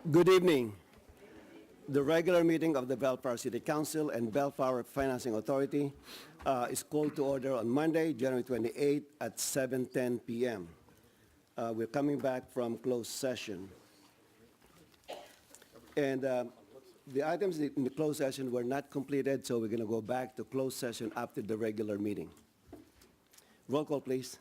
Good evening. The regular meeting of the Bellflower City Council and Bellflower Financing Authority is called to order on Monday, January 28 at 7:10 p.m. We're coming back from closed session. And the items in the closed session were not completed, so we're going to go back to closed session after the regular meeting. Roll call, please.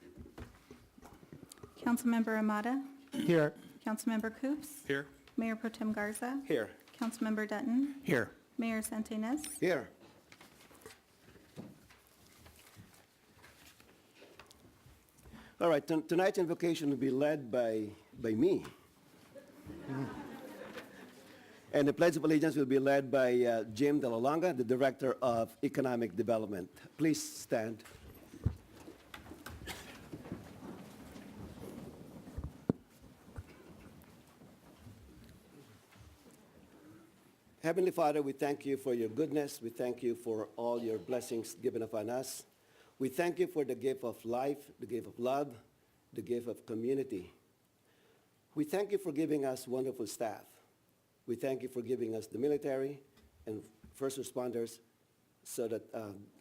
Councilmember Amata, Here. Councilmember Coops, Here. Mayor Pro Tem Garza, Here. Councilmember Dutton, Here. Mayor Santinez. Here. All right, tonight's invocation will be led by me. And the Pledge of Allegiance will be led by Jim De La Longa, the Director of Economic Development. Please stand. Heavenly Father, we thank you for your goodness. We thank you for all your blessings given upon us. We thank you for the gift of life, the gift of love, the gift of community. We thank you for giving us wonderful staff. We thank you for giving us the military and first responders so that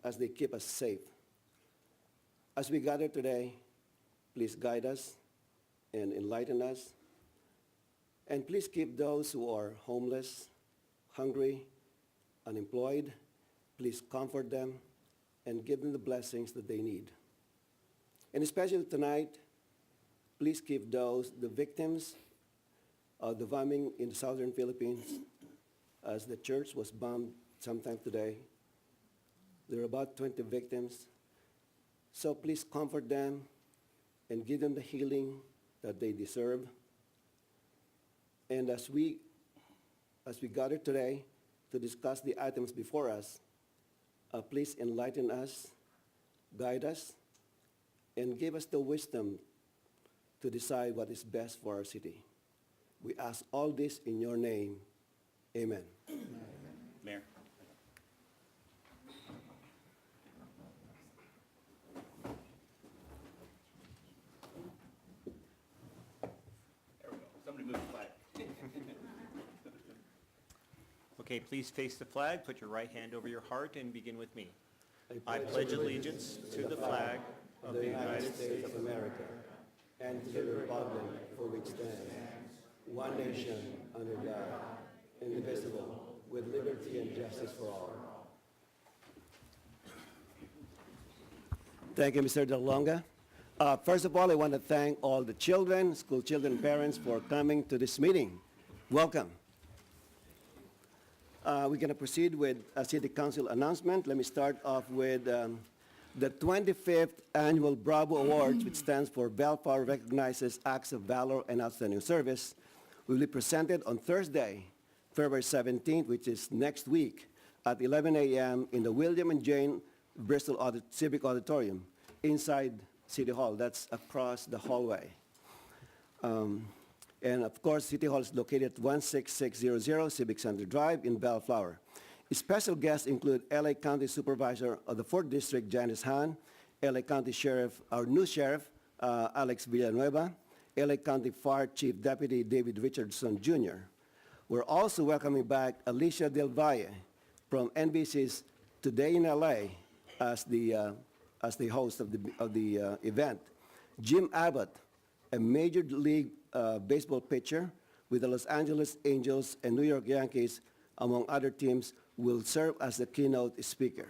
as they keep us safe. As we gather today, please guide us and enlighten us. And please keep those who are homeless, hungry, unemployed. Please comfort them and give them the blessings that they need. And especially tonight, please keep the victims of the bombing in the southern Philippines, as the church was bombed sometime today. There are about 20 victims. So please comfort them and give them the healing that they deserve. And as we gather today to discuss the items before us, please enlighten us, guide us, and give us the wisdom to decide what is best for our city. We ask all this in your name. Amen. Mayor. There we go. Somebody move the flag. Okay, please face the flag, put your right hand over your heart, and begin with me. I pledge allegiance to the flag of the United States of America and to the republic for which stands one nation under God, indivisible, with liberty and justice for all. Thank you, Mr. De La Longa. First of all, I want to thank all the children, school children, parents for coming to this meeting. Welcome. We're going to proceed with a City Council announcement. Let me start off with the 25th Annual Bravo Awards, which stands for Bellflower Recognizes Acts of Valor and Outstanding Service, will be presented on Thursday, February 17th, which is next week, at 11 a.m. in the William and Jane Bristol Civic Auditorium inside City Hall. That's across the hallway. And of course, City Hall is located at 16600 Civic Center Drive in Bellflower. Special guests include LA County Supervisor of the 4th District, Janice Han, LA County Sheriff, our new Sheriff, Alex Villanueva, LA County Fire Chief Deputy David Richardson Jr. We're also welcoming back Alicia Del Valle from NBC's Today in LA as the host of the event. Jim Abbott, a Major League Baseball pitcher with the Los Angeles Angels and New York Yankees, among other teams, will serve as the keynote speaker.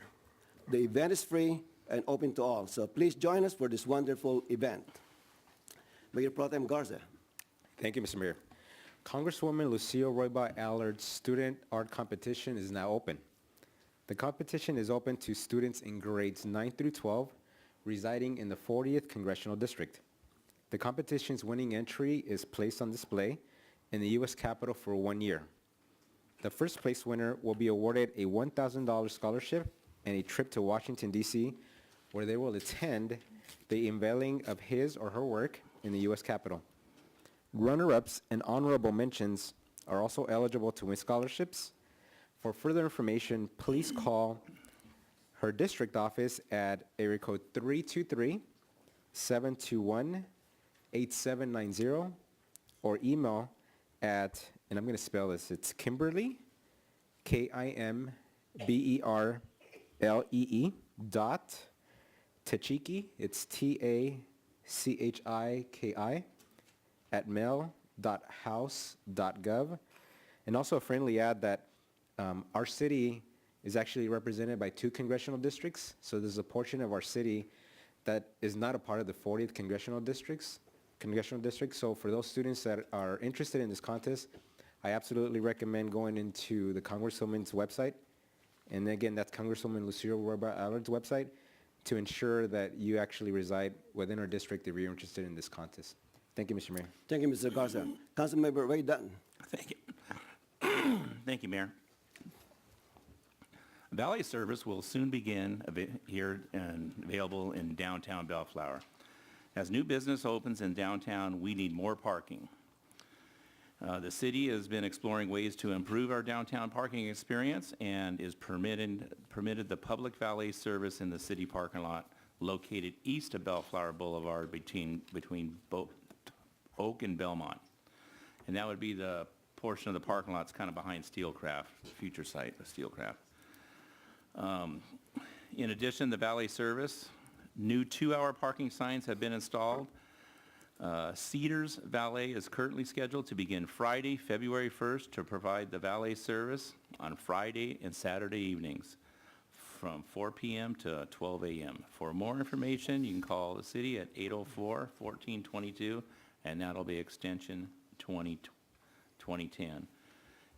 The event is free and open to all, so please join us for this wonderful event. Mayor Pro Tem Garza. Thank you, Mr. Mayor. Congresswoman Lucio Royba Allard's student art competition is now open. The competition is open to students in grades 9 through 12 residing in the 40th Congressional District. The competition's winning entry is placed on display in the U.S. Capitol for 1 year. The first place winner will be awarded a $1,000 scholarship and a trip to Washington, D.C., where they will attend the unveiling of his or her work in the U.S. Capitol. Runner-ups and honorable mentions are also eligible to win scholarships. For further information, please call her district office at area code 323-721-8790 or email at, and I'm going to spell this, it's Kimberly, Kimberlee dot Tachiki, it's TACHIKI, at mail.house.gov. And also a friendly ad that our city is actually represented by 2 congressional districts. So there's a portion of our city that is not a part of the 40th congressional district. So for those students that are interested in this contest, I absolutely recommend going into the Congresswoman's website. And again, that's Congresswoman Lucille Roybal Allard's website, to ensure that you actually reside within our district if you're interested in this contest. Thank you, Mr. Mayor. Thank you, Mr. Garza. Councilmember Ray Dutton. Thank you. Thank you, Mayor. Valet service will soon begin here and available in downtown Bellflower. As new business opens in downtown, we need more parking. The city has been exploring ways to improve our downtown parking experience and is permitted the public valet service in the city parking lot located east of Bellflower Boulevard between Oak and Belmont. And that would be the portion of the parking lot that's kind of behind Steelcraft, the future site of Steelcraft. In addition, the valet service, new 2-hour parking signs have been installed. Cedars Valet is currently scheduled to begin Friday, February 1st to provide the valet service on Friday and Saturday evenings from 4 p.m. to 12 a.m. For more information, you can call the city at 804-1422, and that'll be extension 2010.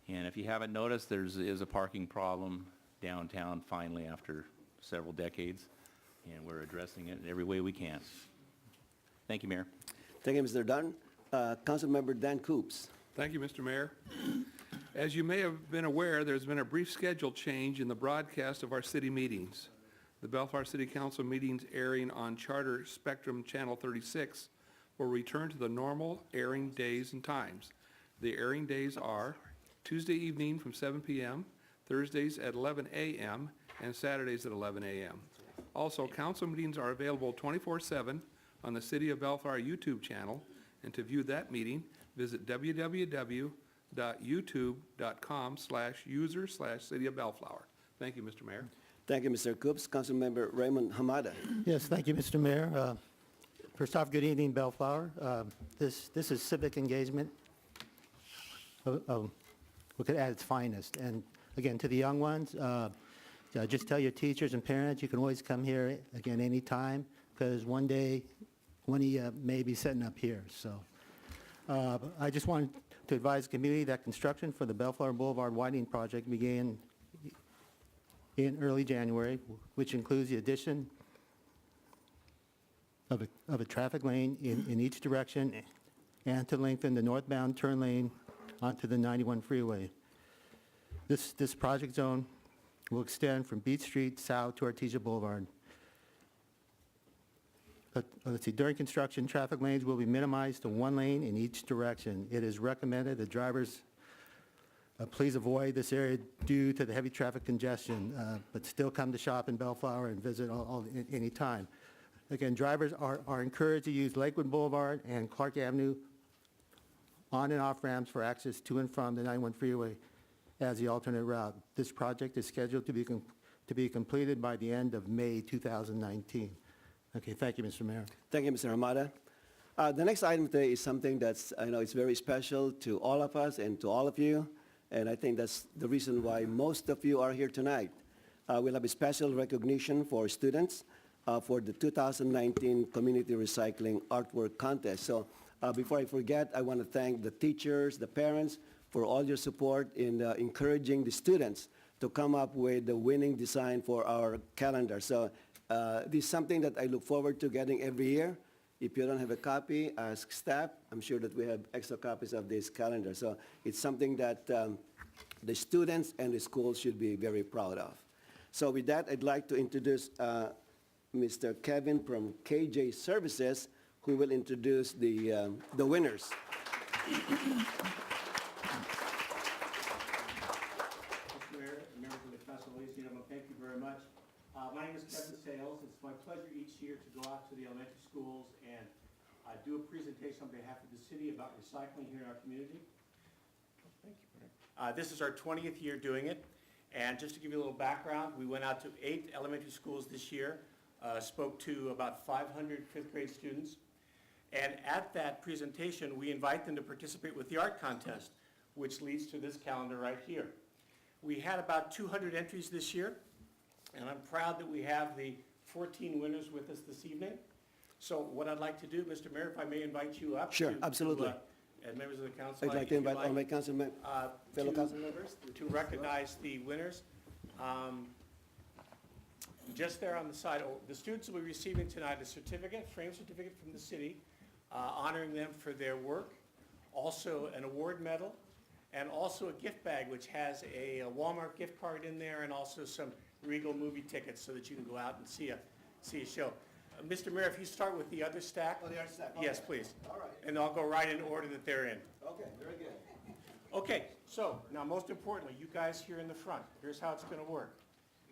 And if you haven't noticed, there is a parking problem downtown finally after several decades, and we're addressing it in every way we can. Thank you, Mayor. Thank you, Mr. Dunn. Councilmember Dan Coops. Thank you, Mr. Mayor. As you may have been aware, there's been a brief schedule change in the broadcast of our city meetings. The Bellflower City Council meetings airing on Charter Spectrum Channel 36 will return to the normal airing days and times. The airing days are Tuesday evening from 7 p.m., Thursdays at 11 a.m., and Saturdays at 11 a.m. Also, council meetings are available 24/7 on the City of Bellflower YouTube channel, and to view that meeting, visit www.youtube.com/user/City of Bellflower. Thank you, Mr. Mayor. Thank you, Mr. Coops. Councilmember Raymond Hamada. Yes, thank you, Mr. Mayor. First off, good evening, Bellflower. This is civic engagement, look at its finest. And again, to the young ones, just tell your teachers and parents you can always come here again anytime, because one day, one of you may be setting up here. So I just wanted to advise the community that construction for the Bellflower Boulevard widening project began in early January, which includes the addition of a traffic lane in each direction and to lengthen the northbound turn lane onto the 91 freeway. This project zone will extend from Beach Street south to Artesia Boulevard. Let's see, during construction, traffic lanes will be minimized to 1 lane in each direction. It is recommended that drivers please avoid this area due to the heavy traffic congestion, but still come to shop in Bellflower and visit any time. Again, drivers are encouraged to use Lakewood Boulevard and Clark Avenue on and off ramps for access to and from the 91 freeway as the alternate route. This project is scheduled to be completed by the end of May 2019. Okay, thank you, Mr. Mayor. Thank you, Mr. Hamada. The next item today is something that's, I know it's very special to all of us and to all of you, and I think that's the reason why most of you are here tonight. We'll have a special recognition for students for the 2019 Community Recycling Artwork Contest. So before I forget, I want to thank the teachers, the parents, for all your support in encouraging the students to come up with the winning design for our calendar. So this is something that I look forward to getting every year. If you don't have a copy, ask staff. I'm sure that we have extra copies of this calendar. So it's something that the students and the schools should be very proud of. So with that, I'd like to introduce Mr. Kevin from KJ Services, who will introduce the winners. Mr. Mayor, members of the council, ladies and gentlemen, thank you very much. My name is Kevin Sales. It's my pleasure each year to go out to the elementary schools and do a presentation on behalf of the city about recycling here in our community. This is our 20th year doing it. And just to give you a little background, we went out to 8 elementary schools this year, spoke to about 500 fifth grade students. And at that presentation, we invite them to participate with the art contest, which leads to this calendar right here. We had about 200 entries this year, and I'm proud that we have the 14 winners with us this evening. So what I'd like to do, Mr. Mayor, if I may invite you up. Sure, absolutely. And members of the council. I'd like to invite all my fellow to- council members. To recognize the winners. Just there on the side, the students will be receiving tonight a certificate, framed certificate from the city, honoring them for their work, also an award medal, and also a gift bag which has a Walmart gift card in there and also some Regal movie tickets so that you can go out and see a show. Mr. Mayor, if you start with the other stack. Oh, the art stack, Yes, okay. please. All right. And I'll go right in order that they're in. Okay, very good. Okay, so now most importantly, you guys here in the front, here's how it's gonna work.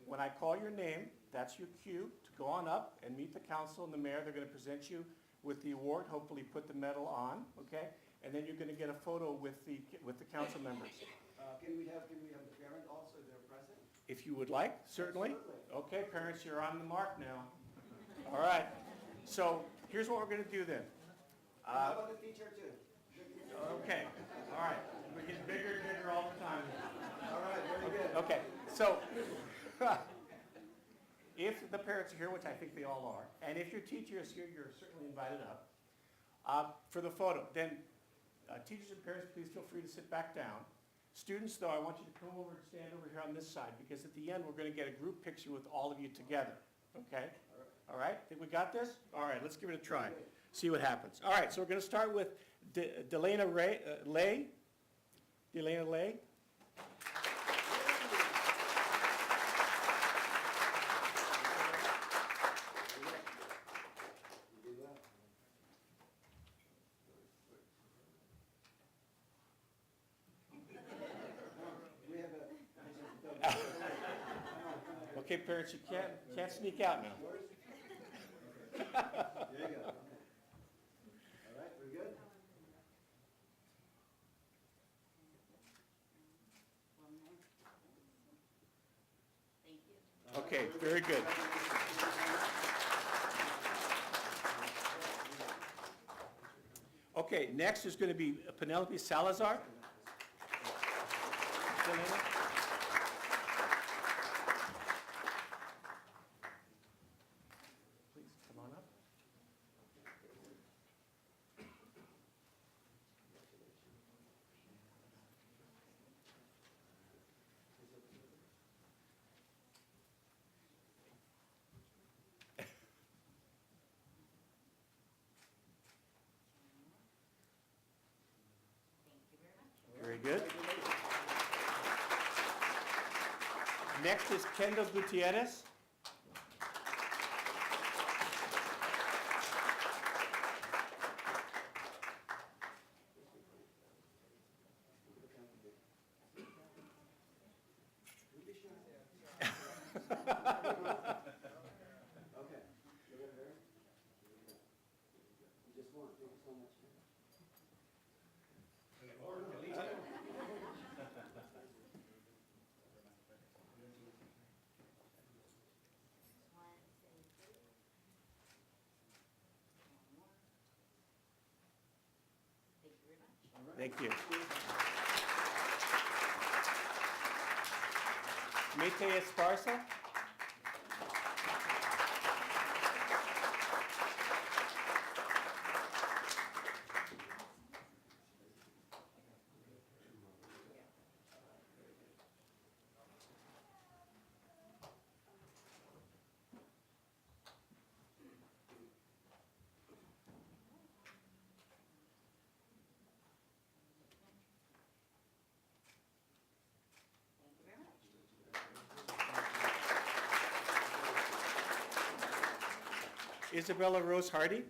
When I call your name, that's your cue to go on up and meet the council and the mayor. They're gonna present you with the award, hopefully put the medal on, okay? And then you're gonna get a photo with the council members. Can we have the parent also there present? If you would like, certainly. Absolutely. Okay, parents, you're on the mark now. All right, so here's what we're gonna do then. How about the teacher too? Okay, all right, we're getting bigger and bigger all the time. All right, very good. Okay, so if the parents are here, which I think they all are, and if your teacher is here, you're certainly invited up for the photo. Then teachers and parents, please feel free to sit back down. Students, though, I want you to come over and stand over here on this side because at the end, we're going to get a group picture with all of you together, okay? All right, think we got this? All right, let's give it a try, see what happens. All right, so we're going to start with Delana Lay. Delana Lay. Okay, parents, you can't sneak out now. There you go. All right, very good. Okay, very good. Okay, next is going to be Penelope Salazar. Please come on up. Very good. Next is Kendall Gutierrez. Okay. You got it there? Just one, thank you so much. Thank you. Mete Esparza. Isabella Rose Hardy.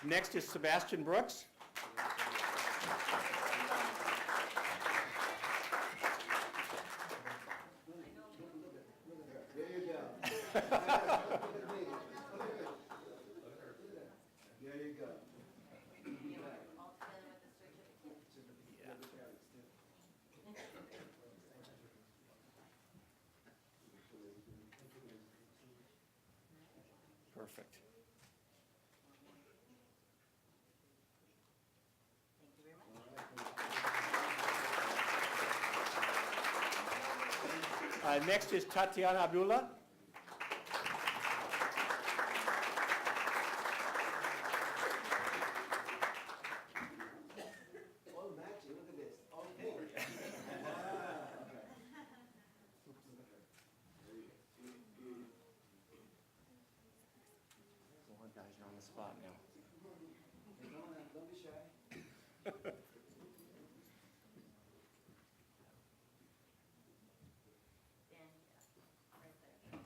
Next is Sebastian Brooks. There you go. There you go. Perfect. Next is Tatiana Abdullah. All matching, look at this, all pink. Lord, guys, you're on the spot now. Don't be shy. All right, thank you.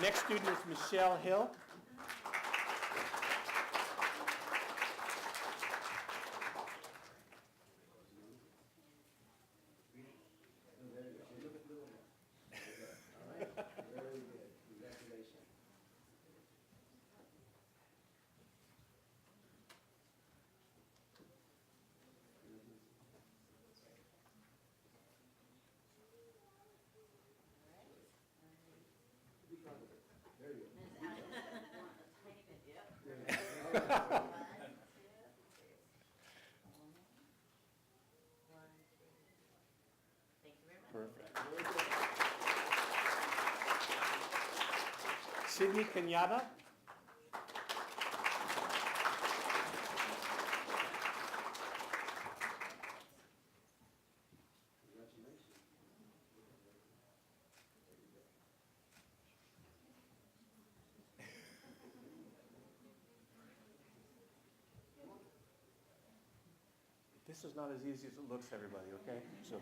Next student is Michelle Hill. Very good, congratulations. There you go. Perfect. Sydney Kenyatta. This is not as easy as it looks, everybody, okay? So.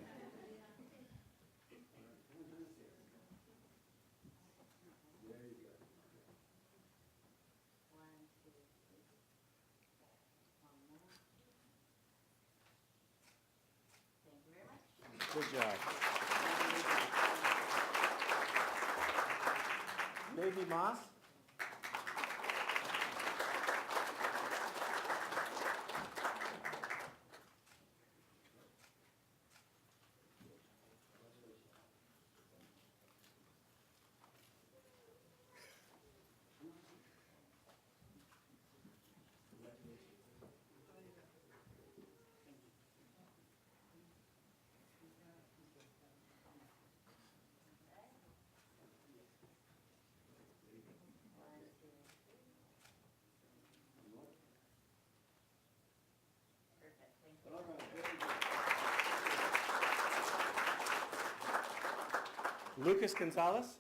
Good job. Baby Moss. All right, very good. Lucas Gonzalez.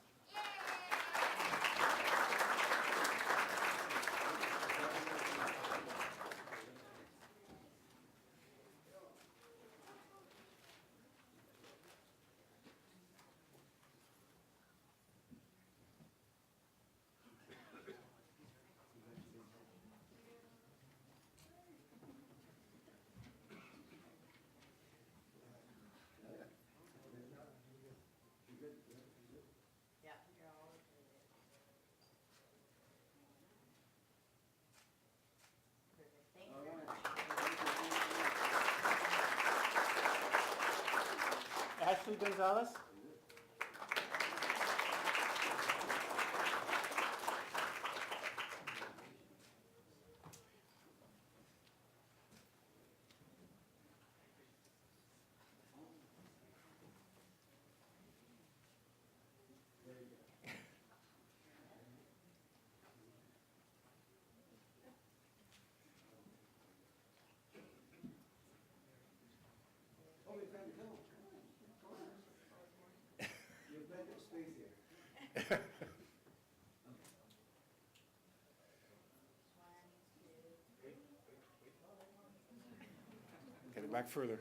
Ashley Gonzalez. Oh, we found come on. Come on. You have plenty of space here. Get it back further.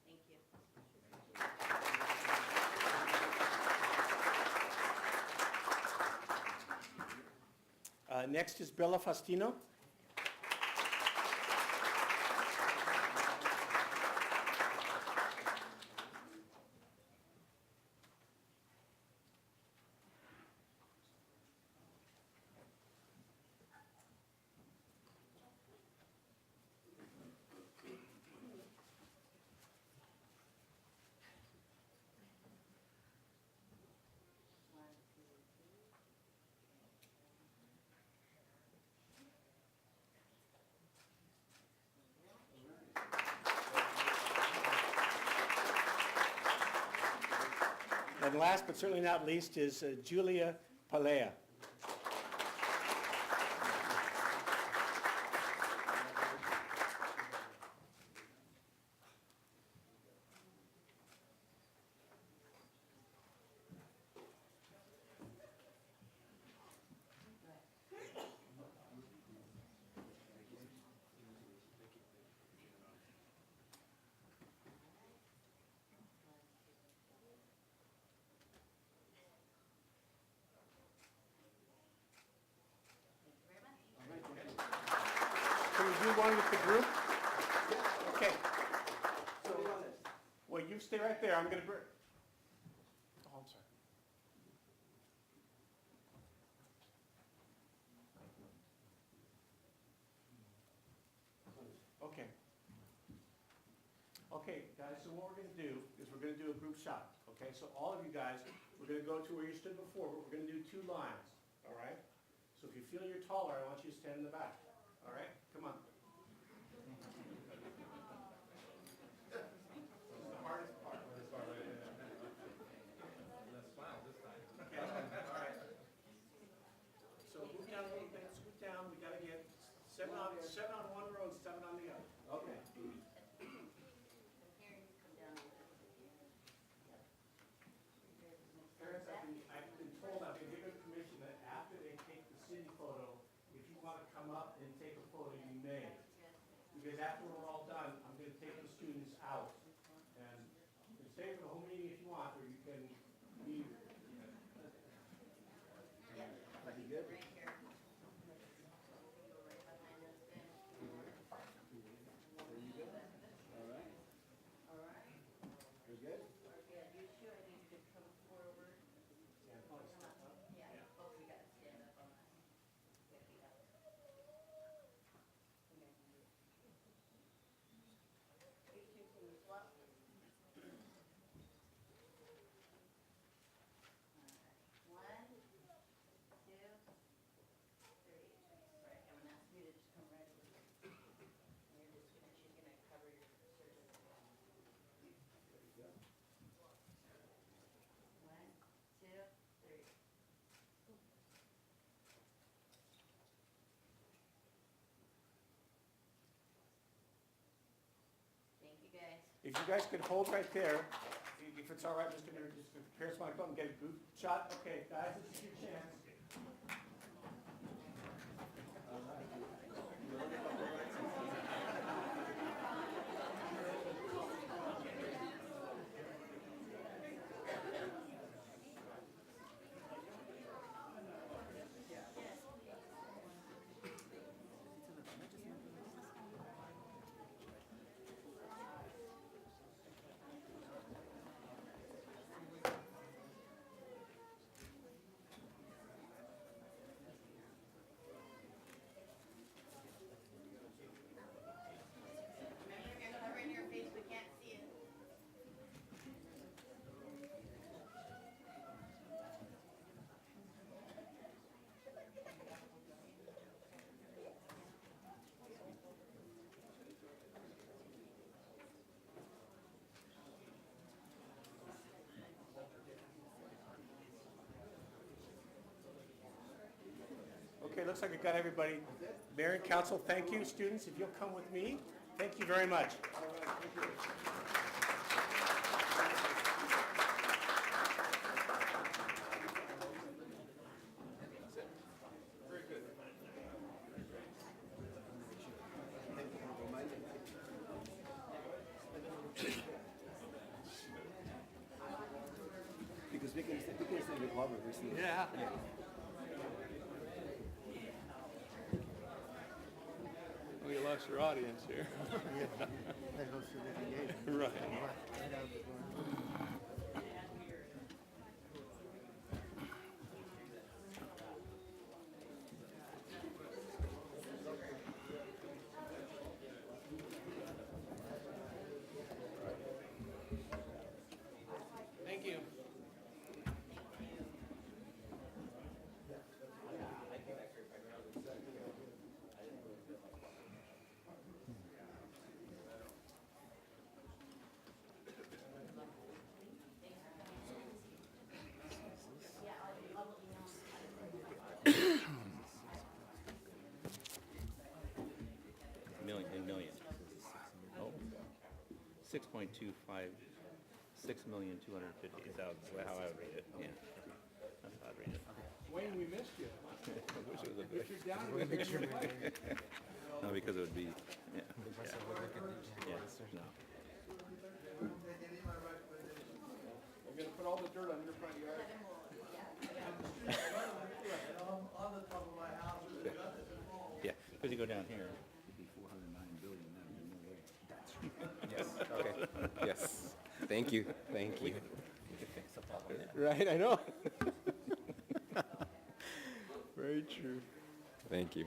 Thank you. Next is Bella Faustino. And last but certainly not least is Julia Palea. Can you do one with the group? Okay. Well, you stay right there. I'm going to... Oh, I'm sorry. Okay. Okay, guys, so what we're going to do is we're going to do a group shot. Okay, so all of you guys, we're going to go to where you stood before, but we're going to do 2 lines. All right? So if you feel you're taller, I want you to stand in the back. All right? Come on. This is the hardest part. Okay, all right. So move down a little bit, scoot down. We got to get 7 on one row and 7 on the other. Okay. Parents, I've been told, I've been given permission that after they take the city photo, if you want to come up and take a photo, you may. Because after we're all done, I'm going to take the students out. And you can stay for the whole meeting if you want, or you can leave. Pretty good. Right here. Go right behind us then. There you go. All right. All right. We're good? We're good. You two, I need you to come forward. Yeah. Oh, we got to stand up on that. Yeah, we got it. Okay. You two, can you swap? All right. 1, 2, 3. Right, I'm gonna ask you to just come right over here. And you're just gonna, she's gonna cover your surface. 1, 2, 3. Thank you, guys. If you guys could hold right there, if it's all right, Mr. Mayor, just if parents want to come and get a group shot. Okay, guys, this is your chance. Remember, if you're covering your face, we can't see it. Okay, looks like we got everybody. Mayor and council, thank you. Students, if you'll come with me, thank you very much. Yeah. We lost your audience here. Right. Thank you. Million. Oh, 6.25, 6,250,000, is how I would read it, yeah. That's how I'd read it. Wayne, we missed you. I wish it was a bit. If you're down, we can play. No, because it would be, yeah. Yeah, no. We're gonna put all the dirt on your front yard. Yeah, because you go down here. Yes, okay, yes. Thank you, thank you. Right, I know. Very true. Thank you.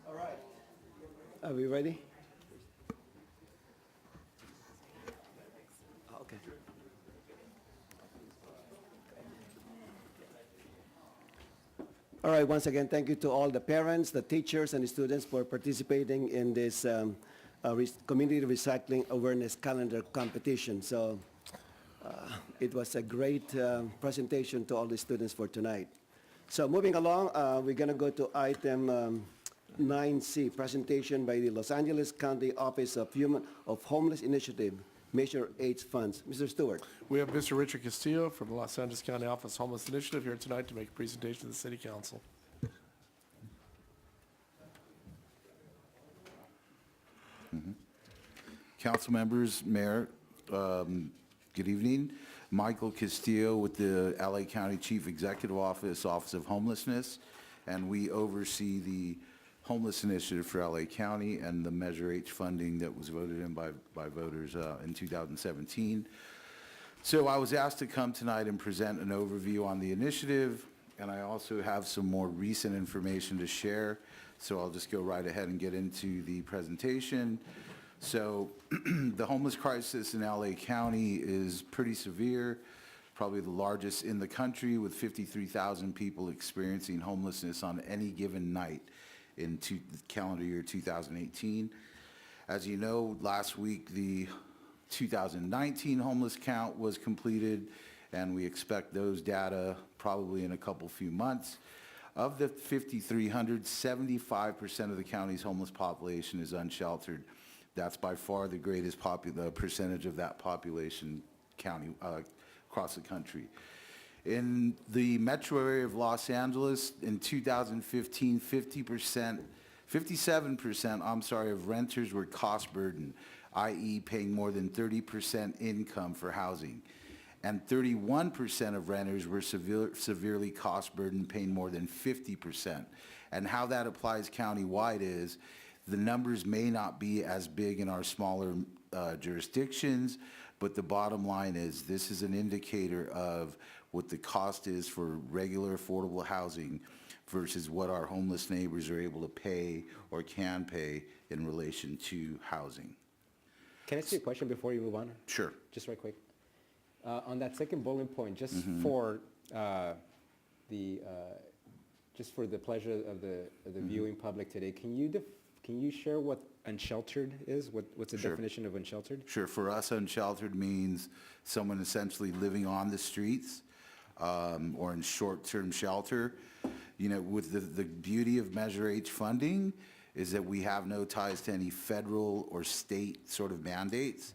All right. Are we ready? Okay. All right, once again, thank you to all the parents, the teachers, and the students for participating in this community recycling awareness calendar competition. So it was a great presentation to all the students for tonight. So moving along, we're going to go to item 9C, presentation by the Los Angeles County Office of Homeless Initiative, Measure H funds. Mr. Stewart. We have Mr. Richard Castillo from the Los Angeles County Office of Homeless Initiative here tonight to make a presentation to the City Council. Council members, Mayor, good evening. Michael Castillo with the LA County Chief Executive Office, Office of Homelessness, and we oversee the Homeless Initiative for LA County and the Measure H funding that was voted in by voters in 2017. So I was asked to come tonight and present an overview on the initiative, and I also have some more recent information to share. So I'll just go right ahead and get into the presentation. So the homeless crisis in LA County is pretty severe, probably the largest in the country, with 53,000 people experiencing homelessness on any given night in calendar year 2018. As you know, last week the 2019 homeless count was completed, and we expect those data probably in a few months. Of the 5,300, 75% of the county's homeless population is unsheltered. That's by far the greatest percentage of that population county across the country. In the metro area of Los Angeles, in 2015, 57% of renters were cost burdened, i.e. paying more than 30% income for housing. And 31% of renters were severely cost burdened, paying more than 50%. And how that applies countywide is, the numbers may not be as big in our smaller jurisdictions, but the bottom line is this is an indicator of what the cost is for regular affordable housing versus what our homeless neighbors are able to pay or can pay in relation to housing. Can I ask you a question before you move on? Sure. Just right quick. On that second bullet point, just for the just for the pleasure of the viewing public today, can you share what unsheltered is? What's the Sure. definition of unsheltered? Sure, for us, unsheltered means someone essentially living on the streets or in short-term shelter. You know, with the beauty of Measure H funding is that we have no ties to any federal or state sort of mandates.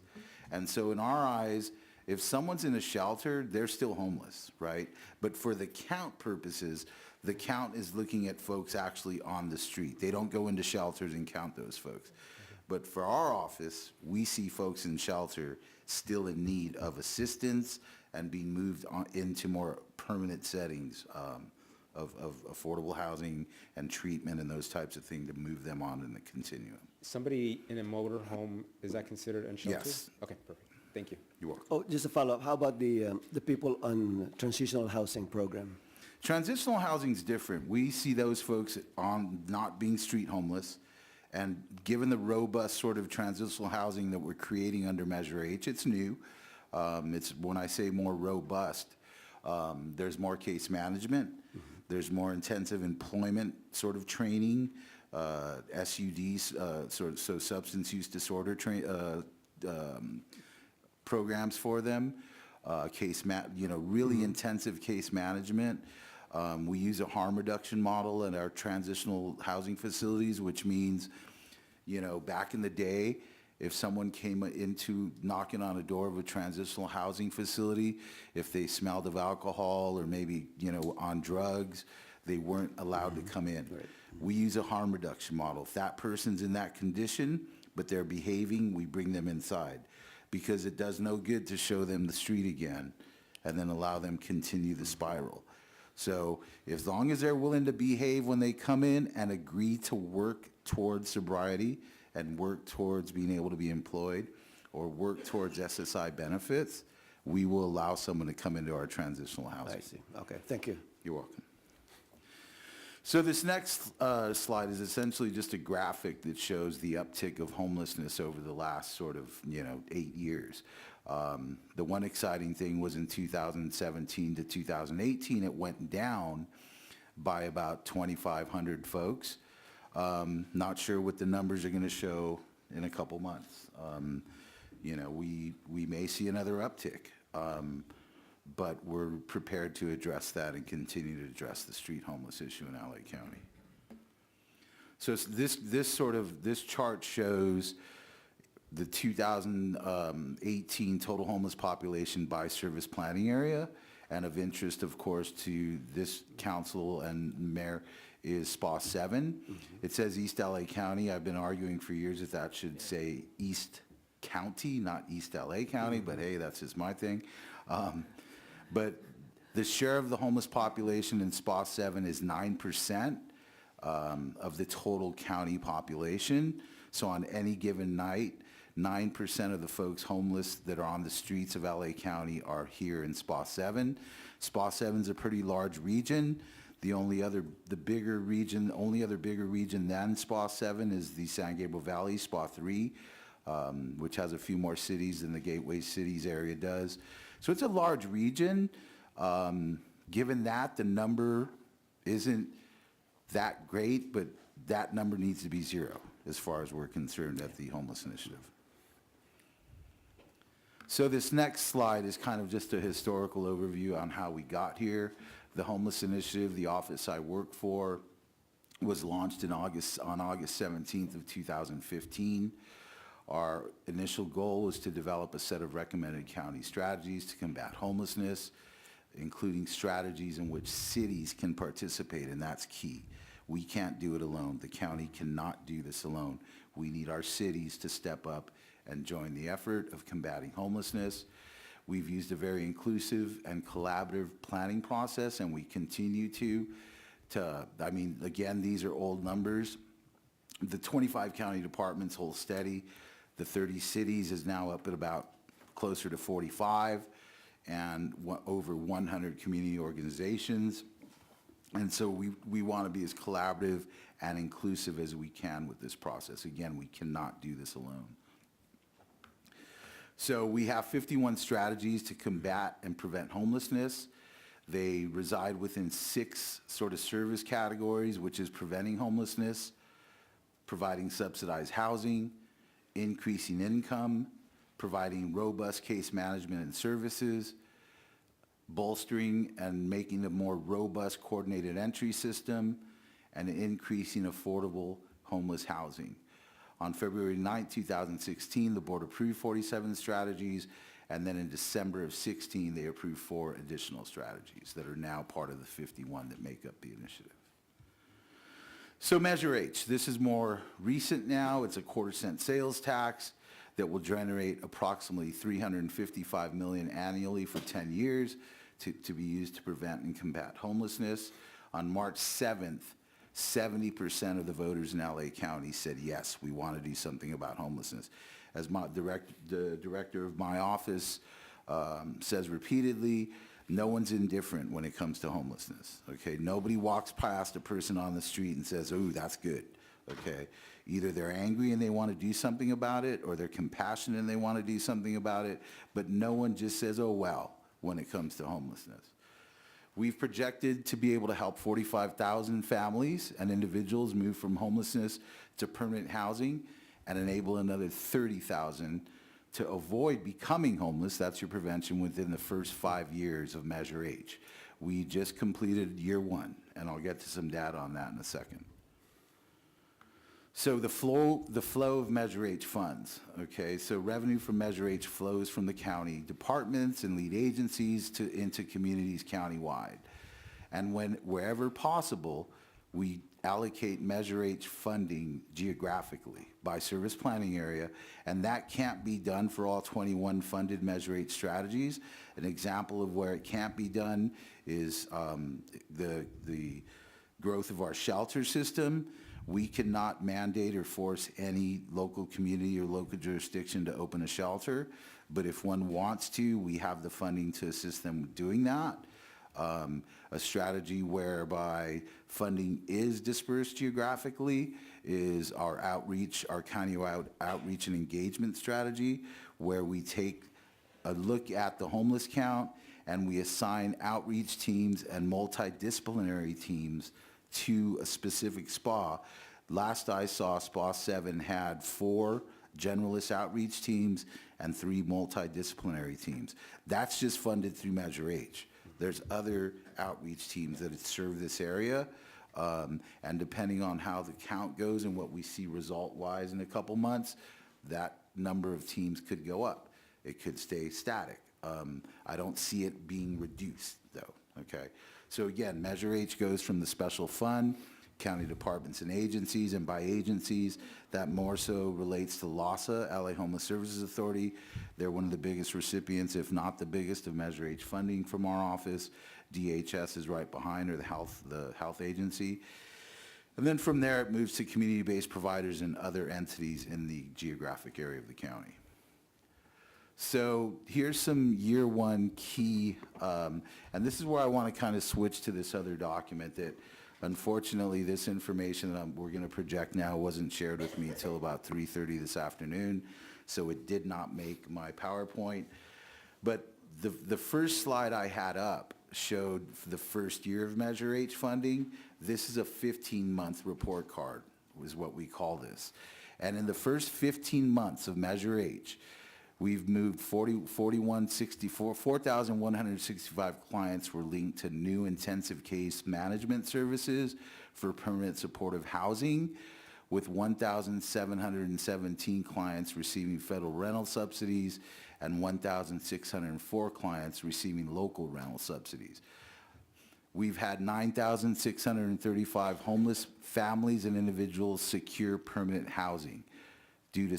And so in our eyes, if someone's in a shelter, they're still homeless, right? But for the count purposes, the count is looking at folks actually on the street. They don't go into shelters and count those folks. But for our office, we see folks in shelter still in need of assistance and being moved on into more permanent settings of affordable housing and treatment and those types of things to move them on in the continuum. Somebody in a motor home, is that considered unsheltered? Yes. Okay, perfect. Thank you. You're welcome. Oh, just a follow-up. How about the people on transitional housing program? Transitional housing is different. We see those folks on not being street homeless, and given the robust sort of transitional housing that we're creating under Measure H, it's new. It's, when I say more robust, there's more case management, there's more intensive employment sort of training, SUDs, so substance use disorder programs for them, really intensive case management. We use a harm reduction model in our transitional housing facilities, which means, you know, back in the day, if someone came into knocking on a door of a transitional housing facility, if they smelled of alcohol or maybe, you know, on drugs, they weren't allowed to come in. Right. We use a harm reduction model. If that person's in that condition, but they're behaving, we bring them inside, because it does no good to show them the street again and then allow them continue the spiral. So as long as they're willing to behave when they come in and agree to work towards sobriety and work towards being able to be employed or work towards SSI benefits, we will allow someone to come into our transitional housing. I see. Okay, thank you. You're welcome. So this next slide is essentially just a graphic that shows the uptick of homelessness over the last sort of, 8 years. The one exciting thing was in 2017 to 2018, it went down by about 2,500 folks. Not sure what the numbers are going to show in a couple months. We may see another uptick. But we're prepared to address that and continue to address the street homeless issue in LA County. So this chart shows the 2018 total homeless population by service planning area, and of interest, of course, to this council and mayor is SPA 7. It says East LA County. I've been arguing for years that that should say East County, not East LA County, but hey, that's just my thing. But the share of the homeless population in SPA 7 is 9% of the total county population. So on any given night, 9% of the folks homeless that are on the streets of LA County are here in SPA 7. SPA 7 is a pretty large region. The only other bigger region than SPA 7 is the San Gabriel Valley, SPA 3, which has a few more cities than the Gateway Cities area does. So it's a large region. Given that, the number isn't that great, but that number needs to be zero as far as we're concerned at the Homeless Initiative. So this next slide is kind of just a historical overview on how we got here. The Homeless Initiative, the office I work for, was launched on August 17th of 2015. Our initial goal was to develop a set of recommended county strategies to combat homelessness, including strategies in which cities can participate, and that's key. We can't do it alone. The county cannot do this alone. We need our cities to step up and join the effort of combating homelessness. We've used a very inclusive and collaborative planning process, and we continue to again, these are old numbers. The 25 county departments hold steady. The 30 cities is now up at about closer to 45, and over 100 community organizations. And so we want to be as collaborative and inclusive as we can with this process. Again, we cannot do this alone. So we have 51 strategies to combat and prevent homelessness. They reside within 6 sort of service categories, which is preventing homelessness, providing subsidized housing, increasing income, providing robust case management and services, bolstering and making a more robust coordinated entry system, and increasing affordable homeless housing. On February 9, 2016, the board approved 47 strategies, and then in December of 16, they approved 4 additional strategies that are now part of the 51 that make up the initiative. So Measure H, this is more recent now. It's a quarter-cent sales tax that will generate approximately $355 million annually for 10 years to be used to prevent and combat homelessness. On March 7th, 70% of the voters in LA County said, yes, we want to do something about homelessness. As the director of my office says repeatedly, no one's indifferent when it comes to homelessness, okay? Nobody walks past a person on the street and says, ooh, that's good, okay? Either they're angry and they want to do something about it, or they're compassionate and they want to do something about it, but no one just says, oh, well, when it comes to homelessness. We've projected to be able to help 45,000 families and individuals move from homelessness to permanent housing and enable another 30,000 to avoid becoming homeless. That's your prevention within the first 5 years of Measure H. We just completed year 1, and I'll get to some data on that in a second. So the flow of Measure H funds, okay? So revenue from Measure H flows from the county departments and lead agencies into communities countywide. And wherever possible, we allocate Measure H funding geographically by service planning area, and that can't be done for all 21 funded Measure H strategies. An example of where it can't be done is the growth of our shelter system. We cannot mandate or force any local community or local jurisdiction to open a shelter, but if one wants to, we have the funding to assist them with doing that. A strategy whereby funding is dispersed geographically is our outreach, our countywide outreach and engagement strategy, where we take a look at the homeless count and we assign outreach teams and multidisciplinary teams to a specific SPA. Last I saw, SPA 7 had 4 generalist outreach teams and 3 multidisciplinary teams. That's just funded through Measure H. There's other outreach teams that serve this area, and depending on how the count goes and what we see result-wise in a couple months, that number of teams could go up. It could stay static. I don't see it being reduced, though, okay? So again, Measure H goes from the special fund, county departments and agencies, and by agencies, that more so relates to LHSA, LA Homeless Services Authority. They're one of the biggest recipients, if not the biggest, of Measure H funding from our office. DHS is right behind, or the health agency. And then from there, it moves to community-based providers and other entities in the geographic area of the county. So here's some year 1 key, and this is where I want to kind of switch to this other document that, unfortunately, this information that we're going to project now wasn't shared with me until about 3:30 this afternoon, so it did not make my PowerPoint. But the first slide I had up showed the first year of Measure H funding. This is a 15-month report card, is what we call this. And in the first 15 months of Measure H, we've moved 4,165 clients were linked to new intensive case management services for permanent supportive housing, with 1,717 clients receiving federal rental subsidies and 1,604 clients receiving local rental subsidies. We've had 9,635 homeless families and individuals secure permanent housing due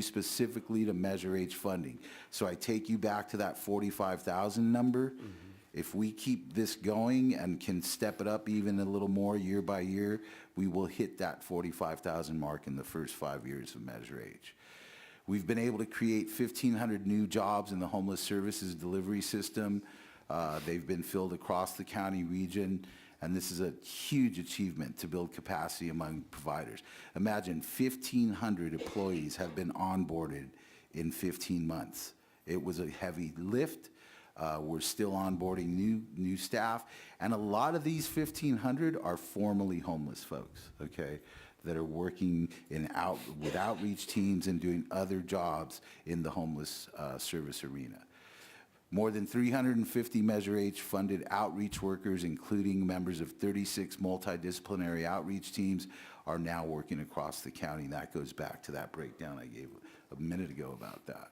specifically to Measure H funding. So I take you back to that 45,000 number. Mm-hmm. If we keep this going and can step it up even a little more year by year, we will hit that 45,000 mark in the first 5 years of Measure H. We've been able to create 1,500 new jobs in the homeless services delivery system. They've been filled across the county region, and this is a huge achievement to build capacity among providers. Imagine 1,500 employees have been onboarded in 15 months. It was a heavy lift. We're still onboarding new staff, and a lot of these 1,500 are formerly homeless folks, okay, that are working with outreach teams and doing other jobs in the homeless service arena. More than 350 Measure H funded outreach workers, including members of 36 multidisciplinary outreach teams, are now working across the county. That goes back to that breakdown I gave a minute ago about that.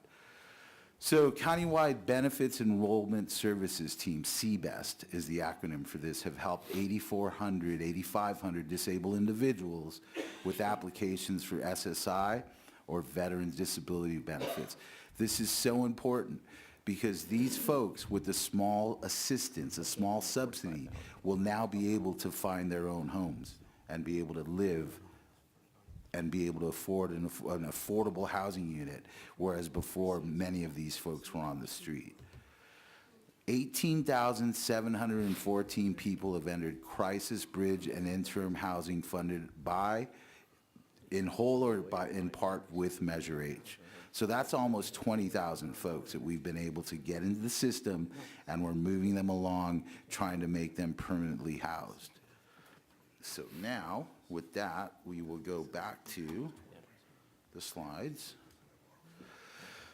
So Countywide Benefits Enrollment Services Team, CBEST is the acronym for this, have helped 8,400, 8,500 disabled individuals with applications for SSI or Veterans Disability Benefits. This is so important because these folks with the small assistance, a small subsidy, will now be able to find their own homes and be able to live and be able to afford an affordable housing unit, whereas before many of these folks were on the street. 18,714 people have entered crisis, bridge, and interim housing funded in whole or in part with Measure H. So that's almost 20,000 folks that we've been able to get into the system, and we're moving them along, trying to make them permanently housed. So now, with that, we will go back to the slides.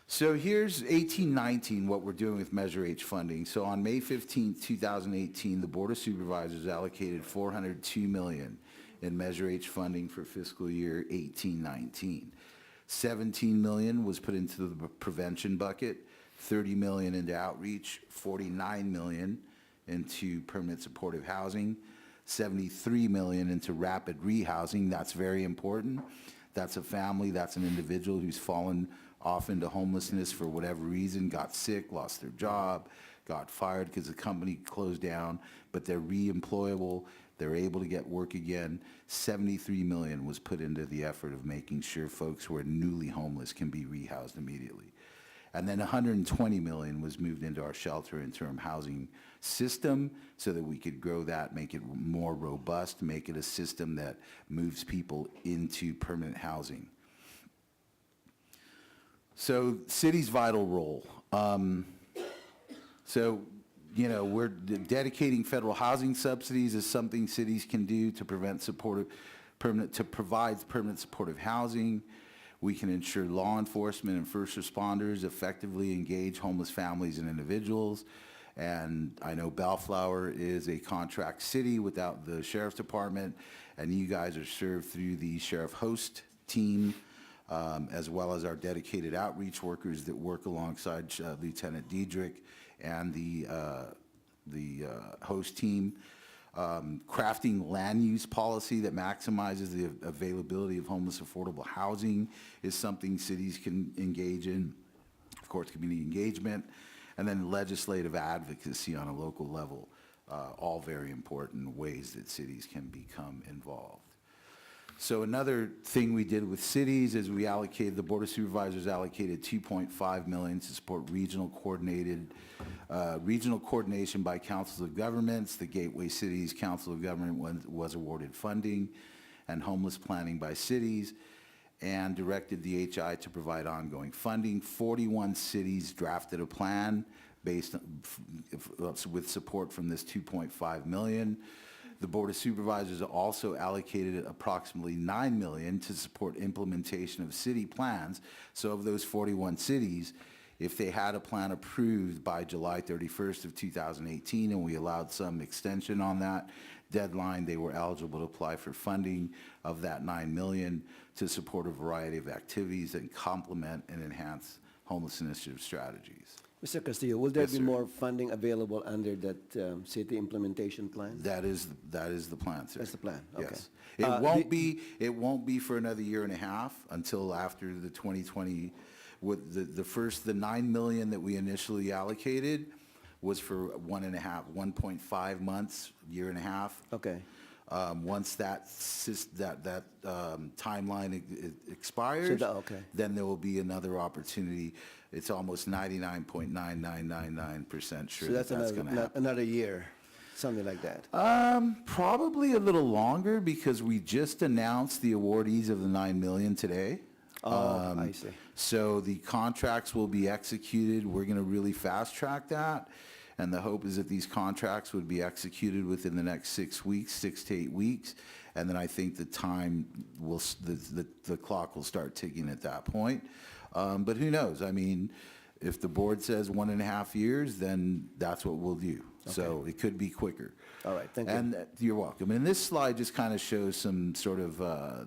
So here's 18-19, what we're doing with Measure H funding. So on May 15, 2018, the Board of Supervisors allocated $402 million in Measure H funding for fiscal year 18-19. $17 million was put into the prevention bucket, $30 million into outreach, $49 million into permanent supportive housing, $73 million into rapid rehousing. That's very important. That's a family, that's an individual who's fallen off into homelessness for whatever reason, got sick, lost their job, got fired because the company closed down, but they're re-employable, they're able to get work again. $73 million was put into the effort of making sure folks who are newly homeless can be rehoused immediately. And then $120 million was moved into our shelter interim housing system so that we could grow that, make it more robust, make it a system that moves people into permanent housing. So city's vital role. We're dedicating federal housing subsidies is something cities can do to provide permanent supportive housing. We can ensure law enforcement and first responders effectively engage homeless families and individuals. And I know Bellflower is a contract city without the sheriff's department, and you guys are served through the sheriff host team, as well as our dedicated outreach workers that work alongside Lieutenant Diedrich and the host team. Crafting land use policy that maximizes the availability of homeless affordable housing is something cities can engage in. Of course, community engagement, and then legislative advocacy on a local level, all very important ways that cities can become involved. So another thing we did with cities is the Board of Supervisors allocated $2.5 million to support regional coordination by councils of governments. The Gateway Cities Council of Government was awarded funding, and homeless planning by cities, and directed the HI to provide ongoing funding. 41 cities drafted a plan based with support from this $2.5 million. The Board of Supervisors also allocated approximately $9 million to support implementation of city plans. So of those 41 cities, if they had a plan approved by July 31st of 2018, and we allowed some extension on that deadline, they were eligible to apply for funding of that $9 million to support a variety of activities that complement and enhance homeless initiative strategies. Mr. Castillo, will there Yes, be sir. more funding available under that city implementation plan? That is the plan, sir. That's the plan, okay. Yes. It won't be for another year and a half until after the 2020. With the $9 million that we initially allocated was for 1.5 months, year and a half. Okay. Once that timeline expires, okay. then there will be another opportunity. It's almost 99.9999% sure So that's that's going to happen. another year, something like that. Probably a little longer because we just announced the awardees of the $9 million today. I see. So the contracts will be executed. We're going to really fast track that. And the hope is that these contracts would be executed within the next 6 weeks, 6 to 8 weeks. And then I think the time will, the clock will start ticking at that point. But who knows? I mean, if the board says 1.5 years, then that's what we'll do. So it could be quicker. All right, thank you. And you're welcome. And this slide just kind of shows some sort of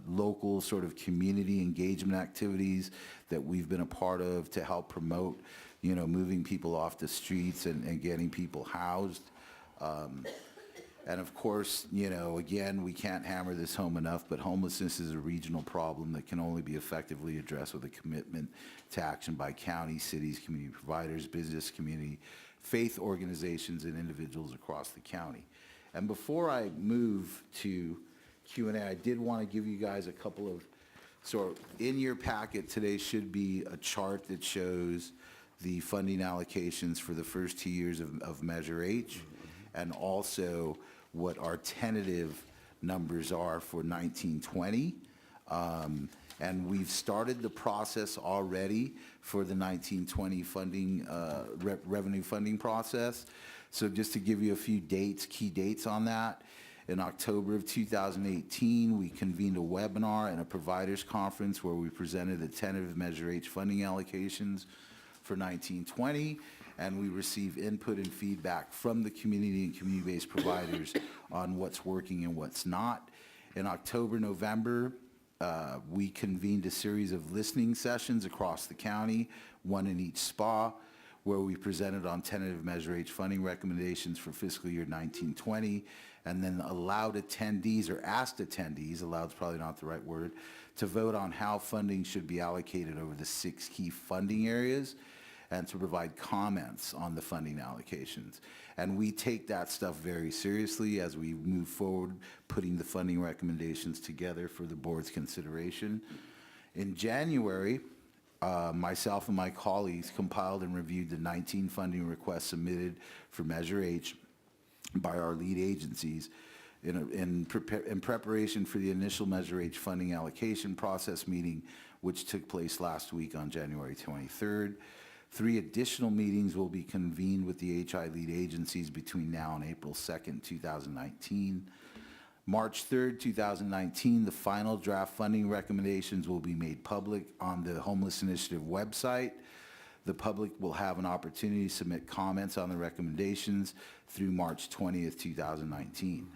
local sort of community engagement activities that we've been a part of to help promote, you know, moving people off the streets and getting people housed. And of course, you know, again, we can't hammer this home enough, but homelessness is a regional problem that can only be effectively addressed with a commitment to action by counties, cities, community providers, business community, faith organizations, and individuals across the county. And before I move to Q&A, I did want to give you guys a couple of, so in your packet today should be a chart that shows the funding allocations for the first 2 years of Measure H, and also what our tentative numbers are for 1920. And we've started the process already for the 1920 funding, revenue funding process. So just to give you a few dates, key dates on that, in October of 2018, we convened a webinar and a providers conference where we presented the tentative Measure H funding allocations for 1920, and we received input and feedback from the community and community-based providers on what's working and what's not. In October, November, we convened a series of listening sessions across the county, one in each SPA, where we presented on tentative Measure H funding recommendations for fiscal year 1920, and then allowed attendees, or asked attendees, allowed is probably not the right word, to vote on how funding should be allocated over the 6 key funding areas, and to provide comments on the funding allocations. And we take that stuff very seriously as we move forward, putting the funding recommendations together for the board's consideration. In January, myself and my colleagues compiled and reviewed the 19 funding requests submitted for Measure H by our lead agencies in preparation for the initial Measure H funding allocation process meeting, which took place last week on January 23rd. 3 additional meetings will be convened with the HI lead agencies between now and April 2nd, 2019. March 3rd, 2019, the final draft funding recommendations will be made public on the Homeless Initiative website. The public will have an opportunity to submit comments on the recommendations through March 20th, 2019.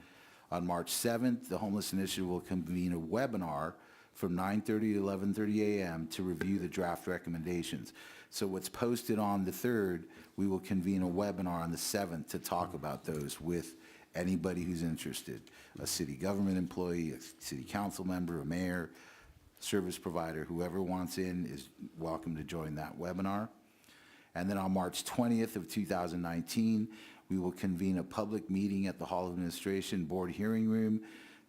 On March 7th, the Homeless Initiative will convene a webinar from 9:30 to 11:30 a.m. to review the draft recommendations. So what's posted on the 3rd, we will convene a webinar on the 7th to talk about those with anybody who's interested, a city government employee, a city council member, a mayor, service provider, whoever wants in is welcome to join that webinar. And then on March 20th of 2019, we will convene a public meeting at the Hall of Administration Board Hearing Room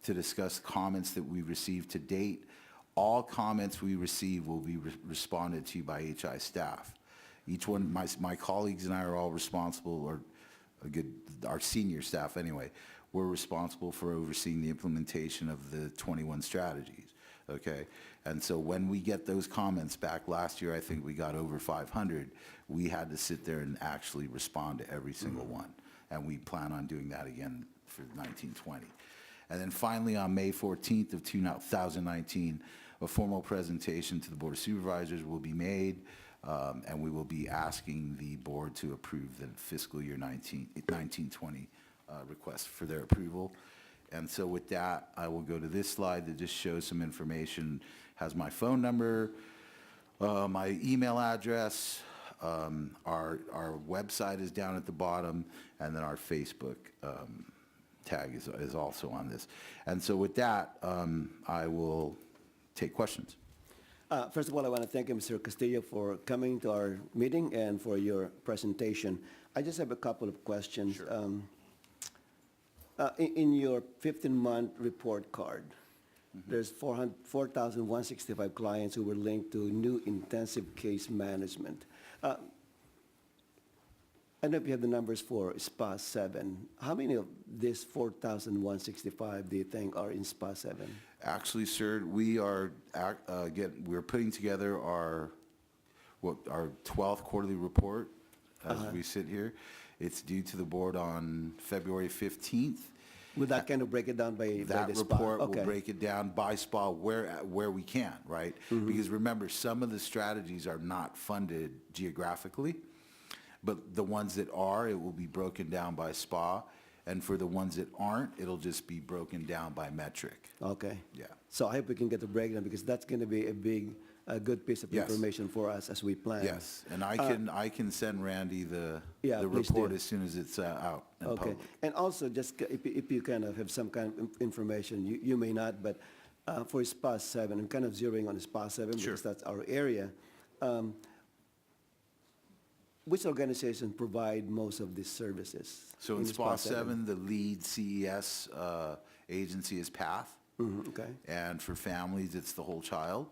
to discuss comments that we've received to date. All comments we receive will be responded to by HI staff. Each one, my colleagues and I are all responsible, or our senior staff anyway, we're responsible for overseeing the implementation of the 21 strategies, okay? And so when we get those comments back, last year I think we got over 500, we had to sit there and actually respond to every single one. And we plan on doing that again for 1920. And then finally, on May 14th of 2019, a formal presentation to the Board of Supervisors will be made, and we will be asking the board to approve the fiscal year 1920 request for their approval. And so with that, I will go to this slide that just shows some information, has my phone number, my email address, our website is down at the bottom, and then our Facebook tag is also on this. And so with that, I will take questions. First of all, I want to thank you, Mr. Castillo, for coming to our meeting and for your presentation. I just have a couple of questions. Sure. In your 15-month report card, there's 4,165 clients who were linked to new intensive case management. I don't know if you have the numbers for SPA 7. How many of these 4,165 do you think are in SPA 7? Actually, sir, we're putting together our 12th quarterly report as we sit here. It's due to the board on February 15th. Would that kind of break it down by That the SPA? report will Okay. break it down by SPA where we can, right? Because remember, some of the strategies are not funded geographically, but the ones that are, it will be broken down by SPA. And for the ones that aren't, it'll just be broken down by metric. Okay. Yeah. So I hope we can get the breakdown, because that's going to be a good piece of Yes. information for us as we plan. Yes, and I can send Randy the Yeah, please report do. as soon as it's out in Okay. public. And also, just if you kind of have some kind of information, you may not, but for SPA 7, I'm kind of zeroing on SPA 7 Sure. because that's our area. Which organization provide most of these services? So in SPA 7, the lead CES agency is PATH. Okay. And for families, it's the whole child.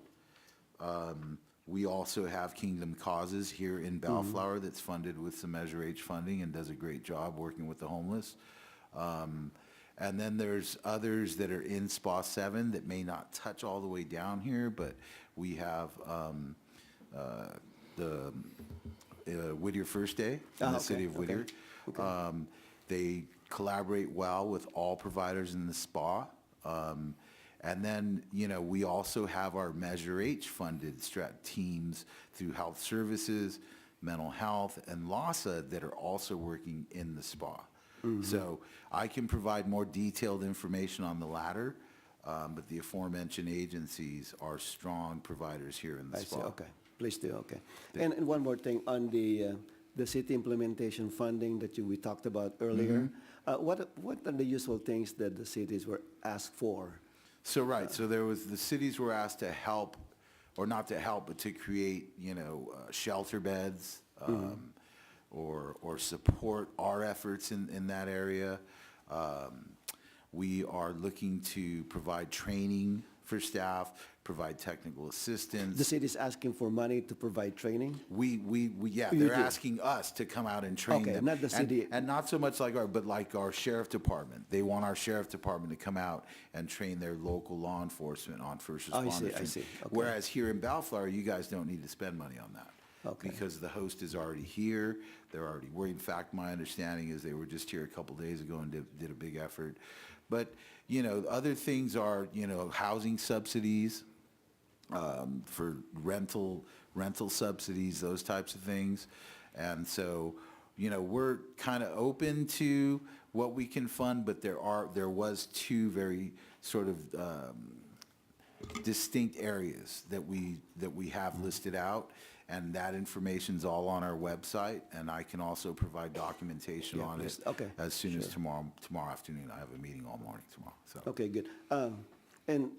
We also have Kingdom Causes here in Bellflower that's funded with some Measure H funding and does a great job working with the homeless. And then there's others that are in SPA 7 that may not touch all the way down here, but we have the Whittier First Day in the city of okay, Whittier. okay. They collaborate well with all providers in the SPA. And then, we also have our Measure H funded teams through Health Services, Mental Health, and LASA that are also working in the SPA. So I can provide more detailed information on the latter, but the aforementioned agencies are strong providers here in the I SPA. see, okay. Please do, okay. And one more thing, on the city implementation funding that we talked about earlier, what are the usual things that the cities were asked for? So, right, so the cities were asked to help, or not to help, but to create, shelter beds, or support our efforts in that area. We are looking to provide training for staff, provide technical assistance. The city's asking for money to provide training? Yeah, You they're do? asking us to come out and train Okay, them. not the city. And not so much like our sheriff department. They want our sheriff department to come out and train their local law enforcement on first I responder see, I training. see. Okay. Whereas here in Bellflower, you guys don't need to spend money on that. Okay. Because the host is already here, they're already worried. In fact, my understanding is they were just here a couple days ago and did a big effort. But, other things are, housing subsidies, for rental subsidies, those types of things. And so, we're kind of open to what we can fund, but there was two very sort of distinct areas that we have listed out, and that information's all on our website, and I can also provide documentation Yeah, on please. it Okay, as soon as sure. tomorrow afternoon. I have a meeting all morning tomorrow, so. Okay, good. And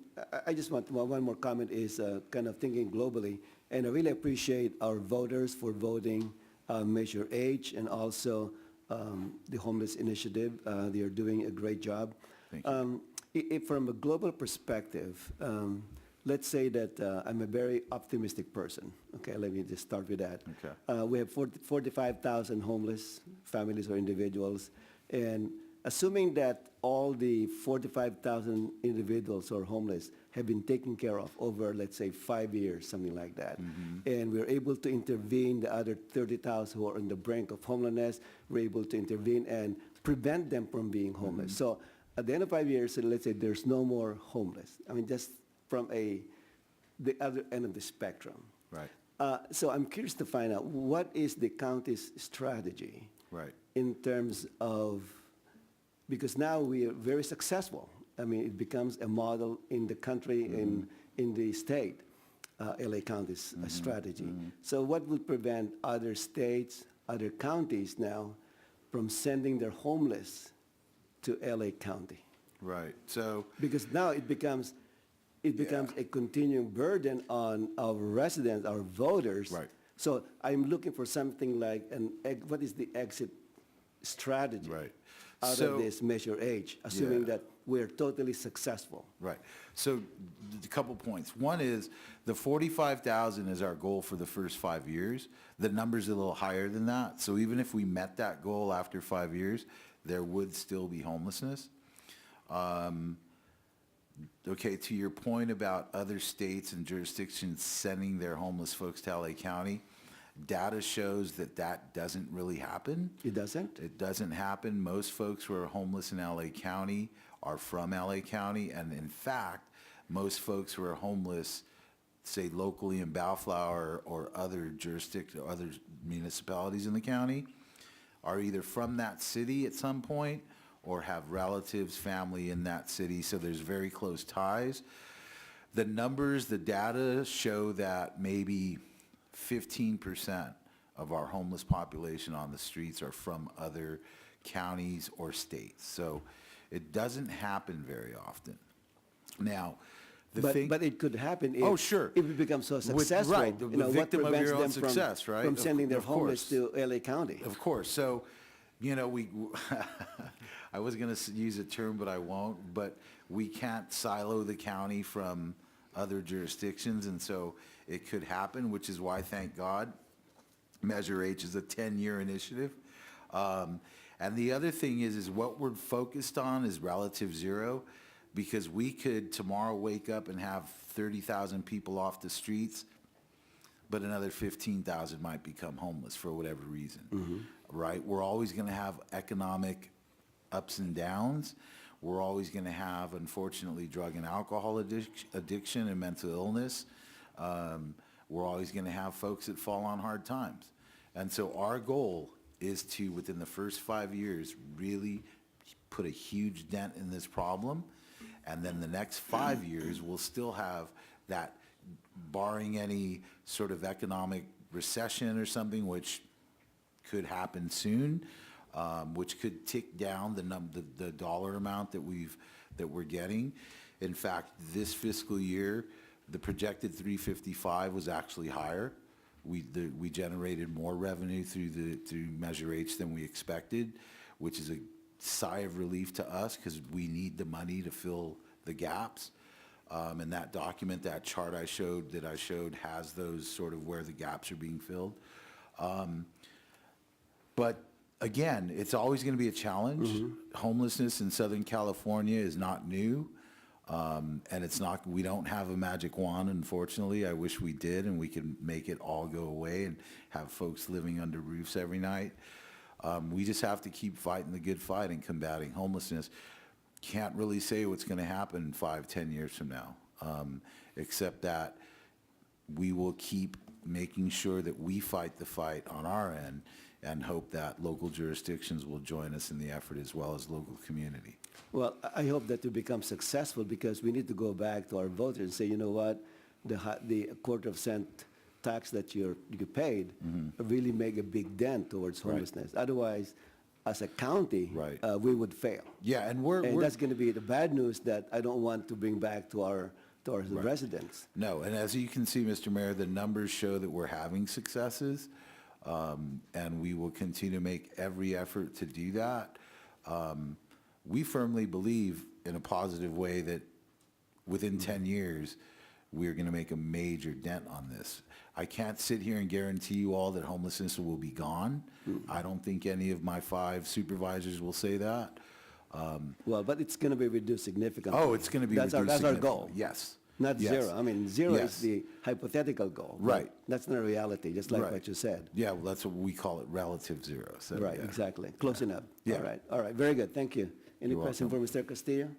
I just want one more comment is kind of thinking globally, and I really appreciate our voters for voting Measure H and also the Homeless Initiative. They are doing a great job. Thank you. If from a global perspective, let's say that I'm a very optimistic person. Okay, let me just start with that. Okay. We have 45,000 homeless families or individuals, and assuming that all the 45,000 individuals who are homeless have been taken care of over, let's say, 5 years, something like that, and we're able to intervene the other 30,000 who are on the brink of homelessness, we're able to intervene and prevent them from being homeless. So at the end of 5 years, let's say there's no more homeless. I mean, just from the other end of the spectrum. Right. So I'm curious to find out, what is the county's strategy Right. in terms of, because now we are very successful. I mean, it becomes a model in the country, in the state, LA County's strategy. So what would prevent other states, other counties now from sending their homeless to LA County? Right. So, Because now it becomes a continuing burden on our residents, our voters. Right. So I'm looking for something like what is the exit strategy Right. out So- of this Measure H, assuming Yeah. that we're totally successful. Right. So a couple points. One is the 45,000 is our goal for the first 5 years. The number's a little higher than that. So even if we met that goal after 5 years, there would still be homelessness. Okay, to your point about other states and jurisdictions sending their homeless folks to LA County, data shows that that doesn't really happen. It doesn't? It doesn't happen. Most folks who are homeless in LA County are from LA County, and in fact, most folks who are homeless, say locally in Bellflower or other jurisdictions, other municipalities in the county, are either from that city at some point or have relatives, family in that city, so there's very close ties. The numbers, the data show that maybe 15% of our homeless population on the streets are from other counties or states. So it doesn't happen very often. Now, the thing... But it could happen if, Oh, sure. if we become so successful. Right, the what victim of prevents your own them from- success, right? From sending their Of homeless course. to LA County. Of course. So, you know, we, I was going to use a term, but I won't, but we can't silo the county from other jurisdictions, and so it could happen, which is why, thank God, Measure H is a 10-year initiative. And the other thing is what we're focused on is relative zero, because we could tomorrow wake up and have 30,000 people off the streets, but another 15,000 might become homeless for whatever reason, right? We're always going to have economic ups and downs. We're always going to have, unfortunately, drug and alcohol addiction and mental illness. We're always going to have folks that fall on hard times. And so our goal is to, within the first 5 years, really put a huge dent in this problem. And then the next 5 years, we'll still have that, barring any sort of economic recession or something, which could happen soon, which could tick down the dollar amount that we're getting. In fact, this fiscal year, the projected 355 was actually higher. We generated more revenue through Measure H than we expected, which is a sigh of relief to us because we need the money to fill the gaps. And that document, that chart I showed, has those sort of where the gaps are being filled. But again, it's always going to be a challenge. Homelessness in Southern California is not new. And it's not, we don't have a magic wand, unfortunately. I wish we did, and we could make it all go away and have folks living under roofs every night. We just have to keep fighting the good fight and combating homelessness. Can't really say what's going to happen 5-10 years from now, except that we will keep making sure that we fight the fight on our end and hope that local jurisdictions will join us in the effort as well as local community. Well, I hope that we become successful because we need to go back to our voters and say, you know what, the quarter-of-cent tax that you paid really make a big dent towards homelessness. Otherwise, as a county, Right. We would fail. Yeah, and And that's going to be the bad news that I don't want to bring back to our residents. No, and as you can see, Mr. Mayor, the numbers show that we're having successes, and we will continue to make every effort to do that. We firmly believe in a positive way that within 10 years, we're going to make a major dent on this. I can't sit here and guarantee you all that homelessness will be gone. I don't think any of my 5 supervisors will say that. Well, but it's going to be reduced significantly. Oh, it's going to be reduced That's our significantly. goal. Yes. Not Yes. zero. I mean, zero Yes. is the hypothetical goal. but Right. That's not a reality, just like Right. what you said. Yeah, well, that's what we call it, relative zero. So, Right, yeah. exactly. Close enough. Yeah. All right, very good, thank you. Any You're question for Mr. Castillo?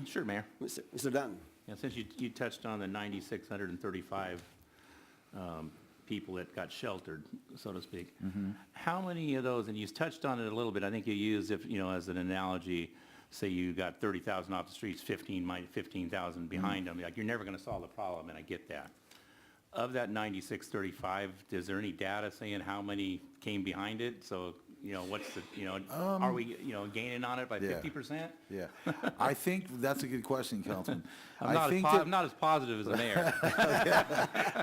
Sure, Mayor. Mr. Dunn? Yeah, since you touched on the 9,635 people that got sheltered, so to speak, how many of those, and you touched on it a little bit, I think you used, as an analogy, say you got 30,000 off the streets, 15,000 behind them, like, you're never going to solve the problem, and I get that. Of that 9,635, is there any data saying how many came behind it? So, what's the, are we, gaining on it by Yeah. 50%? Yeah. I think that's a good question, Councilman. I'm not as positive as the mayor.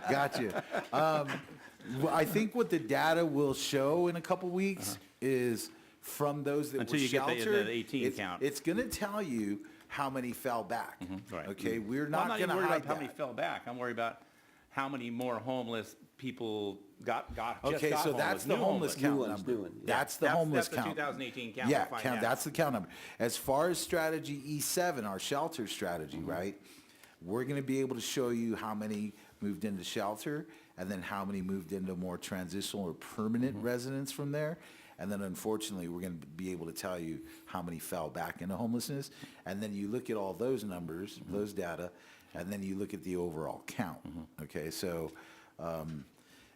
Gotcha. Well, I think what the data will show in a couple weeks is from those that Until were you get the sheltered. 18 it's- count. It's going to tell you how many fell back. Right. Okay, we're Well, not I'm going to even worried hide about how many that. fell back. I'm worried about how many more homeless people got Okay, just so got that's homeless, the new homeless count New ones, number. new one. That's the That's- homeless that's the count. 2018 count. Yeah, We'll find count. out. That's the count number. As far as strategy E7, our shelter strategy, right? We're going to be able to show you how many moved into shelter, and then how many moved into more transitional or permanent residence from there. And then unfortunately, we're going to be able to tell you how many fell back into homelessness. And then you look at all those numbers, those data, and then you look at the overall count. Okay, so.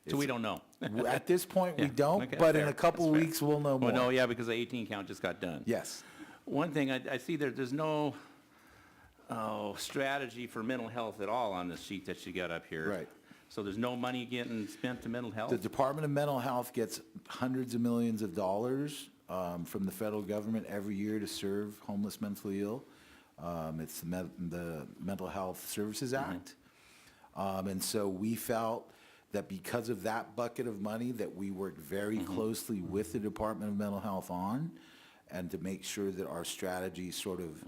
So we don't know. At this point, we Yeah, don't, okay, but in fair. a couple That's fair. weeks, we'll know more. Well, no, yeah, because the 18 count just got done. Yes. One thing, I see there's no strategy for mental health at all on this sheet that you got up here. Right. So there's no money getting spent to mental health? The Department of Mental Health gets hundreds of millions of dollars from the federal government every year to serve homeless mentally ill. It's the Mental Health Services Act. And so we felt that because of that bucket of money that we worked very closely with the Department of Mental Health on, and to make sure that our strategies sort of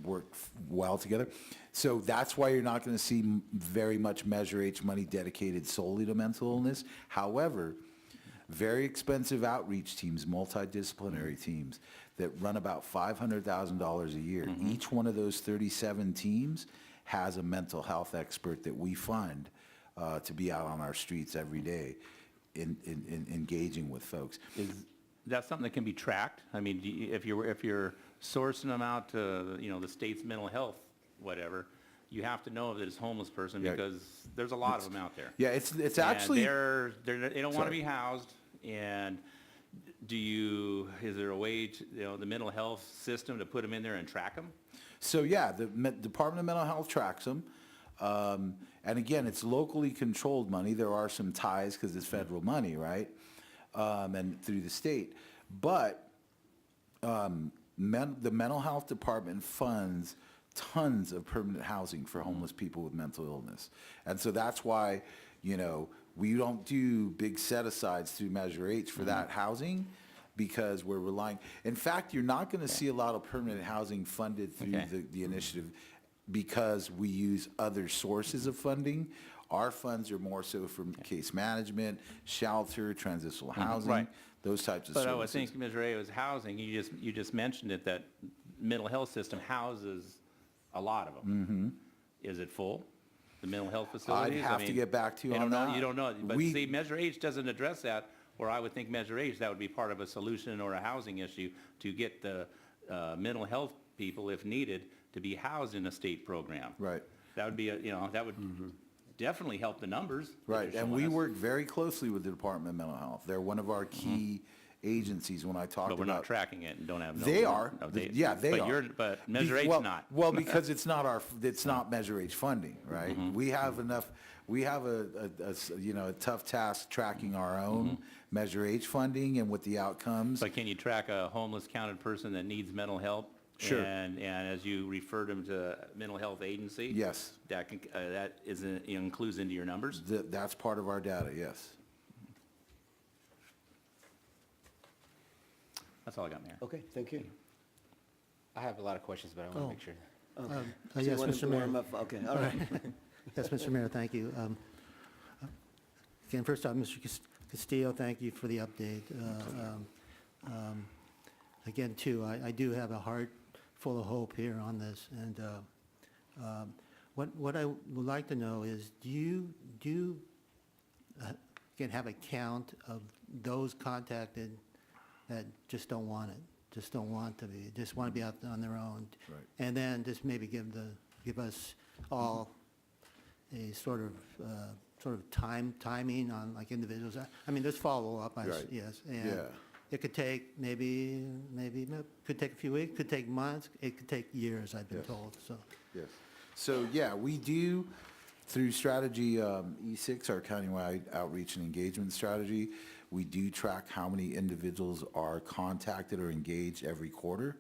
work well together. So that's why you're not going to see very much Measure H money dedicated solely to mental illness. However, very expensive outreach teams, multidisciplinary teams that run about $500,000 a year. Each one of those 37 teams has a mental health expert that we fund to be out on our streets every day in engaging with folks. Is that something that can be tracked? I mean, if you're sourcing them out to, the state's mental health, whatever, you have to know that it's a homeless person Yeah. because there's a lot of them out there. Yeah, it's And actually. they don't want to Sorry. be housed, and is there a way to, the mental health system to put them in there and track them? So yeah, the Department of Mental Health tracks them. And again, it's locally controlled money. There are some ties because it's federal money, right? And through the state. But the Mental Health Department funds tons of permanent housing for homeless people with mental illness. And so that's why, we don't do big set-asides through Measure H for that housing, because we're relying. In fact, you're not going to see a lot of permanent housing funded through Okay. the initiative because we use other sources of funding. Our funds are more so from case management, shelter, transitional housing, Right. those types of But services. I would think Measure A was housing. You just mentioned it, that mental health system houses a lot of them. Is it full? The mental health facilities? have to get back to you on that. You don't know, but We- see, Measure H doesn't address that, or I would think Measure H, that would be part of a solution or a housing issue to get the mental health people, if needed, to be housed in a state program. Right. That would be, that would definitely help the numbers. that Right, they're and showing we us. work very closely with the Department of Mental Health. They're one of our key agencies when I talked about. But we're not tracking it and don't have. They are. no, Yeah, they but are. But Measure H Well- not. Well, because it's not Measure H funding, right? We have a tough task tracking our own Measure H funding and what the outcomes. But can you track a homeless counted person that needs mental help? Sure. And as you refer them to mental health agency? Yes. That includes into your numbers? That's part of our data, yes. That's all I got, Mayor. Okay, thank you. I have a lot of questions, but I want to make sure. So you Yes, want Mr. to Mayor. warm up? Okay, all right. Yes, Mr. Mayor, thank you. Again, first off, Mr. Castillo, thank you for the update. Again, too, I do have a heart full of hope here on this, and what I would like to know is, do you again, have a count of those contacted that just don't want it, just don't want to be, just want to be out on their own? Right. And then just maybe give us all a sort of timing on like individuals. I mean, there's follow-up, Right. yes. Yeah. And it could take maybe, could take a few weeks, could take months, it could take years, I've been Yes. told, so. Yes. So, yeah, we do, through strategy E6, our countywide outreach and engagement strategy, we do track how many individuals are contacted or engaged every quarter.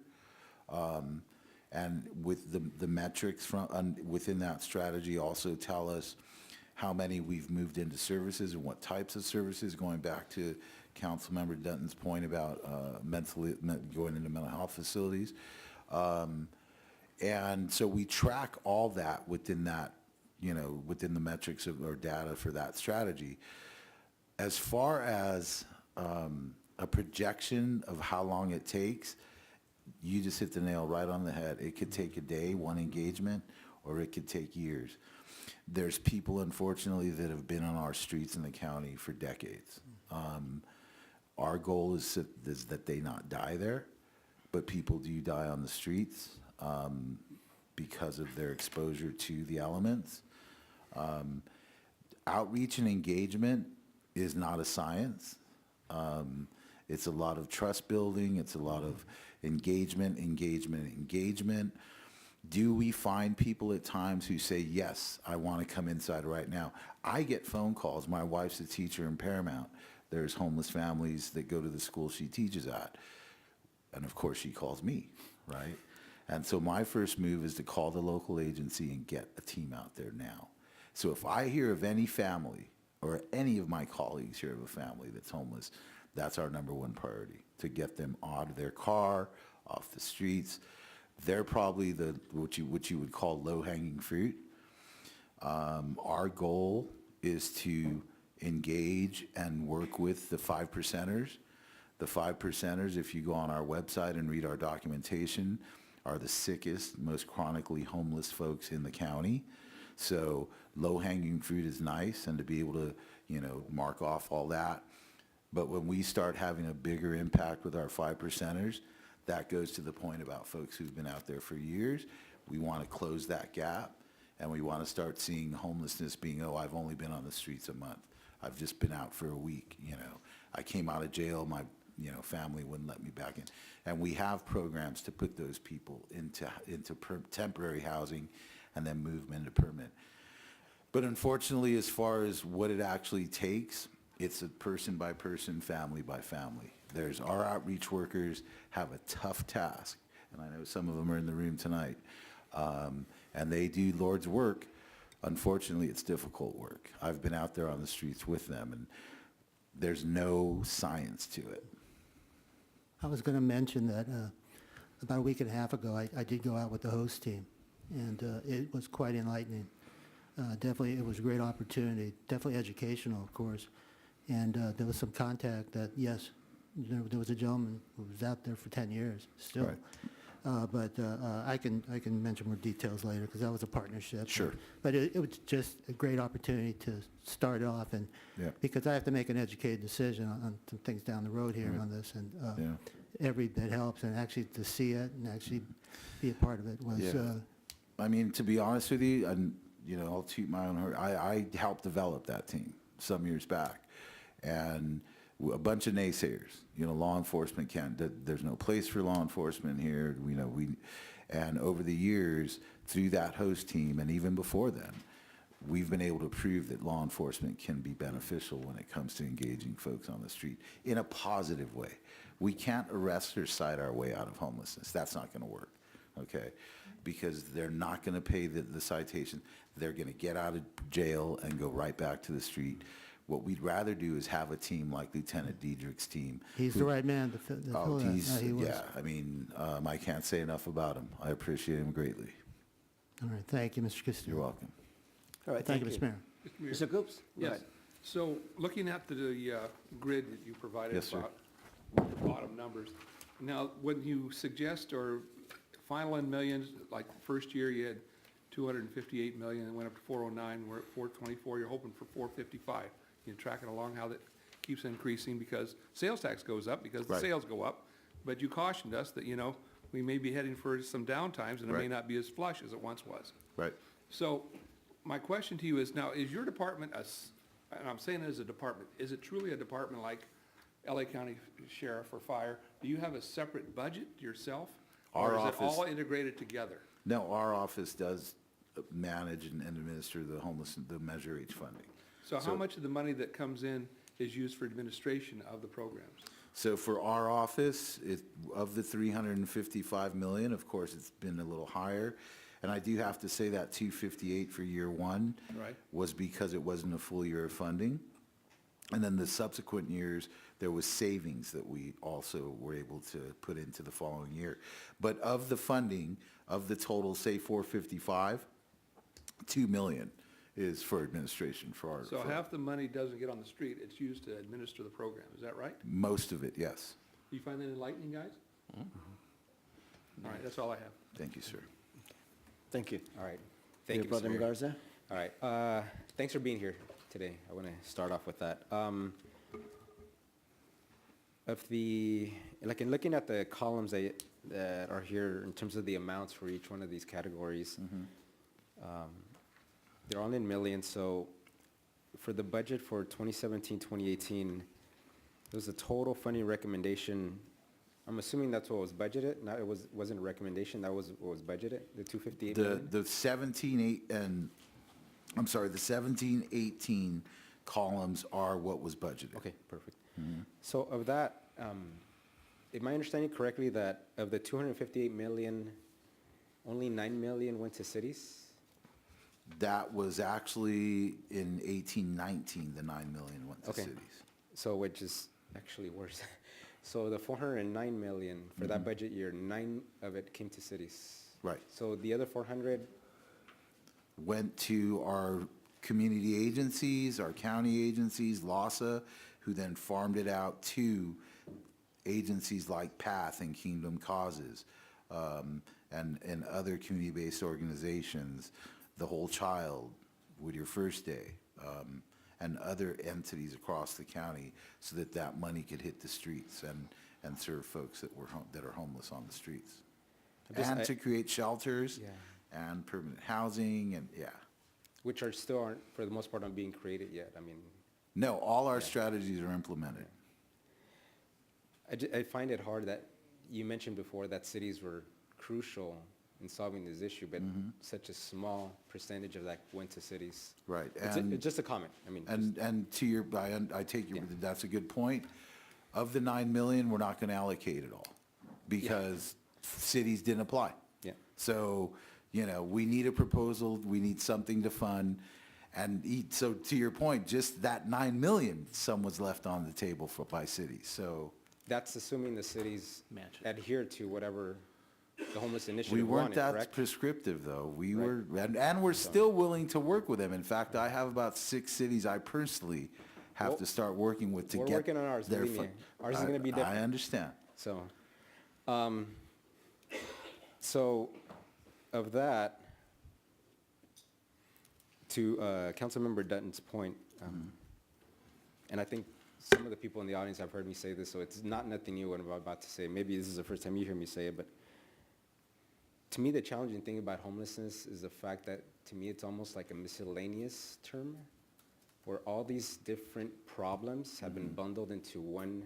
And with the metrics within that strategy also tell us how many we've moved into services and what types of services, going back to Councilmember Dutton's point about going into mental health facilities. And so we track all that within that, within the metrics of or data for that strategy. As far as a projection of how long it takes, you just hit the nail right on the head. It could take a day, one engagement, or it could take years. There's people, unfortunately, that have been on our streets in the county for decades. Our goal is that they not die there, but people do die on the streets because of their exposure to the elements. Outreach and engagement is not a science. It's a lot of trust building. It's a lot of engagement. Do we find people at times who say, yes, I want to come inside right now? I get phone calls. My wife's a teacher in Paramount. There's homeless families that go to the school she teaches at. And of course, she calls me, right? And so my first move is to call the local agency and get a team out there now. So if I hear of any family or any of my colleagues hear of a family that's homeless, that's our number one priority, to get them out of their car, off the streets. They're probably what you would call low-hanging fruit. Our goal is to engage and work with the 5%ers. The 5%ers, if you go on our website and read our documentation, are the sickest, most chronically homeless folks in the county. So low-hanging fruit is nice, and to be able to, mark off all that. But when we start having a bigger impact with our 5%ers, that goes to the point about folks who've been out there for years. We want to close that gap, and we want to start seeing homelessness being, oh, I've only been on the streets a month. I've just been out for a week, I came out of jail, my family wouldn't let me back in. And we have programs to put those people into temporary housing and then move them into permanent. But unfortunately, as far as what it actually takes, it's a person by person, family by family. Our outreach workers have a tough task, and I know some of them are in the room tonight, and they do Lord's work. Unfortunately, it's difficult work. I've been out there on the streets with them, and there's no science to it. I was going to mention that about a week and a half ago, I did go out with the host team, and it was quite enlightening. Definitely, it was a great opportunity, definitely educational, of course. And there was some contact that, yes, there was a gentleman who was out there for 10 years still. Right. But I can mention more details later because that was a partnership. Sure. But it was just a great opportunity to start off, and because I have to make an educated decision on some things down the road here on this, and every bit helps, and actually to see it and actually be a part of it was. I mean, to be honest with you, and I'll toot my own horn. I helped develop that team some years back, and a bunch of naysayers. Law enforcement there's no place for law enforcement here. And over the years, through that host team, and even before then, we've been able to prove that law enforcement can be beneficial when it comes to engaging folks on the street in a positive way. We can't arrest or cite our way out of homelessness. That's not going to work, okay? Because they're not going to pay the citation. They're going to get out of jail and go right back to the street. What we'd rather do is have a team like Lieutenant Diedrich's team. He's the right man to fill that. He was. Yeah, I mean, I can't say enough about him. I appreciate him greatly. All right, thank you, Mr. Castillo. You're welcome. All right, Thank you, Mr. Mayor. Mr. Coops? Yes. Right. So looking at the grid that you provided Yes, sir. about the bottom numbers, now, when you suggest or final in millions, like first year you had 258 million, and went up to 409, we're at 424, you're hoping for 455. You're tracking along how that keeps increasing because sales tax goes up because the Right. sales go up. But you cautioned us that, we may be heading for some downtimes and it may Right. not be as flush as it once was. Right. So my question to you is now, is your department, and I'm saying it as a department, is it truly a department like LA County Sheriff or Fire? Do you have a separate budget yourself? Our Or is it office- all integrated together? No, our office does manage and administer the Measure H funding. So how much of the money that comes in is used for administration of the programs? So for our office, of the 355 million, of course, it's been a little higher. And I do have to say that 258 for year one Right. was because it wasn't a full year of funding. And then the subsequent years, there was savings that we also were able to put into the following year. But of the funding, of the total, say 455, 2 million is for administration for our. So for half the money doesn't get on the street, it's used to administer the program, is that right? Most of it, yes. Do you find that enlightening, guys? All right, that's all I have. Thank you, sir. Thank you. All right. Thank you, Mayor Mr. Pro Tem Mayor. Garza? All right. Thanks for being here today. I want to start off with that. Like in looking at the columns that are here in terms of the amounts for each one of these categories, they're all in millions. So for the budget for 2017, 2018, there was a total funding recommendation. I'm assuming that's what was budgeted. Not, wasn't a recommendation. That was what was budgeted, the 258 million? The 17-18 columns are what was budgeted. Okay, perfect. So of that, am I understanding correctly that of the 258 million, only 9 million went to cities? That was actually in 18-19, the 9 million went to Okay. cities. So which is actually worse. So the 409 million for that budget year, 9 of it came to cities. Right. So the other 400, Went to our community agencies, our county agencies, LASA, who then farmed it out to agencies like PATH and Kingdom Causes, and other community-based organizations, The Whole Child, Whittier First Day, and other entities across the county, so that that money could hit the streets and serve folks that that are homeless on the streets. And to create shelters Yeah. and permanent housing, and which are still aren't, for the most part, not being created yet. I mean, No, all our strategies are implemented. I find it hard that you mentioned before that cities were crucial in solving this issue, but such a small percentage of that went to cities. Right. It's just a comment. I mean, And to your, I take your, Yeah. that's a good point. Of the 9 million, we're not going to allocate it all because cities didn't apply. Yeah. So, we need a proposal, we need something to fund. And so to your point, just that 9 million, some was left on the table by cities. So that's assuming the cities Match it. adhere to whatever the homeless we initiative weren't wanted, that correct? prescriptive, though. We Right. were, and we're still willing to work with them. In fact, I have about 6 cities I personally have Well, to start working with to we're get working on ours, their believe me. Ours is I- gonna be different. I understand. So, so of that, to Councilmember Dutton's point, and I think some of the people in the audience have heard me say this, so it's not nothing new what I'm about to say. Maybe this is the first time you hear me say it, but to me, the challenging thing about homelessness is the fact that, to me, it's almost like a miscellaneous term, where all these different problems have been bundled into one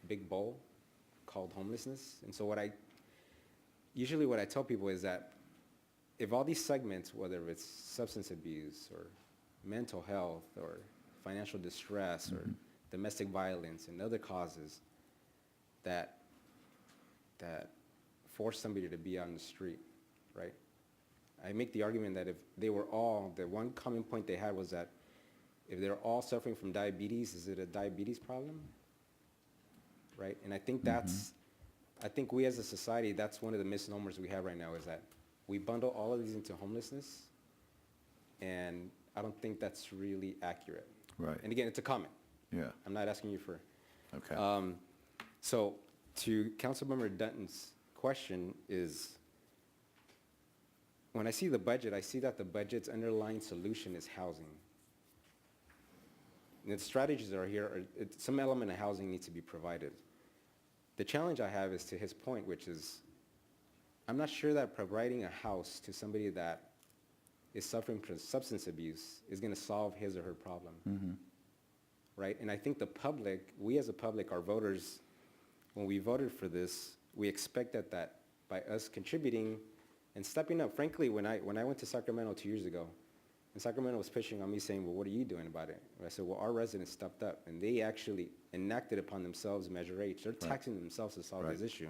big bowl called homelessness. And so usually what I tell people is that if all these segments, whether it's substance abuse or mental health or financial distress or domestic violence and other causes that force somebody to be on the street, right? I make the argument that if they were all, the one common point they had was that if they're all suffering from diabetes, is it a diabetes problem? Right? And I think I think we as a society, that's one of the misnomers we have right now, is that we bundle all of these into homelessness, and I don't think that's really accurate. Right. And again, it's a comment. Yeah. I'm not asking you for. Okay. So to Councilmember Dutton's question is, when I see the budget, I see that the budget's underlying solution is housing. And the strategies that are here, some element of housing needs to be provided. The challenge I have is to his point, which is, I'm not sure that providing a house to somebody that is suffering from substance abuse is going to solve his or her problem. Right? And I think the public, we as a public, our voters, when we voted for this, we expected that by us contributing and stepping up. Frankly, when I went to Sacramento 2 years ago, and Sacramento was pitching on me saying, well, what are you doing about it? And I said, well, our residents stepped up, and they actually enacted upon themselves Measure H. They're taxing themselves to solve this issue.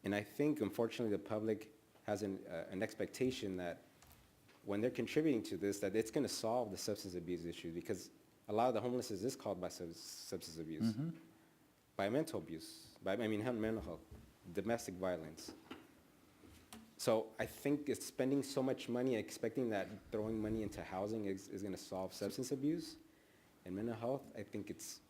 And I think, unfortunately, the public has an expectation that when they're contributing to this, that it's going to solve the substance abuse issue, because a lot of the homelessness is caused by substance abuse, by mental abuse, mental health, domestic violence. So I think it's spending so much money, expecting that throwing money into housing is going to solve substance abuse and mental health. I think it's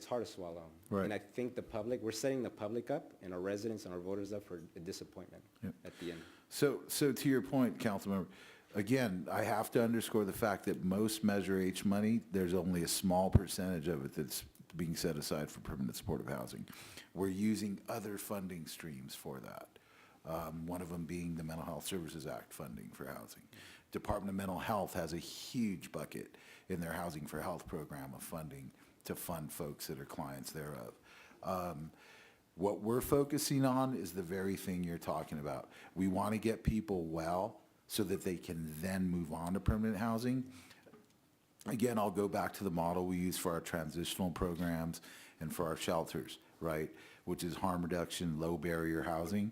hard to swallow. Right. And I think we're setting the public up and our residents and our voters up for a disappointment at the end. So to your point, Councilmember, again, I have to underscore the fact that most Measure H money, there's only a small percentage of it that's being set aside for permanent supportive housing. We're using other funding streams for that. One of them being the Mental Health Services Act funding for housing. Department of Mental Health has a huge bucket in their Housing for Health program of funding to fund folks that are clients thereof. What we're focusing on is the very thing you're talking about. We want to get people well so that they can then move on to permanent housing. Again, I'll go back to the model we use for our transitional programs and for our shelters, right? Which is harm reduction, low barrier housing.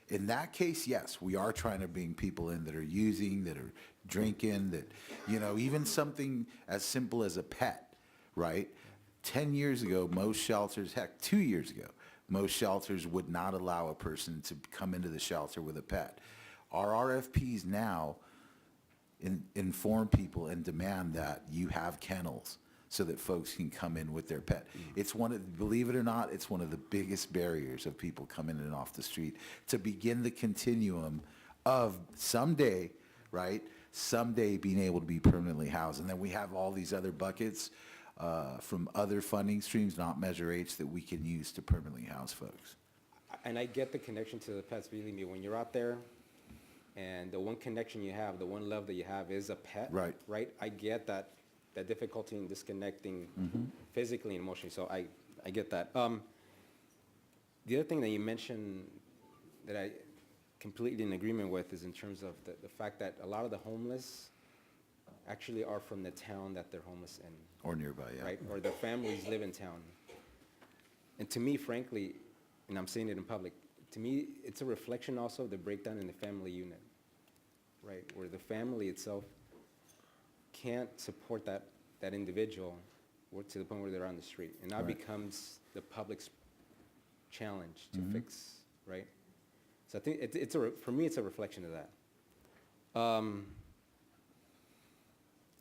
In that case, yes, we are trying to bring people in that are using, that are drinking, that, even something as simple as a pet, right? 10 years ago, most shelters, heck, 2 years ago, most shelters would not allow a person to come into the shelter with a pet. Our RFPs now inform people and demand that you have kennels so that folks can come in with their pet. It's believe it or not, it's one of the biggest barriers of people coming in and off the street to begin the continuum of someday, right? Someday being able to be permanently housed. And then we have all these other buckets from other funding streams, not Measure H, that we can use to permanently house folks. And I get the connection to the pets, believe me, when you're out there and the one connection you have, the one love that you have is a pet. Right. Right? I get that difficulty in disconnecting physically and emotionally, so I get that. The other thing that you mentioned that I completely in agreement with is in terms of the fact that a lot of the homeless actually are from the town that they're homeless in. Or nearby, yeah. Right? Or their families live in town. And to me, frankly, and I'm saying it in public, to me, it's a reflection also of the breakdown in the family unit, right? Where the family itself can't support that individual to the point where they're on the street. And now it becomes the public's challenge to fix, right? So I think for me, it's a reflection of that.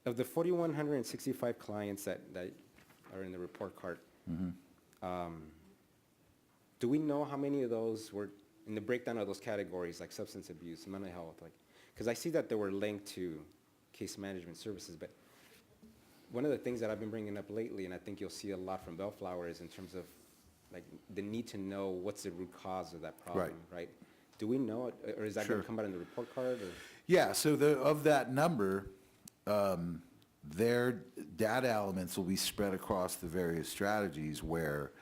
Of the 4,165 clients that are in the report card, do we know how many of those were in the breakdown of those categories, like substance abuse, mental health? Because I see that they were linked to case management services, but one of the things that I've been bringing up lately, and I think you'll see a lot from Bellflower, is in terms of the need to know what's the root cause of that problem, right? Do we know it, or is that going to come out in the report card? Or? Yeah, so of that number, their data elements will be spread across the various strategies where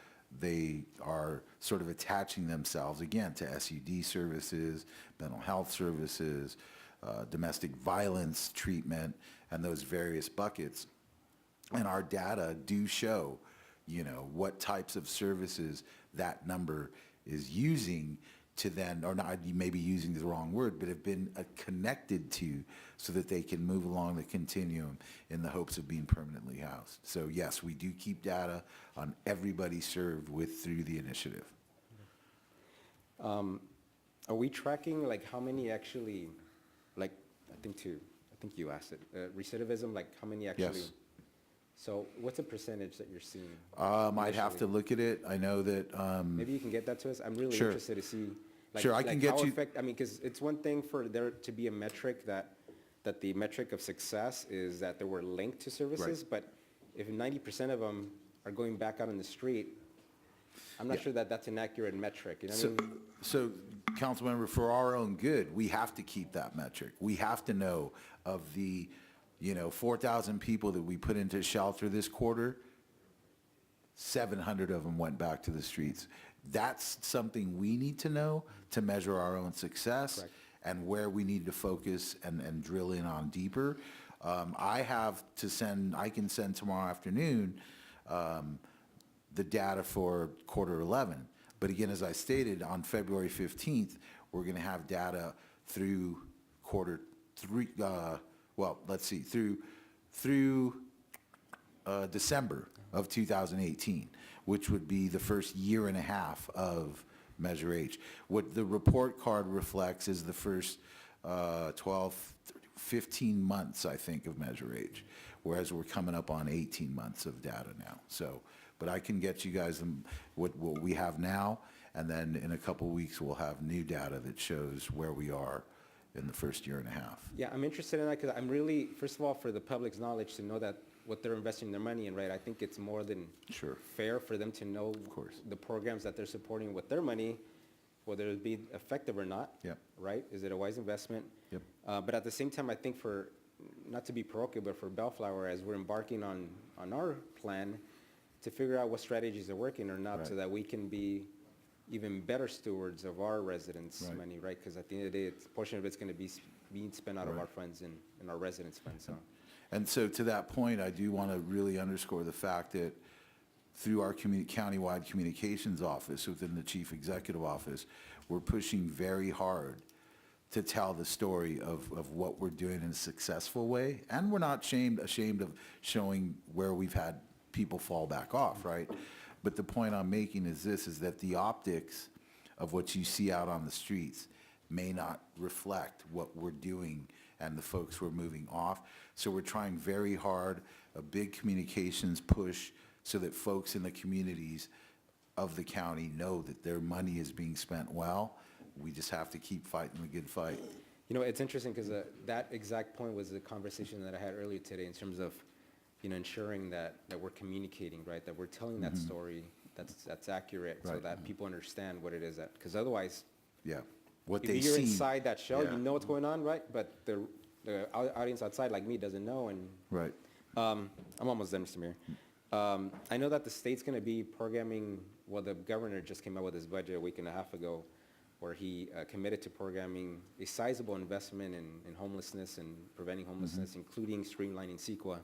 they are sort of attaching themselves, again, to SUD services, mental health services, domestic violence treatment, and those various buckets. And our data do show, what types of services that number is using to then, or not, you may be using the wrong word, but have been connected to so that they can move along the continuum in the hopes of being permanently housed. So yes, we do keep data on everybody served through the initiative. Are we tracking how many actually, I think you asked it, recidivism, how many actually? Yes. So what's the percentage that you're seeing? I'd have to look at it. I know that. Maybe you can get that to us. I'm really Sure. interested to see. Sure, I can get you. Because it's one thing for there to be a metric that the metric of success is that they were linked to services, but if 90% of them are going back out on the street, I'm not sure that that's an accurate metric. You know what I mean? So, Councilmember, for our own good, we have to keep that metric. We have to know of the 4,000 people that we put into shelter this quarter, 700 of them went back to the streets. That's something we need to know to measure our own success. Correct. And where we need to focus and drill in on deeper. I can send tomorrow afternoon the data for quarter 11. But again, as I stated, on February 15th, we're going to have data through quarter 3, through December of 2018, which would be the first year and a half of Measure H. What the report card reflects is the first 12, 15 months, I think, of Measure H, whereas we're coming up on 18 months of data now. So, but I can get you guys what we have now, and then in a couple weeks, we'll have new data that shows where we are in the first year and a half. Yeah, I'm interested in that because I'm really, first of all, for the public's knowledge to know that what they're investing their money in, right? I think it's more than Sure. fair for them to know course. the programs that they're supporting with their money, whether it be effective or not. Yep. Right? Is it a wise investment? Yep. But at the same time, I think for, not to be parochial, but for Bellflower, as we're embarking on our plan, to figure out what strategies are working or not, so Right. that we can be even better stewards of our residents' Right. money, right? Because at the end of the day, a portion of it's going to be being spent out of Right. our funds and our residents' funds, so. And so to that point, I do want to really underscore the fact that through our countywide communications office within the chief executive office, we're pushing very hard to tell the story of what we're doing in a successful way. And we're not ashamed of showing where we've had people fall back off, right? But the point I'm making is this, is that the optics of what you see out on the streets may not reflect what we're doing and the folks we're moving off. So we're trying very hard, a big communications push so that folks in the communities of the county know that their money is being spent well. We just have to keep fighting the good fight. You know, it's interesting because that exact point was the conversation that I had earlier today in terms of, you know, ensuring that we're communicating, right? That we're telling that story that's accurate, so Right. that people understand what it is that, because otherwise, Yeah. What if they you're see. inside that shell, Yeah. you know what's going on, right? But the audience outside, like me, doesn't know. And Right. I'm almost done, Mr. Mayor. I know that the state's going to be programming, well, the governor just came out with his budget a week and a half ago, where he committed to programming a sizable investment in homelessness and preventing homelessness, including streamlining CEQA.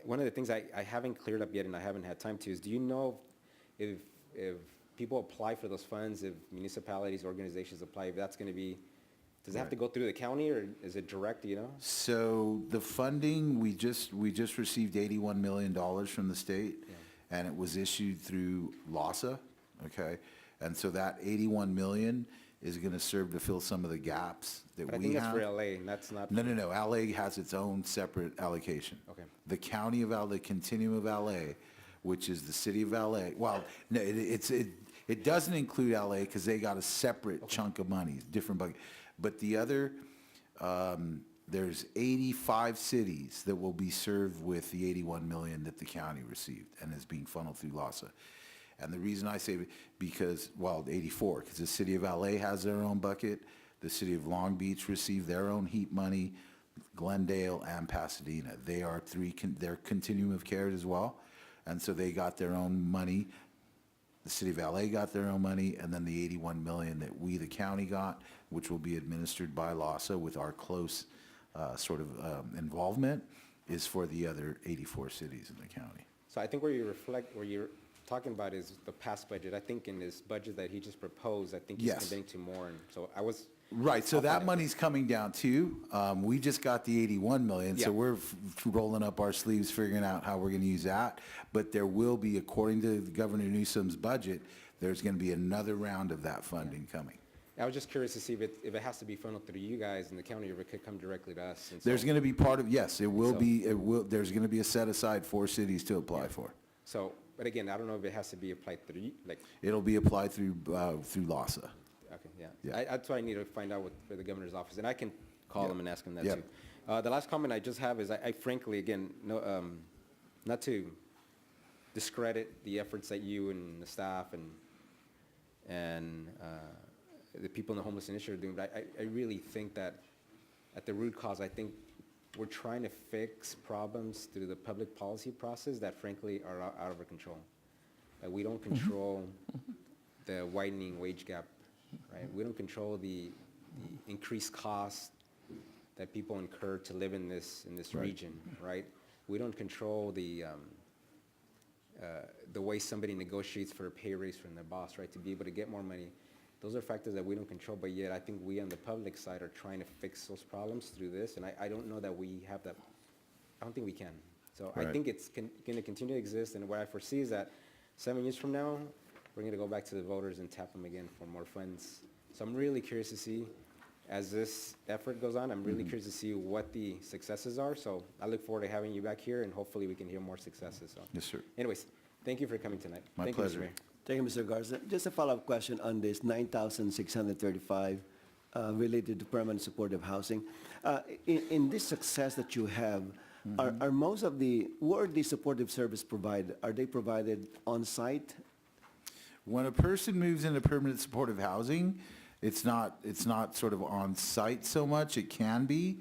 One of the things I haven't cleared up yet and I haven't had time to is, do you know if people apply for those funds, if municipalities, organizations apply, if that's going to be, does it have to go through the county or is it direct, do you know? So the funding, we just received $81 million from the state, and it was issued through LASA, okay? And so that 81 million is going to serve to fill some of the gaps that But I we think have. that's for LA, and that's not. No. LA has its own separate allocation. Okay. The county of LA, the continuum of LA, which is the city of LA, well, no, it doesn't include LA because they got a separate chunk of money, different bucket. But the other, there's 85 cities that will be served with the 81 million that the county received and is being funneled through LASA. And the reason I say because, well, 84, because the city of LA has their own bucket, the city of Long Beach received their own heat money, Glendale and Pasadena. They are they're continuum of care as well. And so they got their own money. The city of LA got their own money, and then the 81 million that we, the county, got, which will be administered by LASA with our close involvement, is for the other 84 cities in the county. So I think where you're talking about is the past budget. I think in this budget that he just proposed, I think he's Yes. committing to more. And so I was. Right, so off on that it. money's coming down too. We just got the 81 million, so Yeah. we're rolling up our sleeves, figuring out how we're gonna use that. But there will be, according to Governor Newsom's budget, there's gonna be another round of that funding coming. I was just curious to see if it has to be funneled through you guys in the county, or if it could come directly to us. And so- There's gonna be part of, yes, it will So- be, there's gonna be a set aside for cities to apply for. So, but again, I don't know if it has to be applied through you, like, It'll be applied through LASA. okay, yeah. Yeah. That's why I need to find out for the governor's office, and I can call Yeah. him and ask him that Yeah. too. The last comment I just have is I frankly, again, no, not to discredit the efforts that you and the staff and the people in the homeless initiative are doing, but I really think that at the root cause, I think we're trying to fix problems through the public policy process that frankly are out of our control. We don't control the widening wage gap, right? We don't control the increased cost that people incur to live in this Right. region, right? We don't control the way somebody negotiates for a pay raise from their boss, right? To be able to get more money. Those are factors that we don't control, but yet I think we on the public side are trying to fix those problems through this, and I don't know that we have that. I don't think we can. So I Right. think it's going to continue to exist, and what I foresee is that 7 years from now, we're going to go back to the voters and tap them again for more funds. So I'm really curious to see, as this effort goes on, I'm really curious to see what the successes are. So I look forward to having you back here, and hopefully we can hear more successes. So, Yes, sir. anyways, thank you for coming tonight. My Thank pleasure. You, Mr. Mayor. Thank you, Mr. Garza. Just a follow-up question on this 9,635 related to permanent supportive housing. In this success that you have, are most of where the supportive service provided? Are they provided on-site? When a person moves into permanent supportive housing, it's not sort of on site so much. It can be,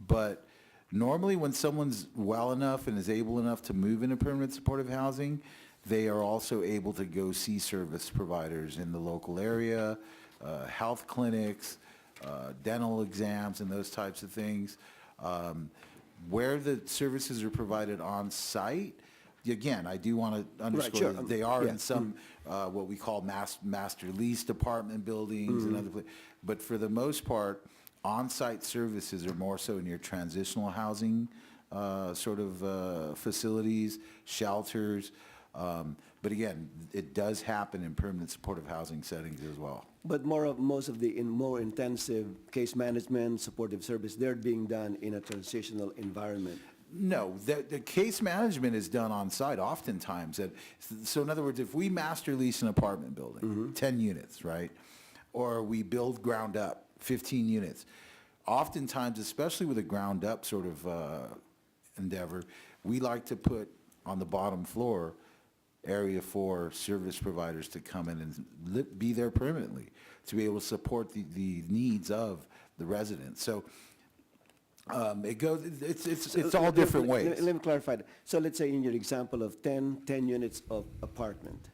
but normally when someone's well enough and is able enough to move into permanent supportive housing, they are also able to go see service providers in the local area, health clinics, dental exams, and those types of things. Where the services are provided on site, again, I do want to underscore sure. that they are Yeah. in some what we call master leased apartment buildings and other places. But for the most part, on-site services are more so in your transitional housing sort of facilities, shelters. But again, it does happen in permanent supportive housing settings as well. But most of the more intensive case management, supportive service, they're being done in a transitional environment. No, the case management is done on site oftentimes. So in other words, if we master lease an apartment building, 10 units, right? Or we build ground up, 15 units. Oftentimes, especially with a ground up sort of endeavor, we like to put on the bottom floor area for service providers to come in and be there permanently, to be able to support the needs of the residents. So it goes, it's all different ways. Let me clarify that. So let's say in your example of 10 units of apartment.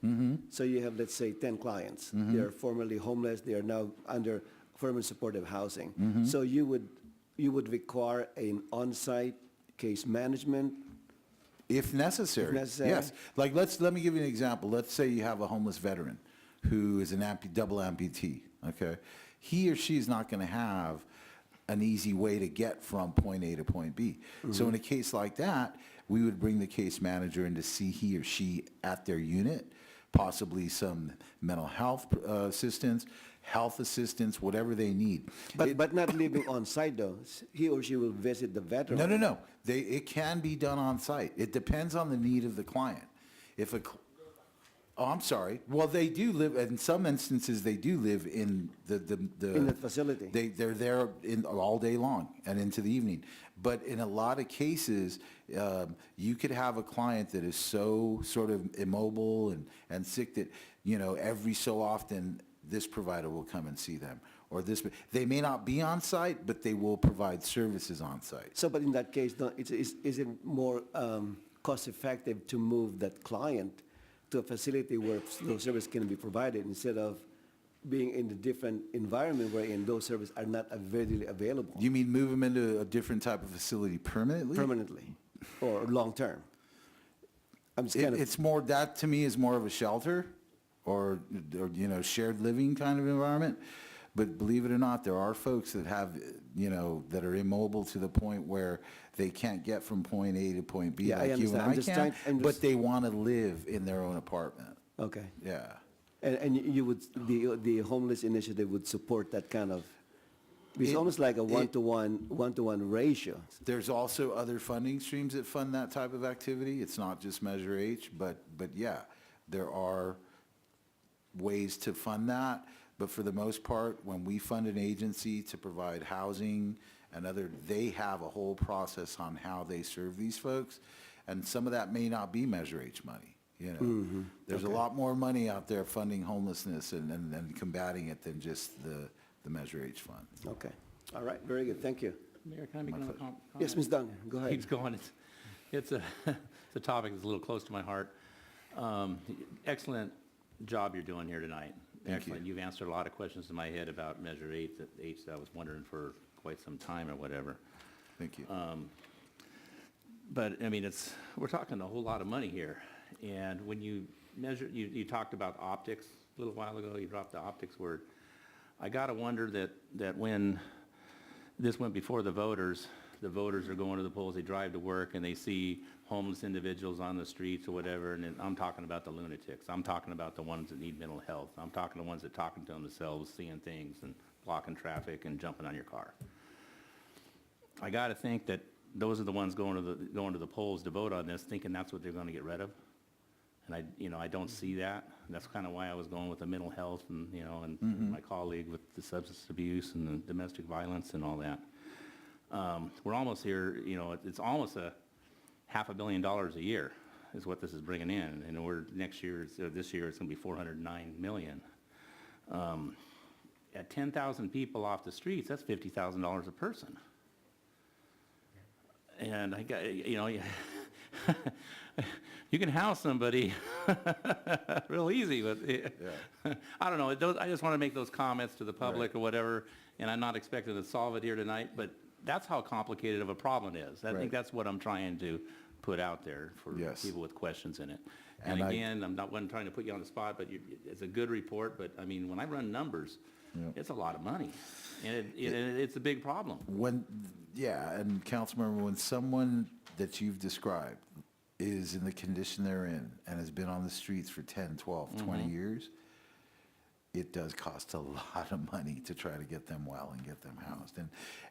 So you have, let's say, 10 clients. They are formerly homeless. They are now under permanent supportive housing. So you would require an on-site case management. If necessary. If necessary. Yes. Like let me give you an example. Let's say you have a homeless veteran who is an double amputee, okay? He or she is not going to have an easy way to get from point A to point B. So in a case like that, we would bring the case manager in to see he or she at their unit, possibly some mental health assistance, health assistance, whatever they need. But not living on site though. He or she will visit the veteran. No. It can be done on site. It depends on the need of the client. I'm sorry. Well, they do live, in some instances, they do live in In the facility. They're there all day long and into the evening. But in a lot of cases, you could have a client that is so sort of immobile and sick that, every so often, this provider will come and see them. Or they may not be on site, but they will provide services on site. So, but in that case, is it more cost effective to move that client to a facility where those services can be provided instead of being in a different environment wherein those services are not readily available? You mean move them into a different type of facility permanently? Permanently or long term? I'm just kind of. It's more, that to me is more of a shelter or shared living kind of environment. But believe it or not, there are folks that have, that are immobile to the point where they can't get from point A to point B Yeah, I like you and understand. I can, but they want to live in their own apartment. Okay. Yeah. And you would, the homeless initiative would support that kind of, it's almost like a one-to-one ratio. There's also other funding streams that fund that type of activity. It's not just Measure H, but yeah, there are ways to fund that. But for the most part, when we fund an agency to provide housing and they have a whole process on how they serve these folks. And some of that may not be Measure H money, There's a lot more money out there funding homelessness and combating it than just the Measure H fund. Okay. All right. Very good. Thank you. Mayor, can I make another comment? Yes, Ms. Dunn, go ahead. Keeps going. It's a topic that's a little close to my heart. Excellent job you're doing here tonight. Thank you. Excellent. You've answered a lot of questions in my head about Measure H that I was wondering for quite some time or whatever. Thank you. But, I mean, we're talking a whole lot of money here. And when you measure, you talked about optics a little while ago, you dropped the optics word. I got to wonder that when this went before the voters are going to the polls, they drive to work, and they see homeless individuals on the streets or whatever, and then I'm talking about the lunatics. I'm talking about the ones that need mental health. I'm talking the ones that talking to themselves, seeing things and blocking traffic and jumping on your car. I got to think that those are the ones going to the polls to vote on this, thinking that's what they're going to get rid of. And I don't see that. That's kind of why I was going with the mental health and, and my colleague with the substance abuse and the domestic violence and all that. We're almost here, it's almost $500 million a year is what this is bringing in. And this year it's going to be $409 million. At 10,000 people off the streets, that's $50,000 a person. And I got, you can house somebody real easy, but I don't know. I just want to make those comments to the public or whatever, and I'm not expecting to solve it here tonight, but that's how complicated of a problem it is. I think that's what I'm trying to put out there for people with questions in it. And again, I wasn't trying to put you on the spot, but it's a good report, but I mean, when I run numbers, it's a lot of money, and it's a big problem. And Councilmember, when someone that you've described is in the condition they're in and has been on the streets for 10, 12, 20 years, it does cost a lot of money to try to get them well and get them housed.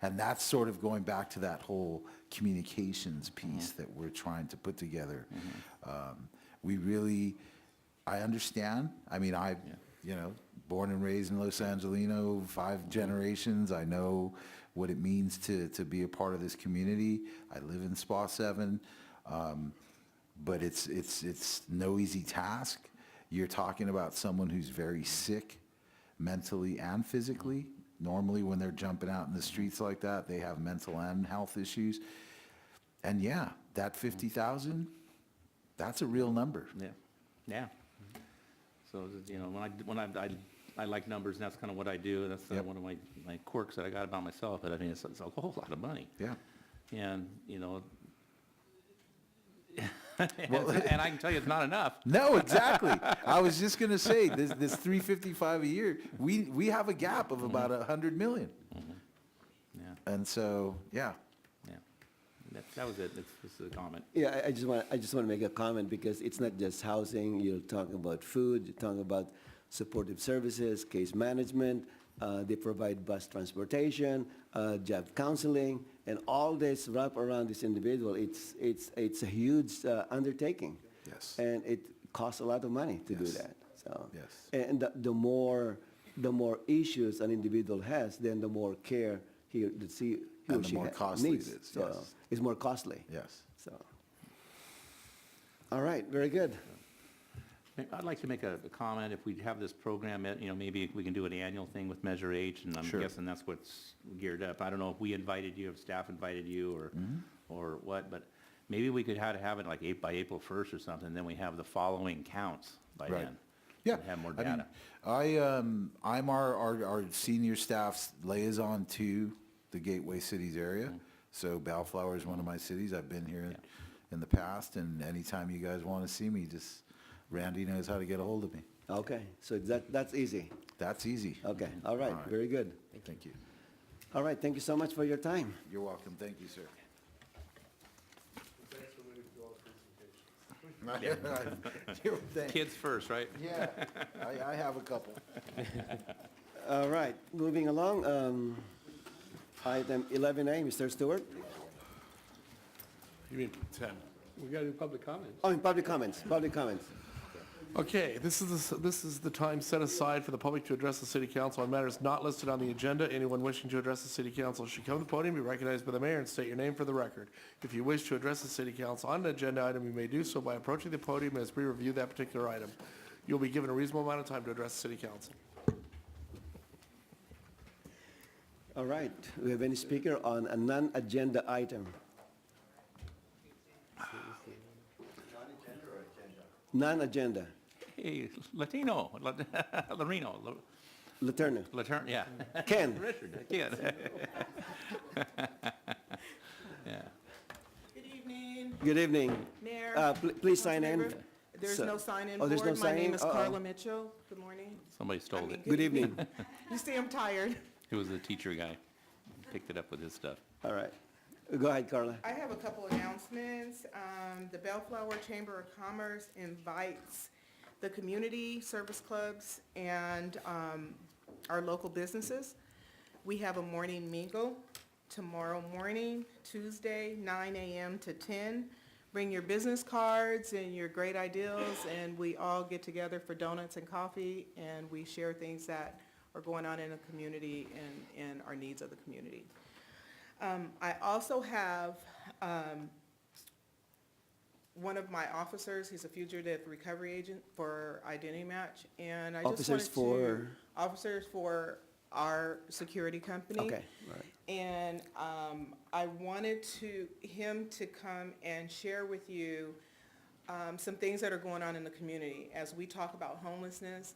And that's sort of going back to that whole communications piece that we're trying to put together. I understand. I mean, born and raised in Los Angelino, 5 generations. I know what it means to be a part of this community. I live in SPA 7, but it's no easy task. You're talking about someone who's very sick mentally and physically. Normally when they're jumping out in the streets like that, they have mental and health issues. And that 50,000, that's a real number. Yeah. So, when I like numbers, and that's kind of what I do. That's one of my quirks that I got about myself. But I mean, it's a whole lot of money. Yeah. And and I can tell you, it's not enough. No, exactly. I was just going to say this 355 a year. We have a gap of about 100 million. And so, that was it. This is a comment. Yeah, I just want to make a comment because it's not just housing. You're talking about food. You're talking about supportive services, case management. They provide bus transportation, job counseling, and all this wrap around this individual. It's a huge undertaking. Yes. And it costs a lot of money to do that. So. Yes. And the more issues an individual has, then the more care he or she costly needs. it is. So it's more costly. Yes. So. All right. Very good. I'd like to make a comment. If we have this program, maybe we can do an annual thing with Measure H, and I'm guessing that's what's geared up. I don't know if we invited you, if staff invited you, or what, but maybe we could have it like by April 1st or something, then we have the following counts by then. Yeah. And have more data. I'm our senior staff's liaison to the Gateway Cities area. So Bellflower is one of my cities. I've been here in the past, and anytime you guys want to see me, Randy knows how to get a hold of me. Okay, so that's easy. That's easy. Okay, all right, very good. Thank you. All right, thank you so much for your time. You're welcome. Thank you, sir. Kids first, right? Yeah, I have a couple. All right, moving along. Item 11A, Mr. Stewart. You mean 10? We got to do public comments. Oh, in public comments. Okay, this is the time set aside for the public to address the city council on matters not listed on the agenda. Anyone wishing to address the city council should come to the podium, be recognized by the mayor, and state your name for the record. If you wish to address the city council on an agenda item, you may do so by approaching the podium as we review that particular item. You'll be given a reasonable amount of time to address the city council. All right, we have any speaker on a non-agenda item? Non-agenda. Hey, Latino, Loreno, Laterno. yeah. Ken. Richard, Ken. Yeah. Good evening, Good evening. Mayor. Please sign in. Councilmember. There's So- no sign-in Oh, there's board. no My name sign-in? is Uh-oh. Carla Mitchell. Good morning. Somebody stole it. Good evening. You see, I'm tired. It was the teacher guy. Picked it up with his stuff. All right. Go ahead, Carla. I have a couple announcements. The Bellflower Chamber of Commerce invites the community service clubs and our local businesses. We have a morning mingle tomorrow morning, Tuesday, 9 a.m. to 10. Bring your business cards and your great ideas, and we all get together for donuts and coffee, and we share things that are going on in the community and our needs of the community. I also have one of my officers, he's a fugitive recovery agent for Identity Match, and I just wanted to... Officers for our security company. Okay, all right. And I wanted him to come and share with you some things that are going on in the community as we talk about homelessness,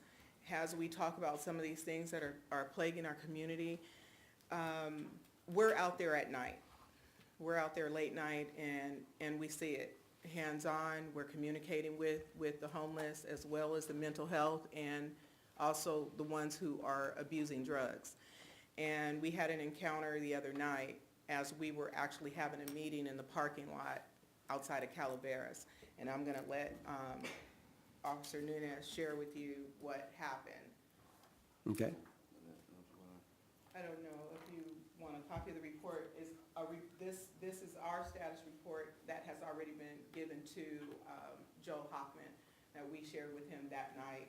as we talk about some of these things that are plaguing our community. We're out there at night. We're out there late night, and we see it hands-on. We're communicating with the homeless as well as the mental health and also the ones who are abusing drugs. And we had an encounter the other night as we were actually having a meeting in the parking lot outside of Calaveras. And I'm going to let Officer Nunez share with you what happened. Okay. I don't know if you want a copy of the report. This is our status report that has already been given to Joe Hoffman that we shared with him that night,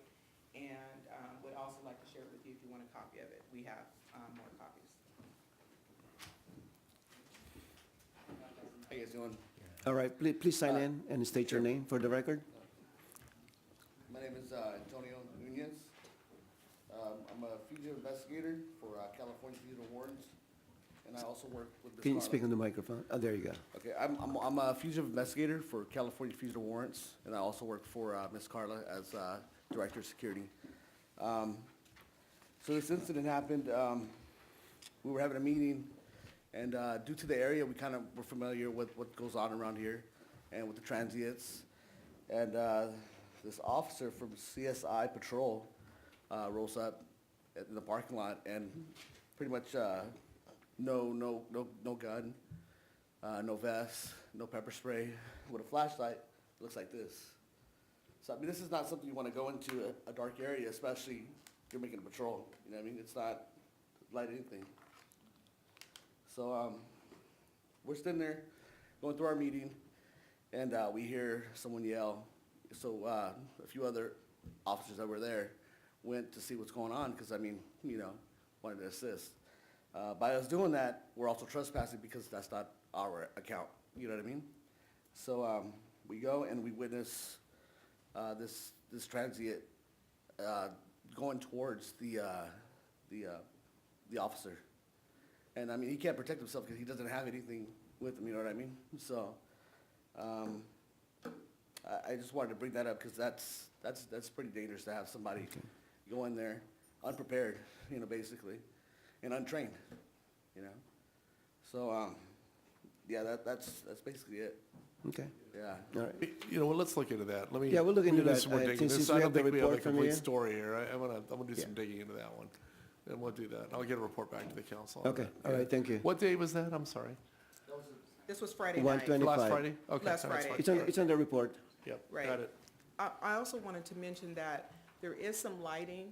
and would also like to share it with you if you want a copy of it. We have more copies. How you guys doing? All right, please sign in and state your name for the record. My name is Antonio Nunez. I'm a fugitive investigator for California Fugitive Wardens, and I also work with... Can you speak on the microphone? Oh, there you go. Okay, I'm a fugitive investigator for California Fugitive Warrants, and I also work for Ms. Carla as Director of Security. So this incident happened, we were having a meeting, and due to the area, we kind of were familiar with what goes on around here and with the transients. And this officer from CSI Patrol rolls up in the parking lot and pretty much no gun, no vest, no pepper spray, with a flashlight. It looks like this. So, I mean, this is not something you want to go into a dark area, especially if you're making a patrol. You know what I mean? It's not light anything. So we're sitting there going through our meeting, and we hear someone yell. So a few other officers that were there went to see what's going on because, I mean, you know, wanted to assist. By us doing that, we're also trespassing because that's not our account. You know what I mean? So we go and we witness this transient going towards the officer, and I mean he can't protect himself because he doesn't have anything with him. You know what I mean? So I just wanted to bring that up because that's pretty dangerous to have somebody go in there unprepared, you know, basically, and untrained, you know. So yeah, that's basically it. Okay. Yeah. All right. You know, well, let's look into that. Let me. Yeah, we'll look into do that. some more digging. Since This, we I have don't the think we have the report from complete you. story here. I'm gonna do some Yeah. digging into that one, and we'll do that. I'll get a report back to the council. on Okay, that. all right, thank you. What day was that? I'm sorry. This was Friday night. 125. Last Friday? Okay, Last that's Friday. fine. It's on the report. Yep, Right. got it. I also wanted to mention that there is some lighting,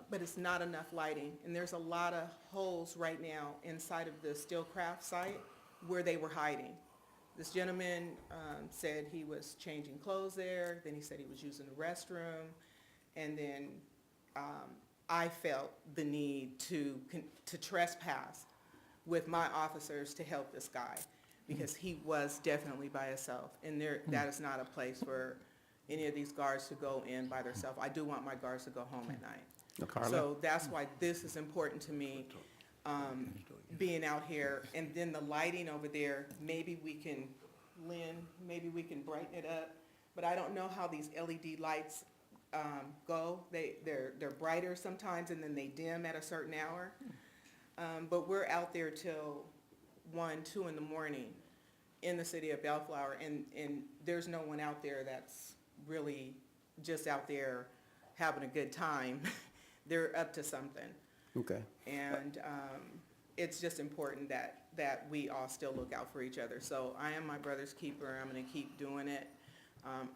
but it's not enough lighting. And there's a lot of holes right now inside of the Steelcraft site where they were hiding. This gentleman said he was changing clothes there, then he said he was using the restroom, and then I felt the need to trespass with my officers to help this guy, because he was definitely by himself, and that is not a place for any of these guards to go in by themselves. I do want my guards to go home at night. Carla? So that's why this is important to me, being out here. And then the lighting over there, maybe we can, Lynn, maybe we can brighten it up. But I don't know how these LED lights go. They're brighter sometimes and then they dim at a certain hour. But we're out there till 1, 2 in the morning in the city of Bellflower, and there's no one out there that's really just out there having a good time. They're up to something. Okay. And it's just important that that we all still look out for each other. So I am my brother's keeper. I'm going to keep doing it.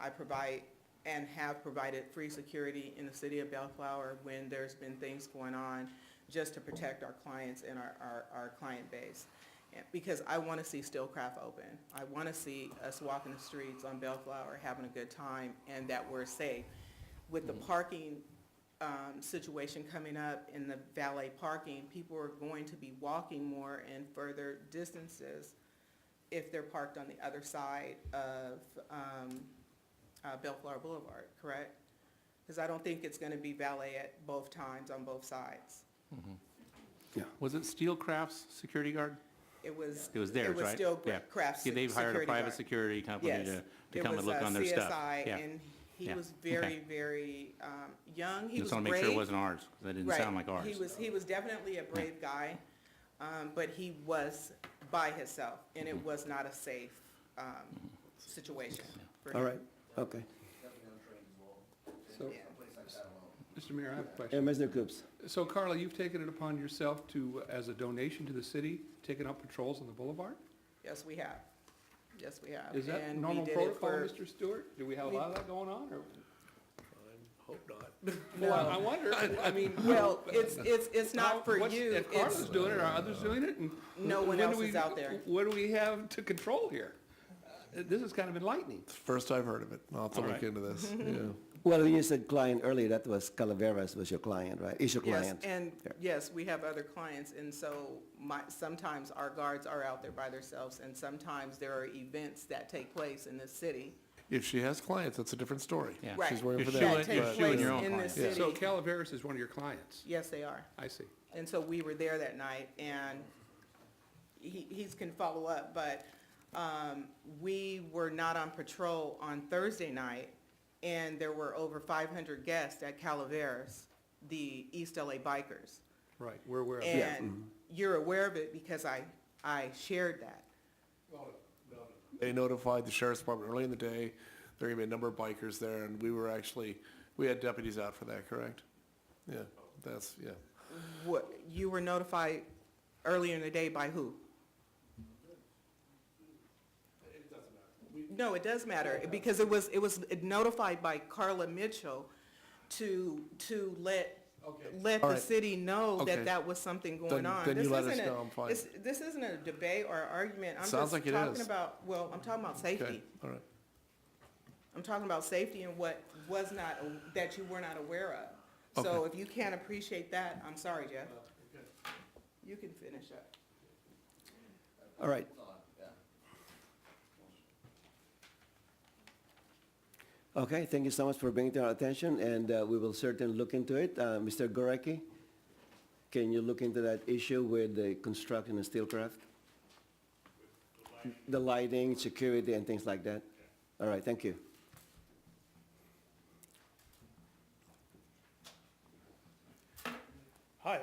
I provide and have provided free security in the city of Bellflower when there's been things going on, just to protect our clients and our client base. And because I want to see Steelcraft open. I want to see us walking the streets on Bellflower having a good time and that we're safe. With the parking situation coming up in the valet parking, people are going to be walking more and further distances if they're parked on the other side of Bellflower Boulevard, correct? Because I don't think it's going to be valet at both times on both sides. Was it Steelcraft's security guard? It was. It was theirs, right? It was Yeah. Steelcraft's Yeah, they've hired a security private guard. security company Yes. to come and look on their stuff. It was CSI, Yeah. and he Yeah. was very, Okay. very young. He was Just want to brave. make sure it wasn't ours, 'cause that didn't sound like ours. He was definitely a brave guy, but he was by himself, and it was not a safe situation for him. All right, okay. So, Yeah. Mr. Mayor, I have a And question. Mr. Coops? So Carla, you've taken it upon yourself to, as a donation to the city, taking out patrols on the boulevard? Yes, we have. Yes, we have. Is that And we normal did it protocol, for- Mr. Stewart? Do we have a lot of that going on, or? Hope not. Well, I wonder, I mean. Well, it's not for you. If Carla's It's, doing it, are others doing it? And No one when do else we- is out there. What do we have to control here? This is kind of enlightening. First I've heard of it. I'll have to All look right. into this. Yeah. Well, you said client earlier, that was Calaveras was your client, right? Is your yes, client? and Yeah. yes, we have other clients, and so sometimes our guards are out there by themselves, and sometimes there are events that take place in this city. If she has clients, that's a different story. Yeah. Right. She's working You're for shooing- them. That you're take shooing place your own in clients. this Yeah. city. So Calaveras is one of your clients? Yes, they are. I see. And so we were there that night, and he's can follow up, but we were not on patrol on Thursday night, and there were over 500 guests at Calaveras, the East LA Bikers. Right, we're aware of that. And you're aware of it because I shared that. They notified the sheriff's department early in the day. There were gonna be a number of bikers there, and we had deputies out for that, correct? Yeah, yeah. What, you were notified earlier in the day by who? No, it does matter, because it was notified by Carla Mitchell to let All the right. city know Okay. that that was something going on. Then you This let us isn't a- know, I'm fine. This isn't a debate or argument. I'm Sounds just like it talking is. about, well, I'm talking about Okay, safety. all right. I'm talking about safety and what was not, that you were not aware of. So Okay. if you can't appreciate that, I'm sorry, Jeff. You can finish up. All right. Okay, thank you so much for bringing it to our attention, and we will certainly look into it. Mr. Gorecki, can you look into that issue with the construction and Steelcraft? The lighting, security, and things like that? All right, thank you. Hi.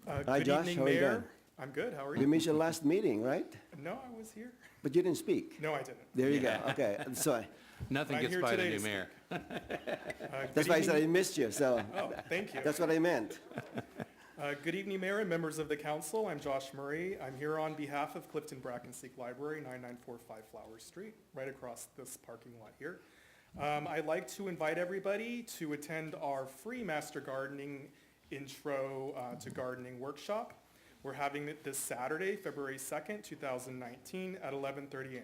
Hi, Good Josh. evening, How are you Mayor. doing? I'm good. How are We you? missed your last meeting, right? No, I was here. But you didn't speak. No, I didn't. There you go, okay. So Nothing I'm gets here by the today new to mayor. that's Good why I said I evening- missed you, so Oh, thank you. that's what I meant. Good evening, Mayor and members of the council. I'm Josh Murray. I'm here on behalf of Clifton Brackenseek Library, 9945 Flower Street, right across this parking lot here. I'd like to invite everybody to attend our free Master Gardening Intro to Gardening Workshop. We're having it this Saturday, February 2nd, 2019 at 11:30 a.m.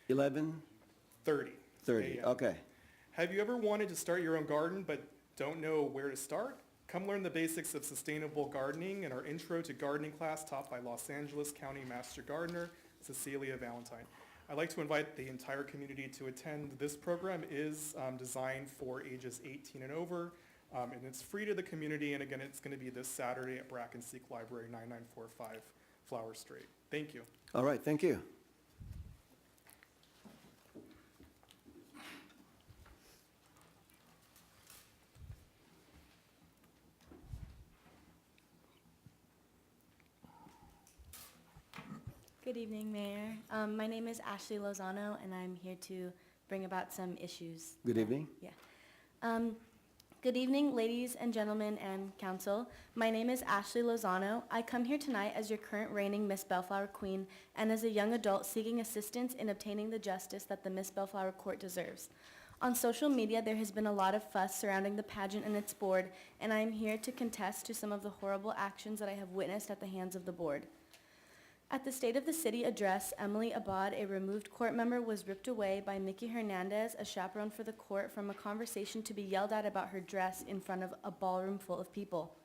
11:30, 30 a.m. okay. Have you ever wanted to start your own garden but don't know where to start? Come learn the basics of sustainable gardening in our Intro to Gardening class taught by Los Angeles County Master Gardener Cecilia Valentine. I'd like to invite the entire community to attend. This program is designed for ages 18 and over, and it's free to the community. And again, it's going to be this Saturday at Brackenseek Library, 9945 Flower Street. Thank you. All right, thank you. Good evening, Mayor. My name is Ashley Lozano, and I'm here to bring about some issues. Good evening. Yeah. Good evening, ladies and gentlemen and council. My name is Ashley Lozano. I come here tonight as your current reigning Miss Bellflower Queen and as a young adult seeking assistance in obtaining the justice that the Miss Bellflower Court deserves. On social media, there has been a lot of fuss surrounding the pageant and its board, and I am here to contest to some of the horrible actions that I have witnessed at the hands of the board. At the State of the City address, Emily Abad, a removed court member, was ripped away by Mickey Hernandez, a chaperone for the court, from a conversation to be yelled at about her dress in front of a ballroom full of people.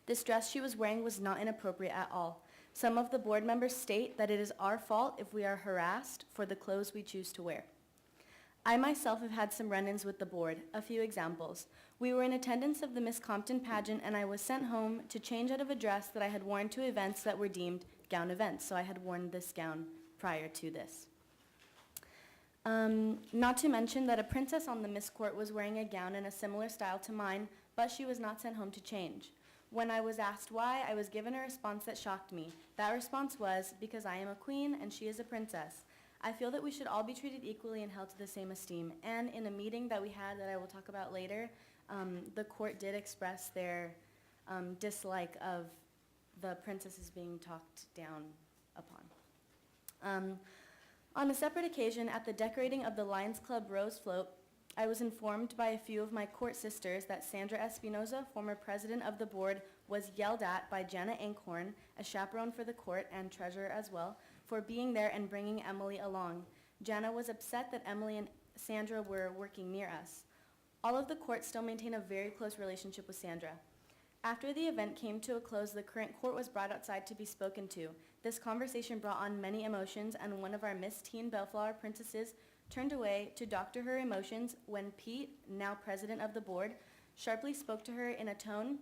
This dress she was wearing was not inappropriate at all. Some of the board members state that it is our fault if we are harassed for the clothes we choose to wear. I myself have had some run-ins with the board. A few examples. We were in attendance of the Miss Compton pageant, and I was sent home to change out of a dress that I had worn to events that were deemed gown events, so I had worn this gown prior to this. Not to mention that a princess on the Miss Court was wearing a gown in a similar style to mine, but she was not sent home to change. When I was asked why, I was given a response that shocked me. That response was, because I am a queen and she is a princess. I feel that we should all be treated equally and held to the same esteem. And in a meeting that we had that I will talk about later, the court did express their dislike of the princesses being talked down upon. On a separate occasion, at the decorating of the Lions Club Rose Float, I was informed by a few of my court sisters that Sandra Espinoza, former president of the board, was yelled at by Jana Ankhorn, a chaperone for the court and treasurer as well, for being there and bringing Emily along. Jana was upset that Emily and Sandra were working near us. All of the courts still maintain a very close relationship with Sandra. After the event came to a close, the current court was brought outside to be spoken to. This conversation brought on many emotions, and one of our Miss Teen Bellflower princesses turned away to doctor her emotions when Pete, now president of the board, sharply spoke to her in a tone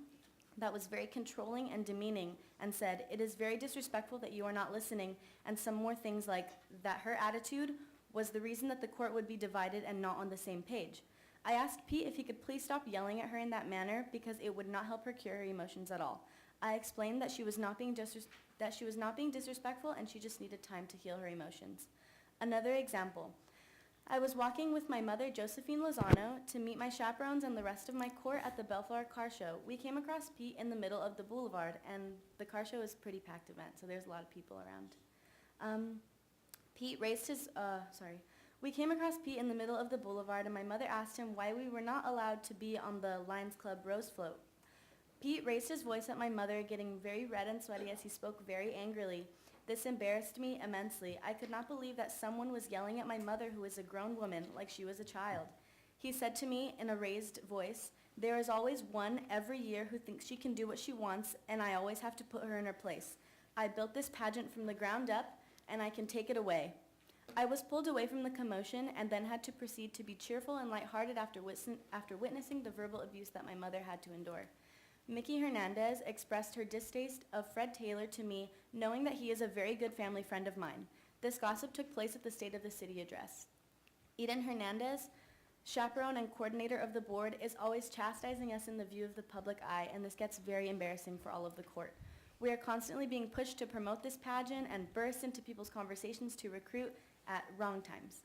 that was very controlling and demeaning and said, "It is very disrespectful that you are not listening," and some more things like that her attitude was the reason that the court would be divided and not on the same page. I asked Pete if he could please stop yelling at her in that manner because it would not help her cure her emotions at all. I explained that she was not being disrespectful and she just needed time to heal her emotions. Another example. I was walking with my mother, Josephine Lozano, to meet my chaperones and the rest of my court at the Bellflower Car Show. We came across Pete in the middle of the boulevard, and the car show is a pretty packed event, so there's a lot of people around. We came across Pete in the middle of the boulevard, and my mother asked him why we were not allowed to be on the Lions Club Rose Float. Pete raised his voice at my mother, getting very red and sweaty as he spoke very angrily. This embarrassed me immensely. I could not believe that someone was yelling at my mother, who is a grown woman, like she was a child. He said to me in a raised voice, "There is always one every year who thinks she can do what she wants, and I always have to put her in her place. I built this pageant from the ground up, and I can take it away." I was pulled away from the commotion and then had to proceed to be cheerful and lighthearted after witnessing the verbal abuse that my mother had to endure. Mickey Hernandez expressed her distaste of Fred Taylor to me, knowing that he is a very good family friend of mine. This gossip took place at the State of the City address. Eden Hernandez, chaperone and coordinator of the board, is always chastising us in the view of the public eye, and this gets very embarrassing for all of the court. We are constantly being pushed to promote this pageant and burst into people's conversations to recruit at wrong times.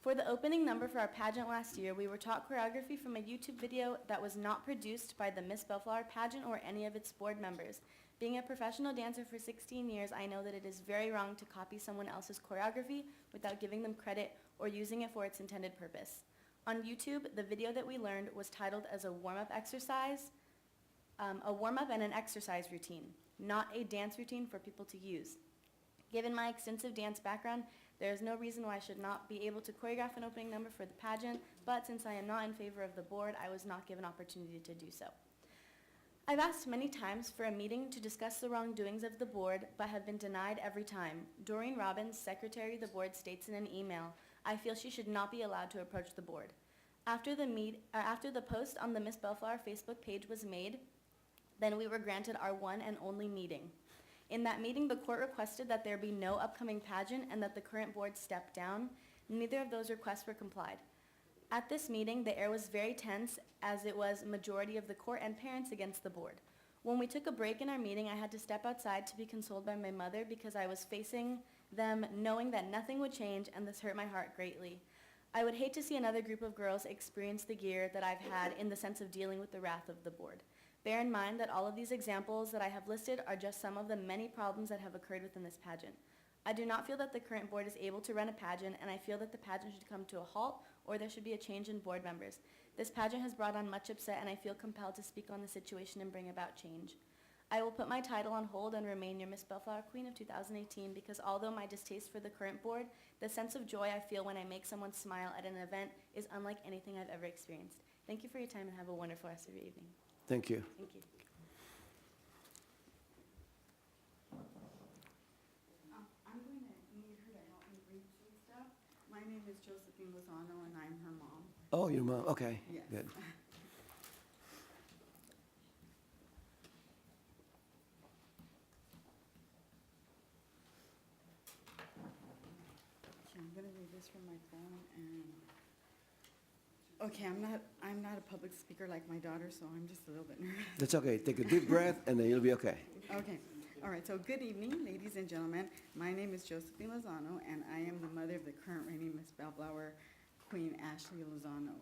For the opening number for our pageant last year, we were taught choreography from a YouTube video that was not produced by the Miss Bellflower pageant or any of its board members. Being a professional dancer for 16 years, I know that it is very wrong to copy someone else's choreography without giving them credit or using it for its intended purpose. On YouTube, the video that we learned was titled as a warm-up exercise, a warm-up and an exercise routine, not a dance routine for people to use. Given my extensive dance background, there is no reason why I should not be able to choreograph an opening number for the pageant, but since I am not in favor of the board, I was not given opportunity to do so. I've asked many times for a meeting to discuss the wrongdoings of the board, but have been denied every time. Doreen Robbins, secretary of the board, states in an email, "I feel she should not be allowed to approach the board." After the post on the Miss Bellflower Facebook page was made, then we were granted our one and only meeting. In that meeting, the court requested that there be no upcoming pageant and that the current board step down. Neither of those requests were complied. At this meeting, the air was very tense, as it was majority of the court and parents against the board. When we took a break in our meeting, I had to step outside to be consoled by my mother because I was facing them knowing that nothing would change, and this hurt my heart greatly. I would hate to see another group of girls experience the gear that I've had in the sense of dealing with the wrath of the board. Bear in mind that all of these examples that I have listed are just some of the many problems that have occurred within this pageant. I do not feel that the current board is able to run a pageant, and I feel that the pageant should come to a halt or there should be a change in board members. This pageant has brought on much upset, and I feel compelled to speak on the situation and bring about change. I will put my title on hold and remain your Miss Bellflower Queen of 2018 because although my distaste for the current board, the sense of joy I feel when I make someone smile at an event is unlike anything I've ever experienced. Thank you for your time and have a wonderful rest of your evening. Thank you. Thank you. I'm going to need her to help me read some stuff. My name is Josephine Lozano, and I'm her mom. Oh, your mom, okay, Yes. good. Okay, I'm going to read this from my phone, and, okay, I'm not a public speaker like my daughter, so I'm just a little bit nervous. That's okay, take a deep breath and then you'll be okay. Okay, all right, so good evening, ladies and gentlemen. My name is Josephine Lozano, and I am the mother of the current reigning Miss Bellflower Queen, Ashley Lozano.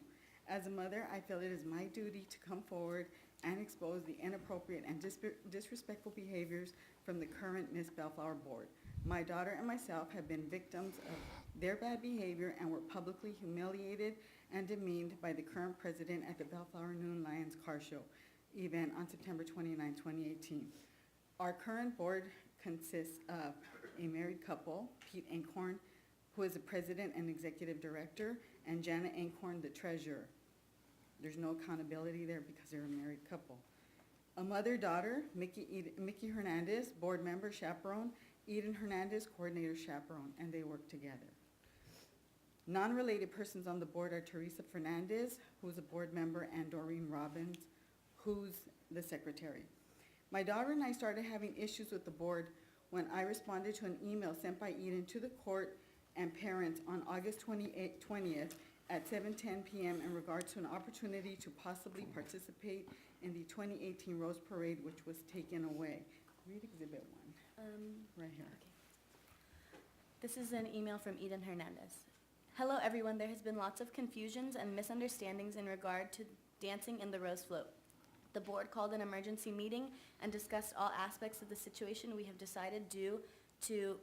As a mother, I feel it is my duty to come forward and expose the inappropriate and disrespectful behaviors from the current Miss Bellflower Board. My daughter and myself have been victims of their bad behavior and were publicly humiliated and demeaned by the current president at the Bellflower Noon Lions Car Show event on September 29, 2018. Our current board consists of a married couple, Pete Ancorn, who is the president and executive director, and Janet Ancorn, the treasurer. There's no accountability there because they're a married couple. A mother-daughter, Mickey Hernandez, board member, chaperone, Eden Hernandez, coordinator, chaperone, and they work together. Non-related persons on the board are Teresa Fernandez, who's a board member, and Doreen Robbins, who's the secretary. My daughter and I started having issues with the board when I responded to an email sent by Eden to the court and parents on August 20th at 7:10 p.m. in regards to an opportunity to possibly participate in the 2018 Rose Parade, which was taken away. Read Exhibit 1, right here. Okay. This is an email from Eden Hernandez. Hello everyone, there has been lots of confusions and misunderstandings in regard to dancing in the Rose Float. The board called an emergency meeting and discussed all aspects of the situation. We have decided due to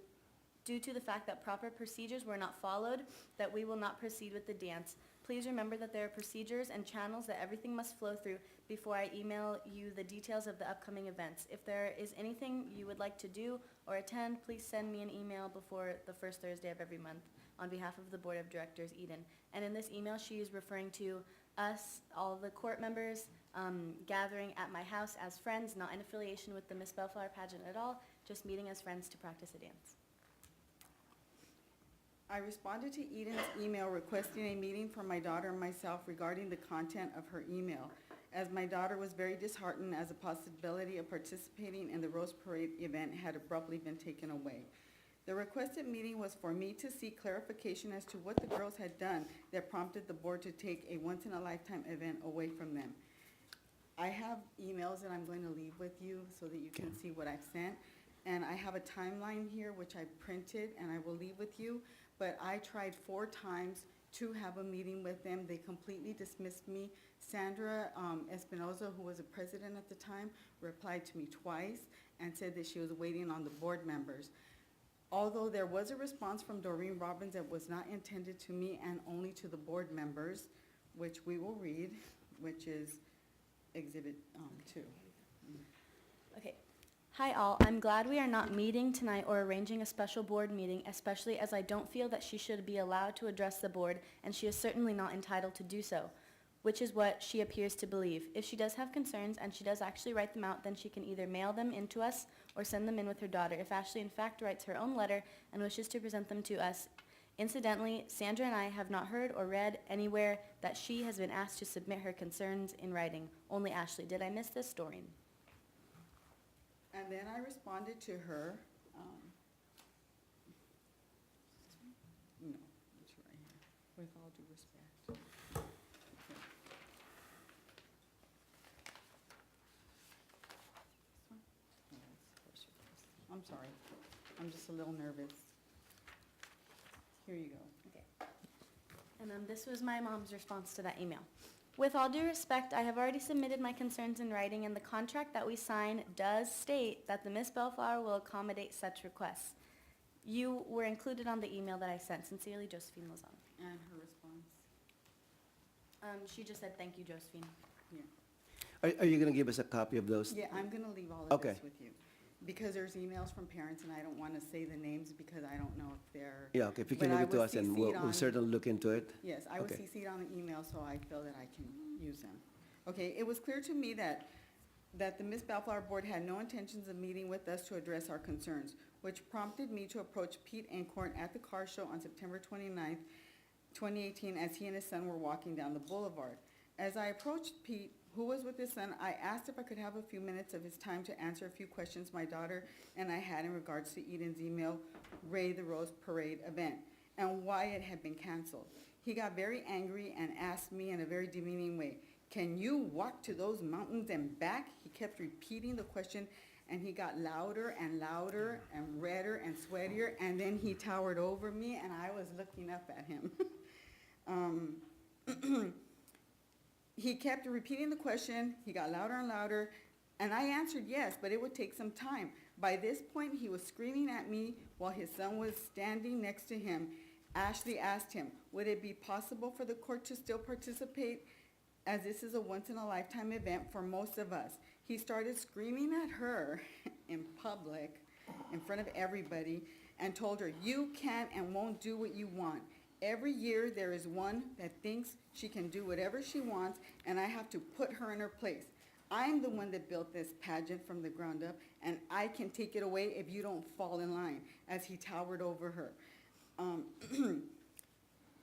the fact that proper procedures were not followed, that we will not proceed with the dance. Please remember that there are procedures and channels that everything must flow through before I email you the details of the upcoming events. If there is anything you would like to do or attend, please send me an email before the first Thursday of every month on behalf of the Board of Directors, Eden. And in this email, she is referring to us, all the court members, gathering at my house as friends, not in affiliation with the Miss Bellflower pageant at all, just meeting as friends to practice a dance. I responded to Eden's email requesting a meeting for my daughter and myself regarding the content of her email, as my daughter was very disheartened as the possibility of participating in the Rose Parade event had abruptly been taken away. The requested meeting was for me to seek clarification as to what the girls had done that prompted the board to take a once-in-a-lifetime event away from them. I have emails that I'm going to leave with you so that you can see what I've sent. And I have a timeline here, which I printed, and I will leave with you. But I tried 4 times to have a meeting with them. They completely dismissed me. Sandra Espinoza, who was the president at the time, replied to me twice and said that she was waiting on the board members. Although there was a response from Doreen Robbins that was not intended to me and only to the board members, which we will read, which is Exhibit 2. Okay. Hi all, I'm glad we are not meeting tonight or arranging a special board meeting, especially as I don't feel that she should be allowed to address the board, and she is certainly not entitled to do so, which is what she appears to believe. If she does have concerns and she does actually write them out, then she can either mail them in to us or send them in with her daughter. If Ashley in fact writes her own letter and wishes to present them to us, incidentally, Sandra and I have not heard or read anywhere that she has been asked to submit her concerns in writing. Only Ashley. Did I miss this, Doreen? And then I responded to her, no, it's right here, with all due respect. Okay. This one? Oh, that's closer. I'm sorry, I'm just a little nervous. Here you go. Okay. And then this was my mom's response to that email. With all due respect, I have already submitted my concerns in writing, and the contract that we sign does state that the Miss Bellflower will accommodate such requests. You were included on the email that I sent. Sincerely, Josephine Lozano. And her response? She just said, thank you, Josephine. Yeah. Are you going to give us a copy of those? Yeah, I'm going to leave all of Okay. this with you. Because there's emails from parents, and I don't want to say the names because I don't know if they're. Yeah, okay, if you can But give I it to was us, and CC'd we'll on- certainly look into it. Yes, I was Okay. CC'd on the email, so I feel that I can use them. Okay, it was clear to me that the Miss Bellflower Board had no intentions of meeting with us to address our concerns, which prompted me to approach Pete Ancorn at the car show on September 29th, 2018, as he and his son were walking down the boulevard. As I approached Pete, who was with his son, I asked if I could have a few minutes of his time to answer a few questions my daughter and I had in regards to Eden's email, Ray the Rose Parade event, and why it had been canceled. He got very angry and asked me in a very demeaning way, "Can you walk to those mountains and back?" He kept repeating the question, and he got louder and louder and redder and sweatier, and then he towered over me, and I was looking up at him. He kept repeating the question, he got louder and louder, and I answered yes, but it would take some time. By this point, he was screaming at me while his son was standing next to him. Ashley asked him, would it be possible for the court to still participate, as this is a once-in-a-lifetime event for most of us? He started screaming at her in public, in front of everybody, and told her, "You can and won't do what you want. Every year there is one that thinks she can do whatever she wants, and I have to put her in her place. I'm the one that built this pageant from the ground up, and I can take it away if you don't fall in line," as he towered over her.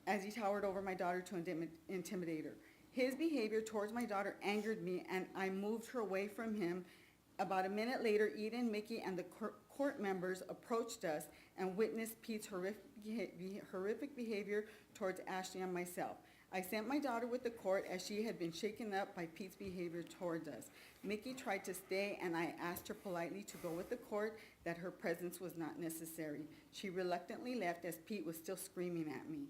As he towered over my daughter to intimidate her. His behavior towards my daughter angered me, and I moved her away from him. About a minute later, Eden, Mickey, and the court members approached us and witnessed Pete's horrific behavior towards Ashley and myself. I sent my daughter with the court as she had been shaken up by Pete's behavior towards us. Mickey tried to stay, and I asked her politely to go with the court, that her presence was not necessary. She reluctantly left as Pete was still screaming at me.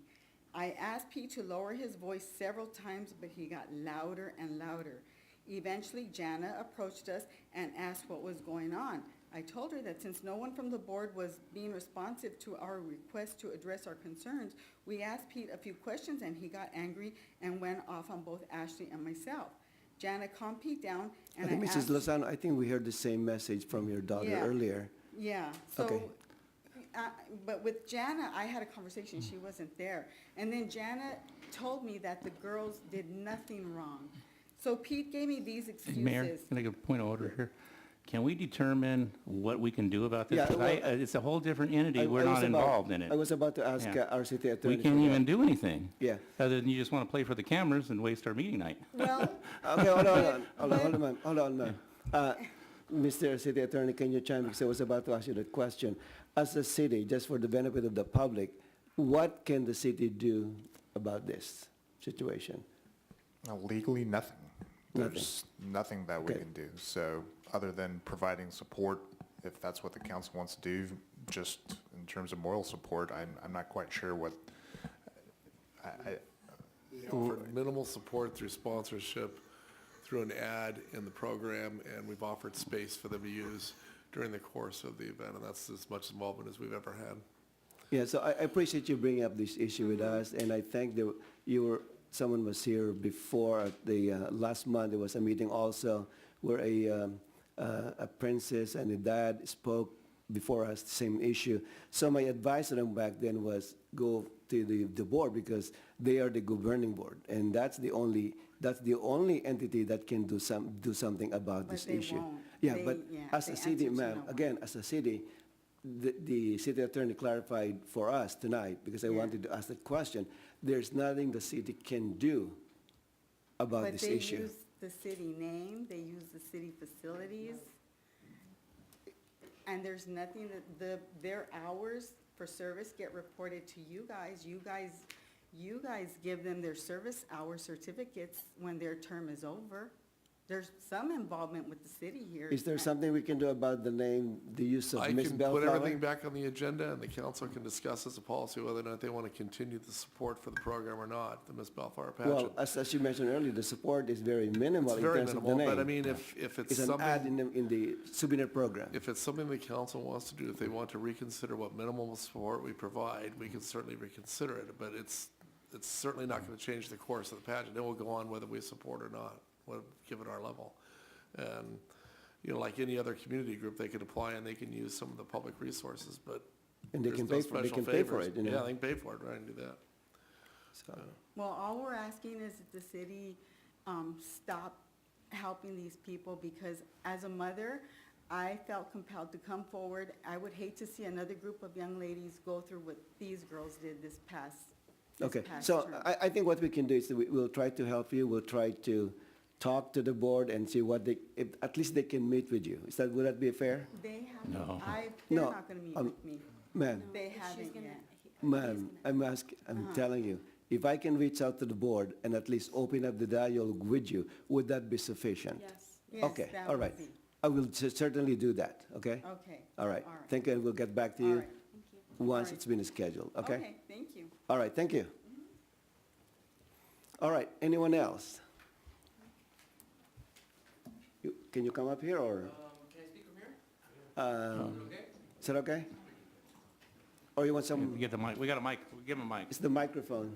I asked Pete to lower his voice several times, but he got louder and louder. Eventually, Jana approached us and asked what was going on. I told her that since no one from the board was being responsive to our request to address our concerns, we asked Pete a few questions, and he got angry and went off on both Ashley and myself. Jana calmed Pete down, and I think, asked... Mrs. Lozano, I think we heard the same message from your daughter Yeah. earlier. Yeah, so, Okay. but with Jana, I had a conversation, she wasn't there. And then Jana told me that the girls did nothing wrong. So Pete gave me these excuses. Mayor, can I get a point of order here? Can we determine what we can do about this? Yeah, 'Cause well, it's a whole different entity, we're I was not about- involved in it. I was about to ask Yeah. our city attorney. We can't for that. even do anything. Yeah. Other than you just want to play for the cameras and waste our meeting night. Well, Okay, hold on, ma'am. Mr. City Attorney, can you chime, because I was about to ask you that question. As a city, just for the benefit of the public, what can the city do about this situation? Legally, nothing. Nothing. There's nothing that we Okay. can do. So other than providing support, if that's what the council wants to do, just in terms of moral support, I'm not quite sure what, We offered minimal support through sponsorship, through an ad in the program, and we've offered space for them to use during the course of the event, and that's as much involvement as we've ever had. Yeah, so I appreciate you bringing up this issue with us, and I think that someone was here before at the last month. There was a meeting also where a princess and a dad spoke before us, the same issue. So my advice to them back then was go to the board, because they are the governing board, and that's the only entity that can do something about But this they issue. won't. Yeah, They- but yeah, as the a city, answer to ma'am, no one. again, as a city, the city attorney clarified for us tonight, because I Yeah. wanted to ask that question. There's nothing the city can do about but this they issue. use the city name, they use the city facilities, and there's nothing that their hours for service get reported to you guys. You guys give them their service hour certificates when their term is over. there's some involvement with the city here. Is there something we can do about the name, the use of I Miss can put Bellflower? everything back on the agenda, and the council can discuss as a policy whether or not they want to continue the support for the program or not, the Miss Bellflower pageant. Well, as you mentioned earlier, the support is very minimal It's in very terms of the minimal, name. but I mean, if it's It's an ad something, in the souvenir program. if it's something the council wants to do, if they want to reconsider what minimal support we provide, we can certainly reconsider it, but it's certainly not going to change the course of the pageant. It will go on whether we support or not, given our level. And, you know, like any other community group, they could apply and they can use some of the public resources, but And they there's can no pay for, they special can pay for favors. it, you know? Yeah, they can pay for it, right, and do that. So, Well, all we're asking is that the city stop helping these people, because as a mother, I felt compelled to come forward. I would hate to see another group of young ladies go through what these girls did this past Okay, past so term. I think what we can do is we'll try to help you. We'll try to talk to the board and see what if at least they can meet with you. Would that be fair? They have, No. they're No, not gonna meet with me. Ma'am, They haven't yet. ma'am, I'm telling you, if I can reach out to the board and at least open up the dialogue with you, would that be sufficient? Yes. Yes, Okay, that all would right. be. I will certainly do that, okay? Okay. All right. All right. Thank you, and we'll get back to All you right. once right. it's been scheduled, okay? Okay, thank you. All right, thank you. All right, anyone else? Can you come up here, or? Can I speak from here? Is that okay? Or you want some, We get the mic, we got a mic, we give him a mic. it's the microphone.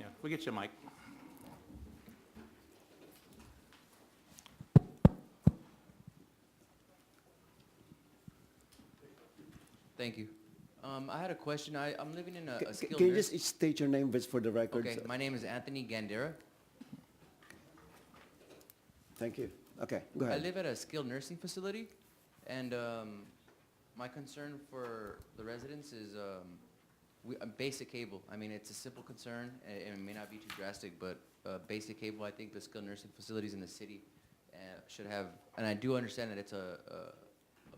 Yeah, we get you a mic. Thank you. I had a question. I'm living in a skilled Can you nurse- just state your name just for the record? Okay, my name is Anthony Gandera. Thank you. Okay, go I ahead. live at a skilled nursing facility, and my concern for the residents is basic cable. I mean, it's a simple concern, and it may not be too drastic, but basic cable, I think the skilled nursing facilities in the city should have, and I do understand that it's a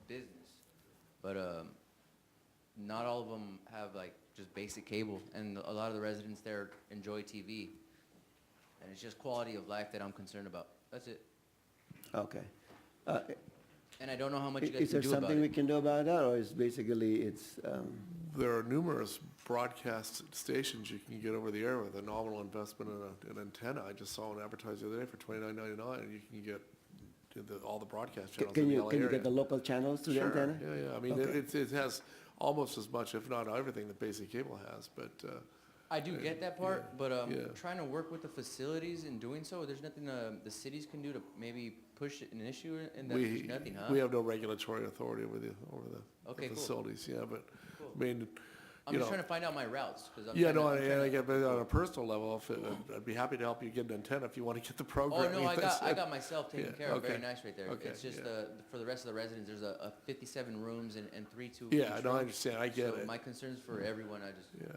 business, but not all of them have like just basic cable, and a lot of the residents there enjoy TV, and it's just quality of life that I'm concerned about. That's it. Okay. And I don't know how much you guys Is can there do about something we it. can do about that, or is basically There are numerous broadcast stations you can get over the air with a nominal investment in an antenna. I just saw an advertised the other day for $29.99, and you can get all the broadcast channels in can the you LA can you area. get the local channels to the Sure, antenna? yeah. I mean, Okay. it has almost as much, if not everything, that basic cable has, but I do get that part, yeah, but yeah. trying to work with the facilities in doing so, there's nothing the cities can do to maybe push an issue in that. There's nothing, huh? we have no regulatory authority over the Okay, cool. facilities, yeah, but, Cool. I mean, I'm you just know. trying to find out my routes, because I'm Yeah, trying no, to- I'm trying I to- get, but on a personal level, I'd be happy to help you get an antenna if you want to get the Oh, programming. no, I That's got it. myself taken Yeah, care of, very okay, nice right there. okay, It's just, yeah. for the rest of the residents, there's a 57 rooms and 3 2 Yeah, no, I understand, I get So it. my concerns for everyone, I just, Yeah.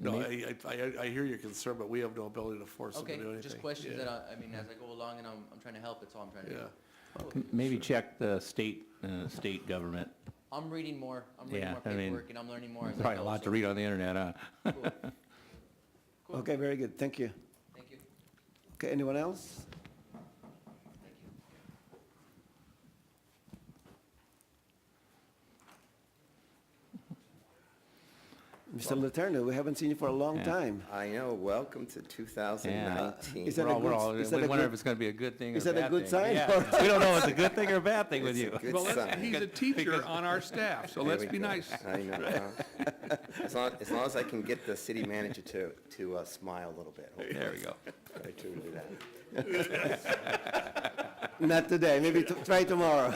No, I hear your concern, but we have no ability to force them to okay, do anything. just questions Yeah. that I mean, as I go along and I'm trying to help, that's all I'm trying to do. Yeah. Cool. Maybe check the state government. I'm reading more Yeah, I mean, paperwork, and I'm learning more as I Probably a go, lot so- to read on the internet, huh? Cool. Okay, very good. Thank you. Thank you. Okay, anyone else? Thank you. Mr. Letourneau, we haven't seen you for a long Yeah. time. I know, welcome to 2019. Is that We're a all, good- we're all, is we that a wonder good- if it's gonna be a good thing or is a that a bad good thing. sign? Yeah. We don't know if it's a good thing or a bad thing with It's you. a good Well, sign. he's a teacher on our staff, so There let's we be go. nice. I know. As long as I can get the city manager to smile a little bit. There we go. I try to do that. Not today, maybe try tomorrow.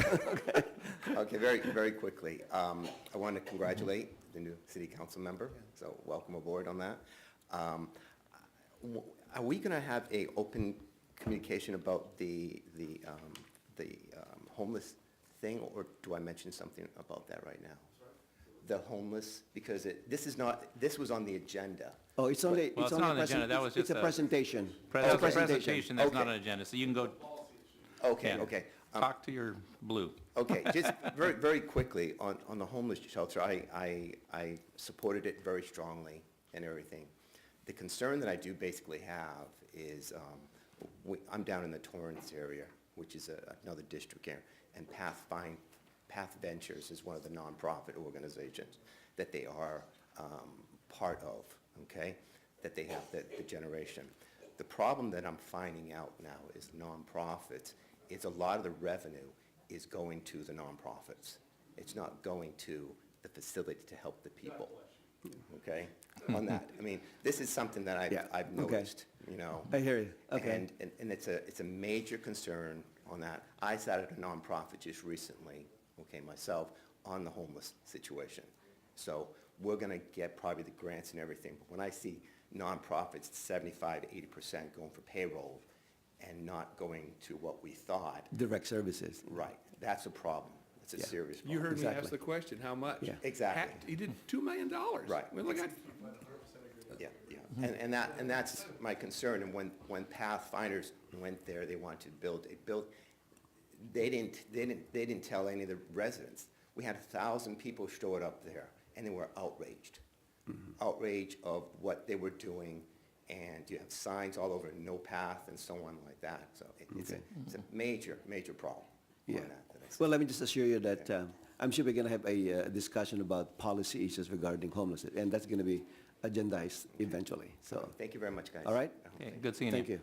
Okay, very quickly. I want to congratulate the new city council member, so welcome aboard on that. Are we going to have a open communication about the homeless thing, or do I mention something about that right now? The homeless, because this was on the agenda. Oh, it's only, Well, it's it's not only on the agenda. That was it's a just a- presentation. That's a presentation. presentation, that's not Okay. an agenda, so you can go, Okay, yeah. okay. Talk to your blue. Okay, just very quickly, on the homeless shelter, I supported it very strongly and everything. The concern that I do basically have is, I'm down in the Torrance area, which is another district here, and Path Ventures is one of the nonprofit organizations that they are part of, okay, that they have the generation. The problem that I'm finding out now is nonprofits, it's a lot of the revenue is going to the nonprofits. It's not going to the facility to help the people, okay, on that. I mean, this is something that I've noticed, you know. I hear you. Okay. And it's a major concern on that. I started a nonprofit just recently, okay, myself, on the homeless situation. So we're going to get probably the grants and everything. But when I see nonprofits, 75 to 80% going for payroll and not going to what we thought. Direct services. Right. That's a problem. It's a serious problem. You heard me Exactly. ask the question, how much? Yeah. Exactly. He did $2 million. Right. Well, look at, Yeah, yeah. And that's my concern. And when Pathfinders went there, they wanted to build, they didn't tell any of the residents. We had 1,000 people showed up there, and they were outraged. Outrage of what they were doing, and you have signs all over, no path, and so on like that. So it's a major, major problem on that I see. Well, let me just assure you that I'm sure we're going to have a discussion about policy issues regarding homelessness, and that's going to be agendized eventually. So, Thank you very much, guys. all right? Okay, good seeing you. Thank you.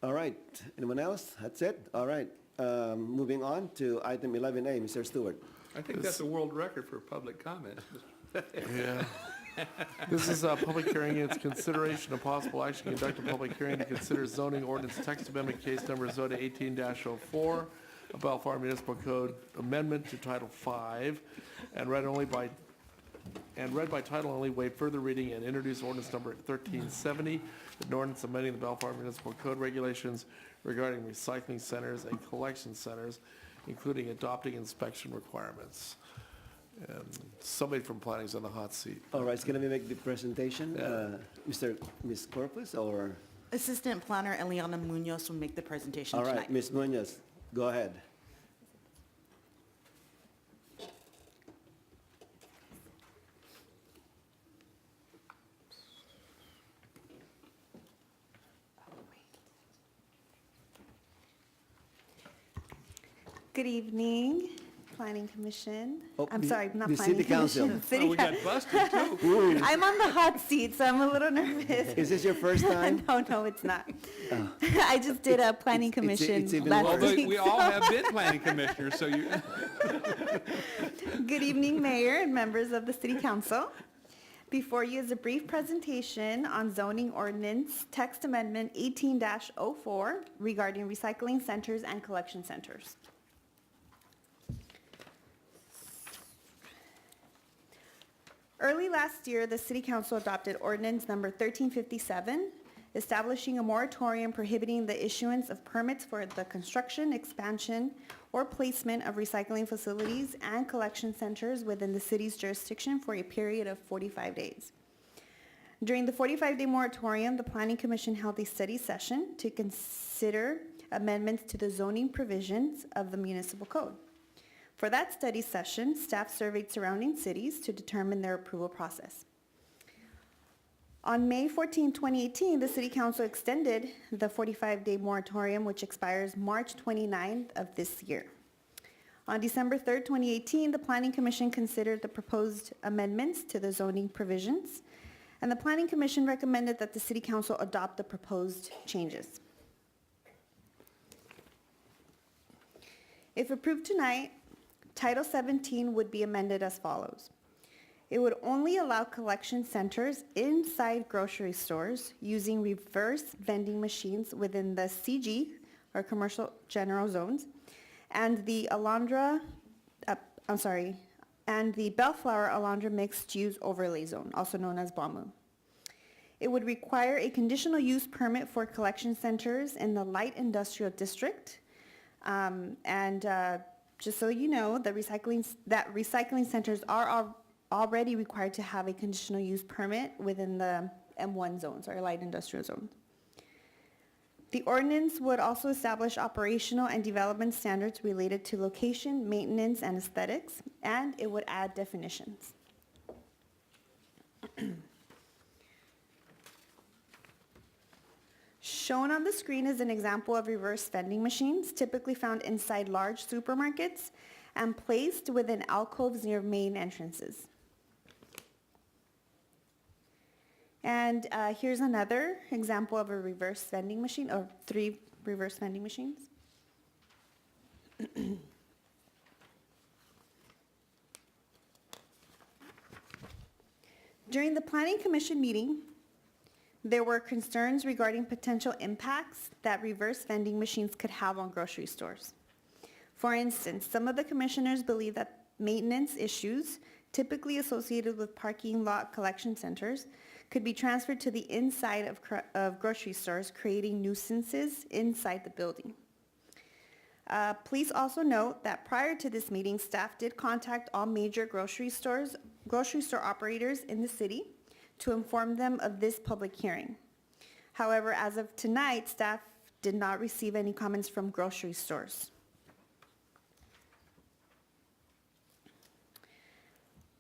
All right. Anyone else? That's it? All right. Moving on to item 11A, Mr. Stewart. I think that's a world record for public comment. Yeah. This is a public hearing. It's consideration of possible action to conduct a public hearing to consider zoning ordinance text amendment case number ZOTA 18-04, a Bellflower Municipal Code amendment to Title V, and read by title only, waive further reading, and introduce ordinance number 1370, an ordinance amending the Bellflower Municipal Code regulations regarding recycling centers and collection centers, including adopting inspection requirements. And somebody from planning is on the hot seat. All right, it's going to make the presentation. Ms. Corpus, or? Assistant Planner Eliana Munoz will make the presentation All tonight. right, Ms. Munoz, go ahead. Good evening, Planning Commission. Oh, I'm the- sorry, not the Planning City Council. Commission. City Oh, we got Coun- busted too. I'm on the hot seat, so I'm a little nervous. Is this your first time? No, it's not. I just did a Planning Commission it's even last worse. Well, week. we all have been planning commissioners, so you, Good evening, Mayor and members of the City Council. Before you is a brief presentation on zoning ordinance text amendment 18-04 regarding recycling centers and collection centers. Early last year, the City Council adopted ordinance number 1357, establishing a moratorium prohibiting the issuance of permits for the construction, expansion, or placement of recycling facilities and collection centers within the city's jurisdiction for a period of 45 days. During the 45-day moratorium, the Planning Commission held a study session to consider amendments to the zoning provisions of the municipal code. For that study session, staff surveyed surrounding cities to determine their approval process. On May 14, 2018, the City Council extended the 45-day moratorium, which expires March 29th of this year. On December 3rd, 2018, the Planning Commission considered the proposed amendments to the zoning provisions, and the Planning Commission recommended that the City Council adopt the proposed changes. If approved tonight, Title 17 would be amended as follows. It would only allow collection centers inside grocery stores using reverse vending machines within the CG, or commercial general zones, and the and the Bellflower Alondra mixed use overlay zone, also known as BAMU. It would require a conditional use permit for collection centers in the light industrial district, just so you know, recycling centers are already required to have a conditional use permit within the M1 zones, or light industrial zone. The ordinance would also establish operational and development standards related to location, maintenance, and aesthetics, and it would add definitions. Shown on the screen is an example of reverse vending machines, typically found inside large supermarkets and placed within alcoves near main entrances. And here's another example of a reverse vending machine, or 3 reverse vending machines. During the Planning Commission meeting, there were concerns regarding potential impacts that reverse vending machines could have on grocery stores. For instance, some of the commissioners believe that maintenance issues typically associated with parking lot collection centers could be transferred to the inside of grocery stores, creating nuisances inside the building. Please also note that prior to this meeting, staff did contact all major grocery store operators in the city to inform them of this public hearing. However, as of tonight, staff did not receive any comments from grocery stores.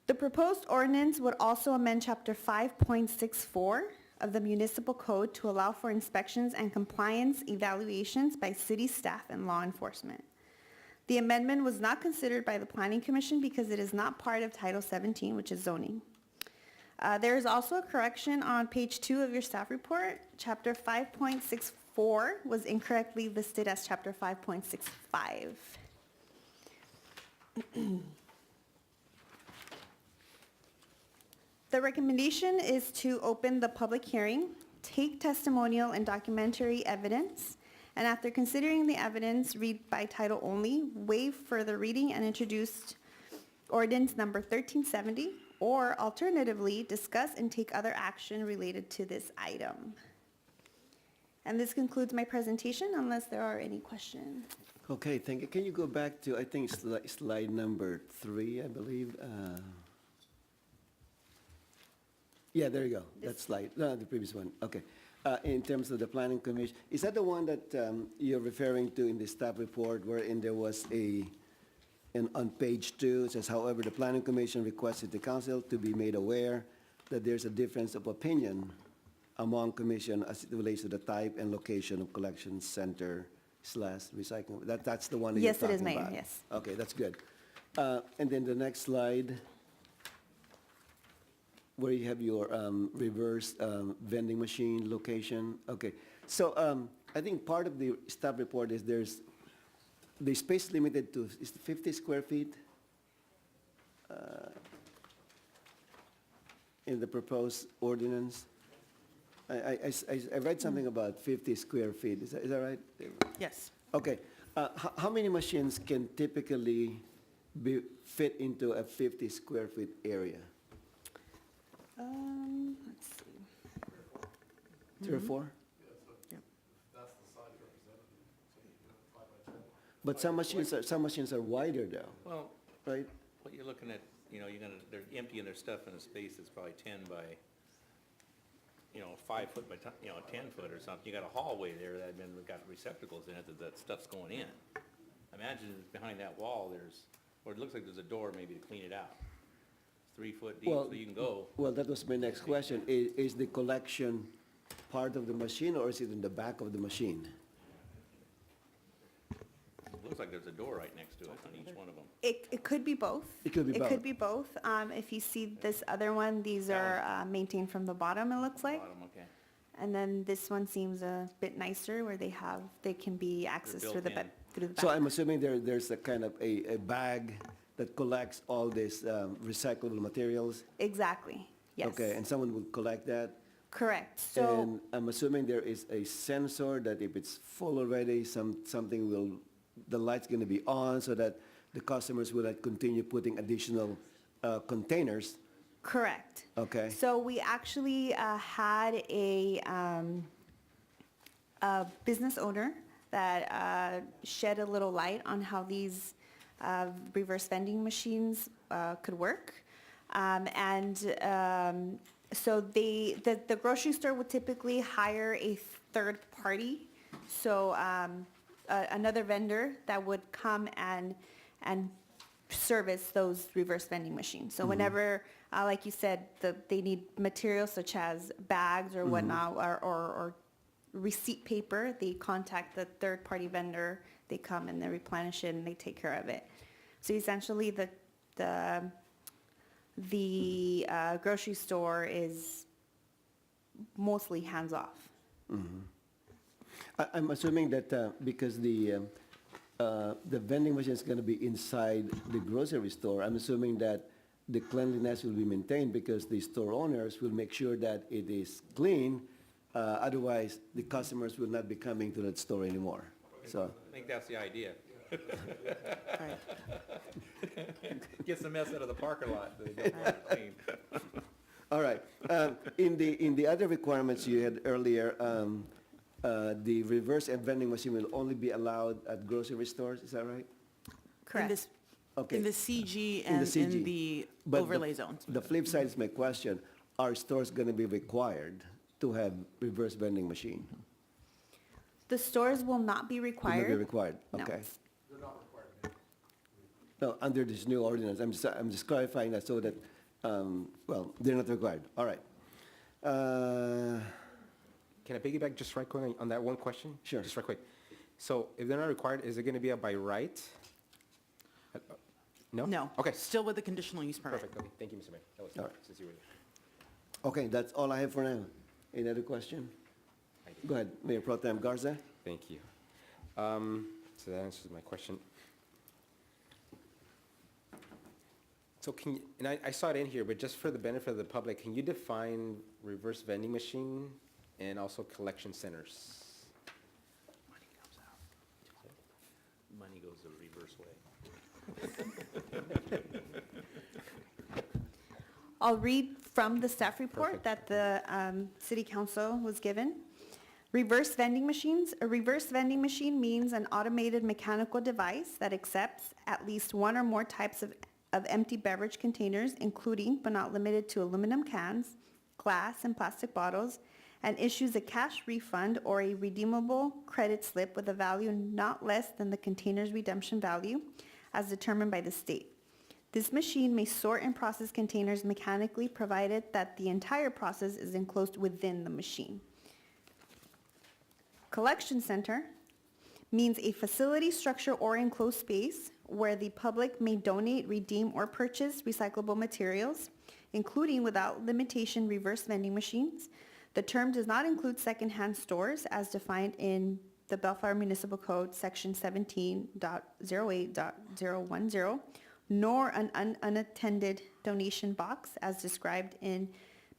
The proposed ordinance would also amend Chapter 5.64 of the Municipal Code to allow for inspections and compliance evaluations by city staff and law enforcement. The amendment was not considered by the Planning Commission because it is not part of Title 17, which is zoning. There is also a correction on page 2 of your staff report. Chapter 5.64 was incorrectly listed as Chapter 5.65. The recommendation is to open the public hearing, take testimonial and documentary evidence, and after considering the evidence, read by title only, waive further reading and introduce ordinance number 1370, or alternatively, discuss and take other action related to this item. And this concludes my presentation, unless there are any questions. Okay, thank you. Can you go back to, I think, slide number 3, I believe? Yeah, there you go. That slide, no, the previous one. Okay. In terms of the Planning Commission, is that the one that you're referring to in the staff report wherein there was on page 2, it says, however, the Planning Commission requested the council to be made aware that there's a difference of opinion among commission as it relates to the type and location of collection center / recycling. That's the one that you're Yes, it talking is, Mayor, about. yes. Okay, that's good. And then the next slide, where you have your reverse vending machine location. Okay, so I think part of the staff report is the space limited to is 50 square feet in the proposed ordinance. I read something about 50 square feet. Is that right? Yes. Okay. How many machines can typically fit into a 50 square feet area? Let's see. 3 or 4? But some machines are wider though, Well, right? what you're looking at, they're emptying their stuff in a space that's probably 10 by, 5 foot by, 10 foot or something. You got a hallway there that got receptacles in it that stuff's going in. Imagine behind that wall or it looks like there's a door maybe to clean it out. It's 3 foot deep, so you can go. Well, that was my next question. Is the collection part of the machine or is it in the back of the machine? It looks like there's a door right next to it on each one of them. It could be both. It could be both. It could be both. If you see this other one, these are maintained from the bottom, it looks like. Bottom, okay. And then this one seems a bit nicer where they can be accessed through the built through the back. So I'm assuming there's a kind of a bag that collects all these recyclable materials? Exactly, yes. Okay, and someone will collect that? Correct. So And I'm assuming there is a sensor that if it's full already, the light's going to be on so that the customers will continue putting additional containers. correct. Okay. So we actually had a business owner that shed a little light on how these reverse vending machines could work. So the grocery store would typically hire a third party, so another vendor that would come and service those reverse vending machines. So whenever, like you said, they need materials such as bags or whatnot, or receipt paper. They contact the third-party vendor, they come and they replenish it and they take care of it. So essentially, the grocery store is mostly hands-off. I'm assuming that because the vending machine is going to be inside the grocery store, I'm assuming that the cleanliness will be maintained because the store owners will make sure that it is clean. Otherwise, the customers will not be coming to that store anymore. So, I think that's the idea. Gets the mess out of the parking lot. all right. In the other requirements you had earlier, the reverse and vending machine will only be allowed at grocery stores. Is that right? Correct. Okay. In the CG In the and CG. in the But overlay zones. The flip side is my question, are stores going to be required to have reverse vending machine? The stores will not be Will required. not be required, No. okay. No, under this new ordinance, I'm just clarifying that so that, well, they're not required, all right. Can I piggyback just right quick on that one question? Sure. Just right quick. So if they're not required, is it going to be a by right? No? No. Okay. Still with the conditional use permit. Perfect. Okay. Thank you, Mr. Mayor. That was All right. since you were there. Okay, that's all I have for now. Any other question? Go ahead, Mayor Pro Tem Garza. Thank you. So that answers my question. So can you, and I saw it in here, but just for the benefit of the public, can you define reverse vending machine and also collection centers? Money goes the reverse way. I'll read from the staff report that the city council was given. Reverse vending machines. A reverse vending machine means an automated mechanical device that accepts at least one or more types of empty beverage containers, including but not limited to aluminum cans, glass and plastic bottles, and issues a cash refund or a redeemable credit slip with a value not less than the container's redemption value as determined by the state. This machine may sort and process containers mechanically, provided that the entire process is enclosed within the machine. Collection center means a facility, structure, or enclosed space where the public may donate, redeem, or purchase recyclable materials, including without limitation reverse vending machines. The term does not include secondhand stores as defined in the Bellflower Municipal Code, Section 17.08.010, nor an unattended donation box as described in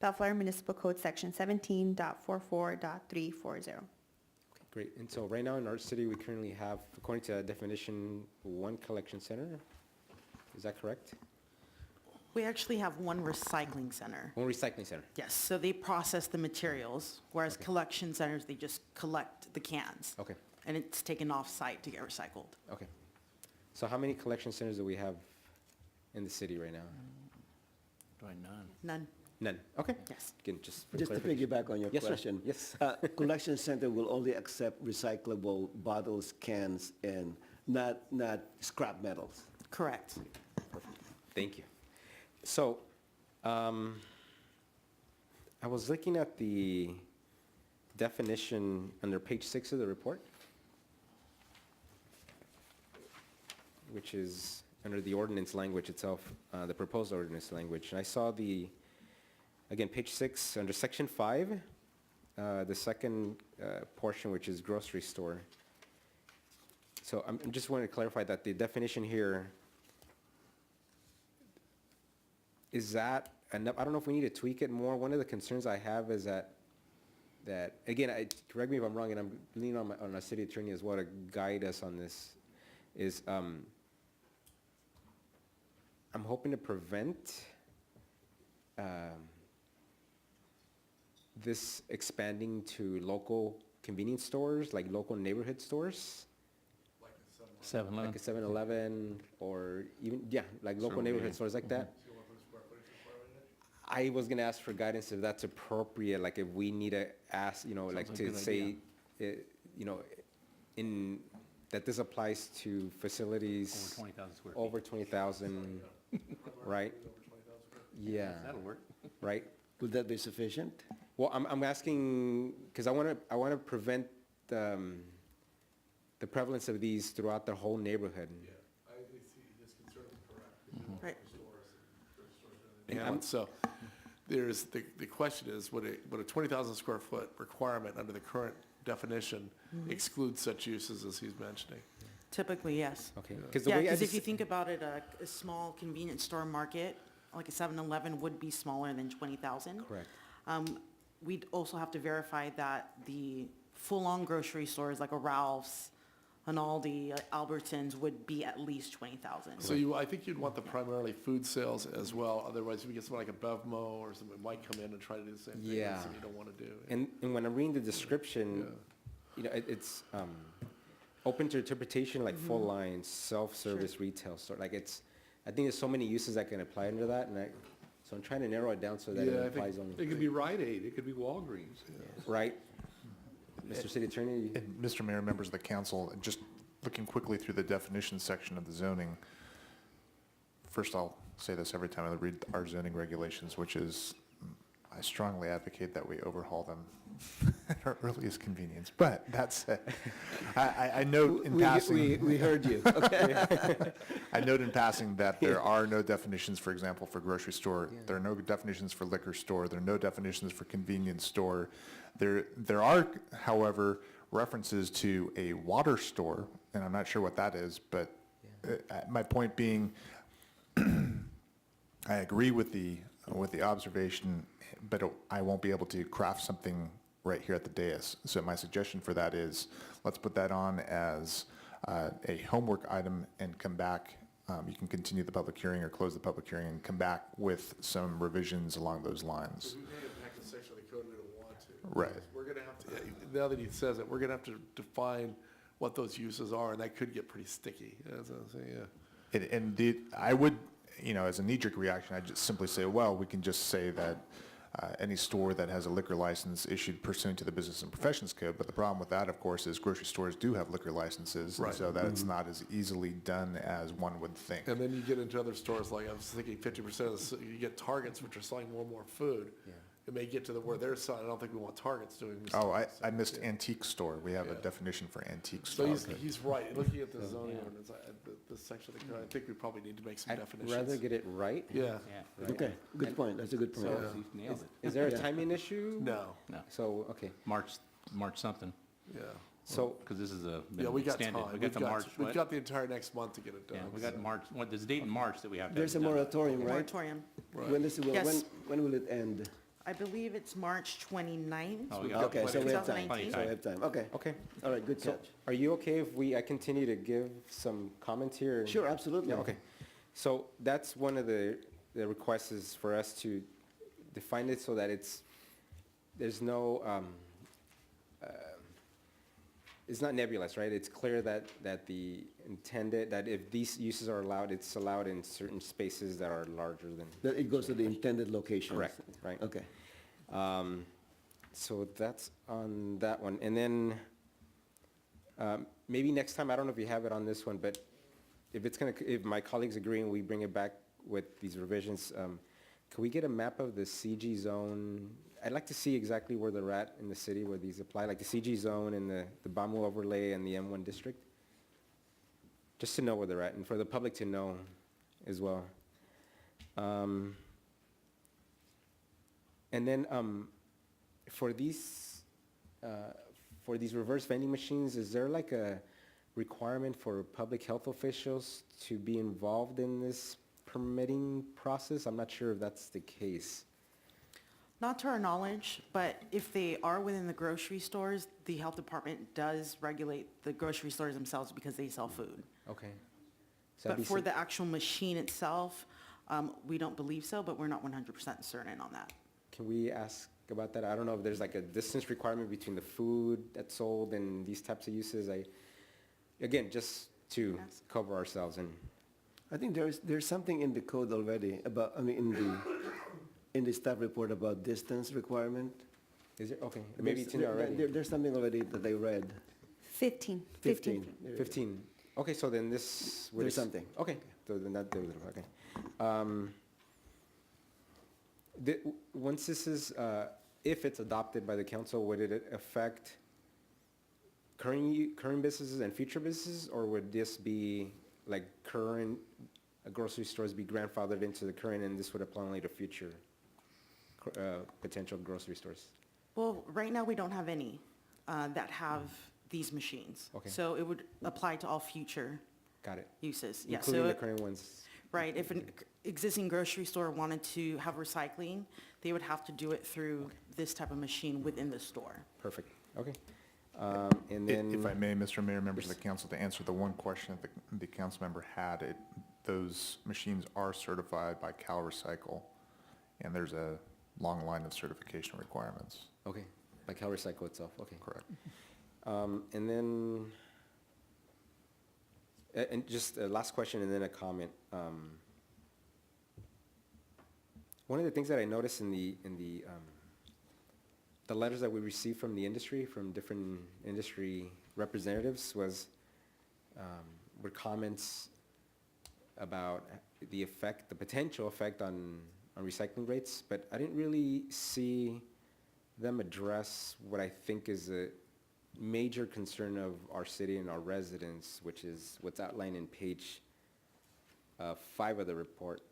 Bellflower Municipal Code, Section 17.44.340. Great. And so right now in our city, we currently have, according to that definition, one collection center. Is that correct? We actually have one recycling center. One recycling center. Yes, so they process the materials, whereas collection centers, they just collect the cans. Okay. And it's taken off-site to get recycled. Okay. So how many collection centers do we have in the city right now? Probably none. None. None. Okay. Yes. Again, just for Just to clarification. piggyback on your Yes, sir. question. Yes. Collection center will only accept recyclable bottles, cans, and not scrap metals. Correct. Thank you. So, I was looking at the definition under page 6 of the report, which is under the ordinance language itself, the proposed ordinance language. And I saw again, page 6, under section 5, the second portion, which is grocery store. So I'm just wanting to clarify that the definition here, is that enough? I don't know if we need to tweak it more. One of the concerns I have is that again, correct me if I'm wrong, and I'm leaning on our city attorney as well to guide us on this, is I'm hoping to prevent this expanding to local convenience stores, like local neighborhood stores. 7-Eleven. Like a 7-Eleven, or even, like local neighborhood stores like that. I was gonna ask for guidance if that's appropriate, like if we need to ask, Sounds like like a to good say, that this applies to facilities. Over 20,000 square feet. Over 20,000, right? Yeah. That'll work. Right? Would that be sufficient? Well, I'm asking, because I want to prevent the prevalence of these throughout the whole neighborhood. His concern is correct. Right. And so, there's, the question is, would a 20,000 square foot requirement under the current definition exclude such uses as he's mentioning? Typically, yes. Okay. Yeah, because if you think about it, a small convenience store market, like a 7-Eleven would be smaller than 20,000. Correct. We'd also have to verify that the full-on grocery stores like a Ralph's, an Aldi, Albertsons would be at least 20,000. So I think you'd want the primarily food sales as well, otherwise if you get someone like a Bevmo or somebody might come in and try to do the same thing, Yeah. that's something you don't want to do. And when I'm reading the description, it's open to interpretation, like full line, self-service retail store. Like I think there's so many uses that can apply under that, so I'm trying to narrow it down so that it I applies think only. it could be Rite Aid, it could be Walgreens. Right? Mr. City Attorney? And Mr. Mayor, members of the council, just looking quickly through the definition section of the zoning, first I'll say this every time I read our zoning regulations, which is I strongly advocate that we overhaul them at our earliest convenience. But that said, I note in passing. We heard you, okay? I note in passing that there are no definitions, for example, for grocery store. There are no definitions for liquor store. There are no definitions for convenience store. There are, however, references to a water store, and I'm not sure what that is, but my point being, I agree with the observation, but I won't be able to craft something right here at the dais. So my suggestion for that is, let's put that on as a homework item and come back. You can continue the public hearing or close the public hearing and come back with some revisions along those lines. We may impact the section of the code we don't want to. Right. We're going to have to, now that he says it, we're going to have to define what those uses are, and that could get pretty sticky. As I was saying, yeah. I would, as a knee-jerk reaction, I'd just simply say, well, we can just say that any store that has a liquor license issued pursuant to the Business and Professions Code. But the problem with that, of course, is grocery stores do have liquor licenses, Right. so that it's not as easily done as one would think. And then you get into other stores, like I was thinking 50% you get Targets, which are selling more and more food. It may get to where they're selling, I don't think we want Targets doing this. Oh, I missed antique store. We have a definition for antique So store. he's right, looking at the zoning ordinance, the section of the code, I think we probably need to make some I'd definitions. rather get it right. Yeah. Okay, good point, that's a good point. Nailed it. Is there a timing issue? No. No. So, okay. March something, Yeah. So, because this is Yeah, we got time. extended. We got the March, We've what? got the entire next month to get it done. Yeah, we got March, there's a date in March that we have to have There's it a done. moratorium, right? Moratorium. When when will it end? I believe it's March 29th. Oh, we got Okay, so we have time. 2019. So we have time, okay. okay. All right, good So, catch. are you okay if I continue to give some comments here? Sure, absolutely. Yeah, okay. So that's one of the requests is for us to define it so that there's no, it's not nebulous, right? It's clear that the intended, that if these uses are allowed, it's allowed in certain spaces that are larger than. That it goes to the intended location. Correct, right. Okay. So that's on that one. And then maybe next time, I don't know if you have it on this one, but if my colleagues agree and we bring it back with these revisions, can we get a map of the CG zone? I'd like to see exactly where they're at in the city where these apply, like the CG zone and the BAMU overlay and the M1 district. Just to know where they're at and for the public to know as well. And then for these reverse vending machines, is there like a requirement for public health officials to be involved in this permitting process? I'm not sure if that's the case. Not to our knowledge, but if they are within the grocery stores, the health department does regulate the grocery stores themselves because they sell food. Okay. But for the actual machine itself, we don't believe so, but we're not 100% certain on that. Can we ask about that? I don't know if there's like a distance requirement between the food that's sold and these types of uses. Again, just to cover ourselves and. I think there's something in the code already about, in the staff report about distance requirement. Is it? Okay, maybe it's in there already. There's something already that I read. 15. 15. 15. Okay, so then this. There's something. Okay, so then that, okay. Once this is if it's adopted by the council, would it affect current businesses and future businesses, or would this be like current grocery stores be grandfathered into the current, and this would apply only to future potential grocery stores? Well, right now, we don't have any that have these machines. Okay. So it would apply to all future Got it. uses. Yeah, Including so the current ones. right, if an existing grocery store wanted to have recycling, they would have to do it through this type of machine within the store. Perfect. Okay. And then. If I may, Mr. Mayor, members of the council, to answer the one question that the council member had, those machines are certified by CalRecycle, and there's a long line of certification requirements. Okay, by CalRecycle itself, okay. Correct. And then, and just a last question and then a comment. One of the things that I noticed in the letters that we received from the industry, from different industry representatives, were comments about the potential effect on recycling rates, but I didn't really see them address what I think is a major concern of our city and our residents, which is what's outlined in page 5 of the report.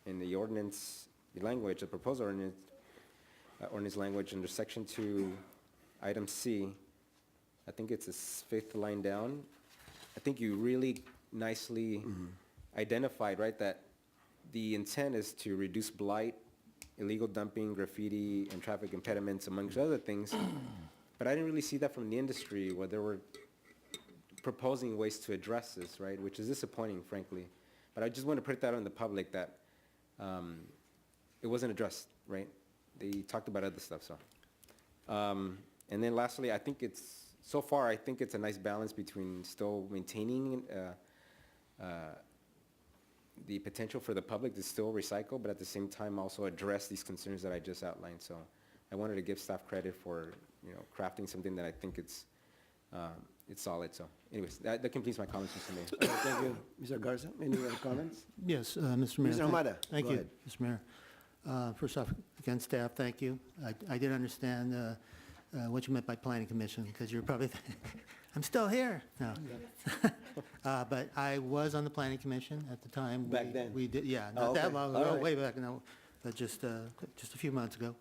In the ordinance, the language, the proposed ordinance language under section 2, item C, I think it's the 5th line down. I think you really nicely identified, right, that the intent is to reduce blight, illegal dumping, graffiti, and traffic impediments, amongst other things. But I didn't really see that from the industry, where they were proposing ways to address this, right, which is disappointing, frankly. But I just want to put that on the public that it wasn't addressed, right? They talked about other stuff, so. And then lastly, I think so far, I think it's a nice balance between still maintaining the potential for the public to still recycle, but at the same time also address these concerns that I just outlined. So I wanted to give staff credit for, crafting something that I think it's solid. So anyways, that completes my comments, Mr. Mayor. Thank you. Mr. Garza, any other comments? Yes, Mr. Mayor. Mr. Hamada, Thank go you, ahead. Mr. Mayor. First off, again, staff, thank you. I did understand what you meant by planning commission, because you're probably, I'm still here. No. But I was on the planning commission at the time. Back then? We did, yeah, Oh, not that okay. long All ago, right. way back, no, but just a few months ago.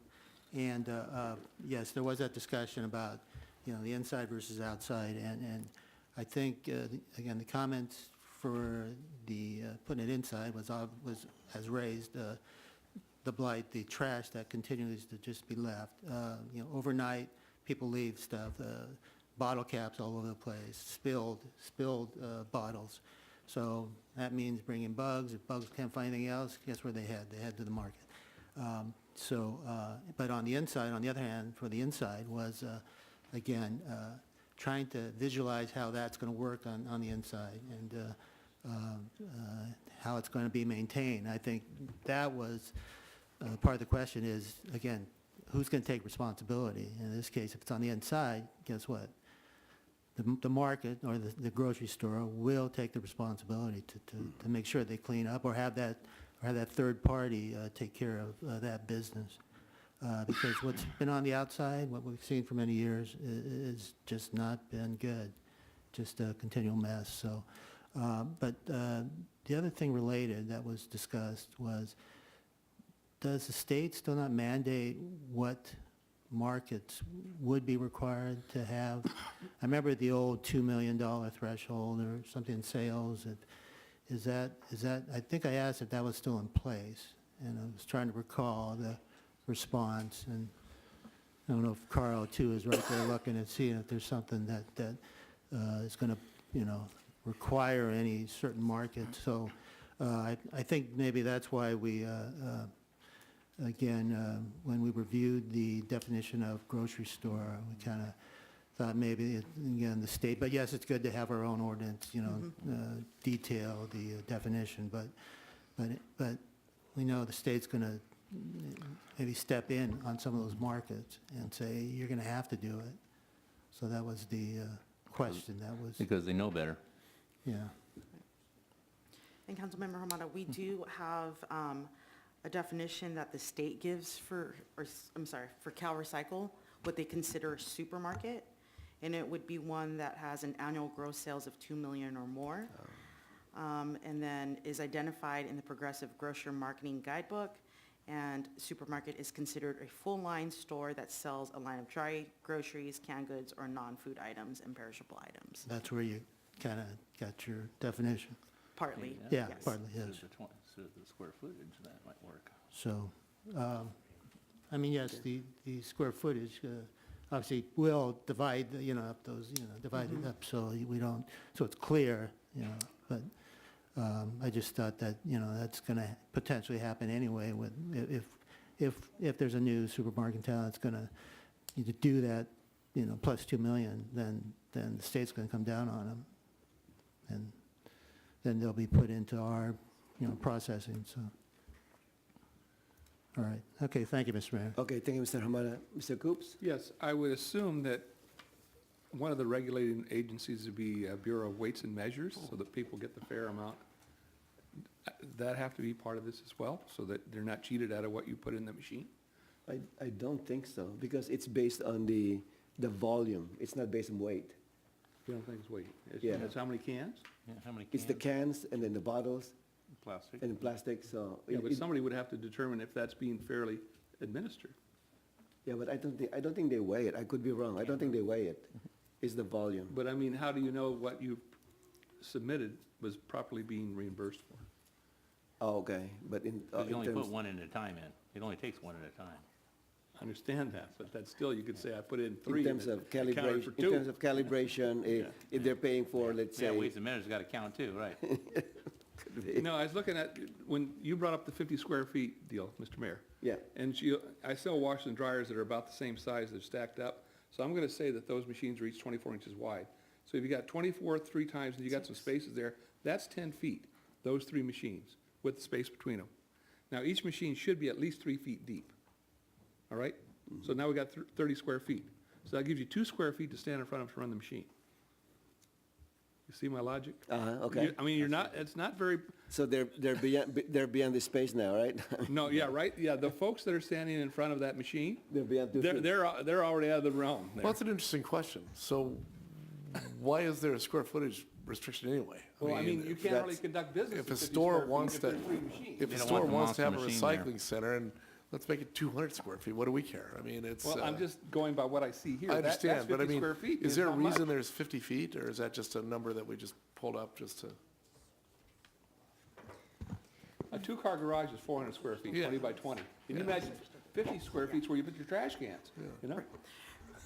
And yes, there was that discussion about, the inside versus outside. And I think, again, the comments for the putting it inside has raised the blight, the trash that continues to just be left. Overnight, people leave stuff, bottle caps all over the place, spilled bottles. So that means bringing bugs. If bugs can't find anything else, guess where they head? They head to the market. But on the inside, on the other hand, for the inside was, again, trying to visualize how that's going to work on the inside and how it's going to be maintained. I think that was part of the question is, again, who's going to take responsibility? In this case, if it's on the inside, guess what? The market or the grocery store will take the responsibility to make sure they clean up or have that third party take care of that business. Because what's been on the outside, what we've seen for many years, is just not been good, just a continual mess. So, but the other thing related that was discussed was, does the state still not mandate what markets would be required to have? I remember the old $2 million threshold or something in sales. Is that, I think I asked if that was still in place, and I was trying to recall the response, and I don't know if Carl too is right there looking and seeing if there's something that is going to, require any certain market. So I think maybe that's why we, again, when we reviewed the definition of grocery store, we kind of thought maybe, again, the state, but yes, it's good to have our own ordinance, detail the definition, but we know the state's going to maybe step in on some of those markets and say, you're going to have to do it. So that was the question. That was, Because they know better. yeah. And Councilmember Hamada, we do have a a definition that the state gives for Cal Recycle, what they consider a supermarket, and it would be one that has an annual gross sales of 2 million or more, and then is identified in the Progressive Grocer Marketing Guidebook, and supermarket is considered a full-line store that sells a line of dry groceries, canned goods, or non-food items and perishable items. That's where you kind of got your definition. Partly, Yeah, yes. partly, yes. So the square footage, that might work. So, I mean, yes, the square footage, obviously, will divide, up those, divide it up, so we don't, so it's clear, but I just thought that, that's going to potentially happen anyway with, if there's a new supermarket in town that's going to do that, plus 2 million, then the state's going to come down on them. And then they'll be put into our, processing, so. All right. Okay, thank you, Mr. Mayor. Okay, thank you, Mr. Hamada. Mr. Coops? Yes, I would assume that one of the regulating agencies would be Bureau of Weights and Measures, so that people get the fair amount. That have to be part of this as well, so that they're not cheated out of what you put in the machine? I don't think so, because it's based on the volume. It's not based on weight. You don't think it's weight? Yeah. It's how many cans? Yeah, how many It's the cans and then the bottles Plastic? and the plastic, so. Yeah, but somebody would have to determine if that's being fairly administered. Yeah, but I don't think they weigh it. I could be wrong. I don't think they weigh it. It's the volume. But I mean, how do you know what you submitted was properly being reimbursed for? Oh, okay, but in Because you only terms, put one at a time in. It only takes one at a time. I understand that, but that's still, you could say I put in in three. terms and of it accounted calibration, for in two. terms of calibration, if they're paying for, let's Yeah, say. Weights and Measures got to count too, right? No, I was looking at, when you brought up the 50 square feet deal, Mr. Mayor. Yeah. And I sell washers and dryers that are about the same size, they're stacked up. So I'm gonna say that those machines are each 24 inches wide. So if you got 24 three times and you got some spaces there, that's 10 feet, those three machines, with the space between them. Now, each machine should be at least 3 feet deep, all right? So now we got 30 square feet. So that gives you 2 square feet to stand in front of to run the machine. You see my logic? Okay. I mean, it's not very, So they're beyond the space now, right? no, yeah, right, yeah, the folks that are standing in front of that machine, They're beyond 2 feet. they're already out of the realm there. Well, that's an interesting question. So why is there a square footage restriction anyway? Well, I mean, you can't really conduct business If with a 50 store square feet wants if to, there's three machines. if They a don't store want the wants to have a monster machine there. recycling center, and let's make it 200 square feet, what do we care? I mean, it's. Well, I'm just going by what I see here. I That's understand, but I 50 mean, square feet is there a not much. reason there's 50 feet, or is that just a number that we just pulled up just to? A two-car garage is 400 square feet, Yeah. 20 by 20. Can you imagine 50 square feet is where you put your trash cans, you know?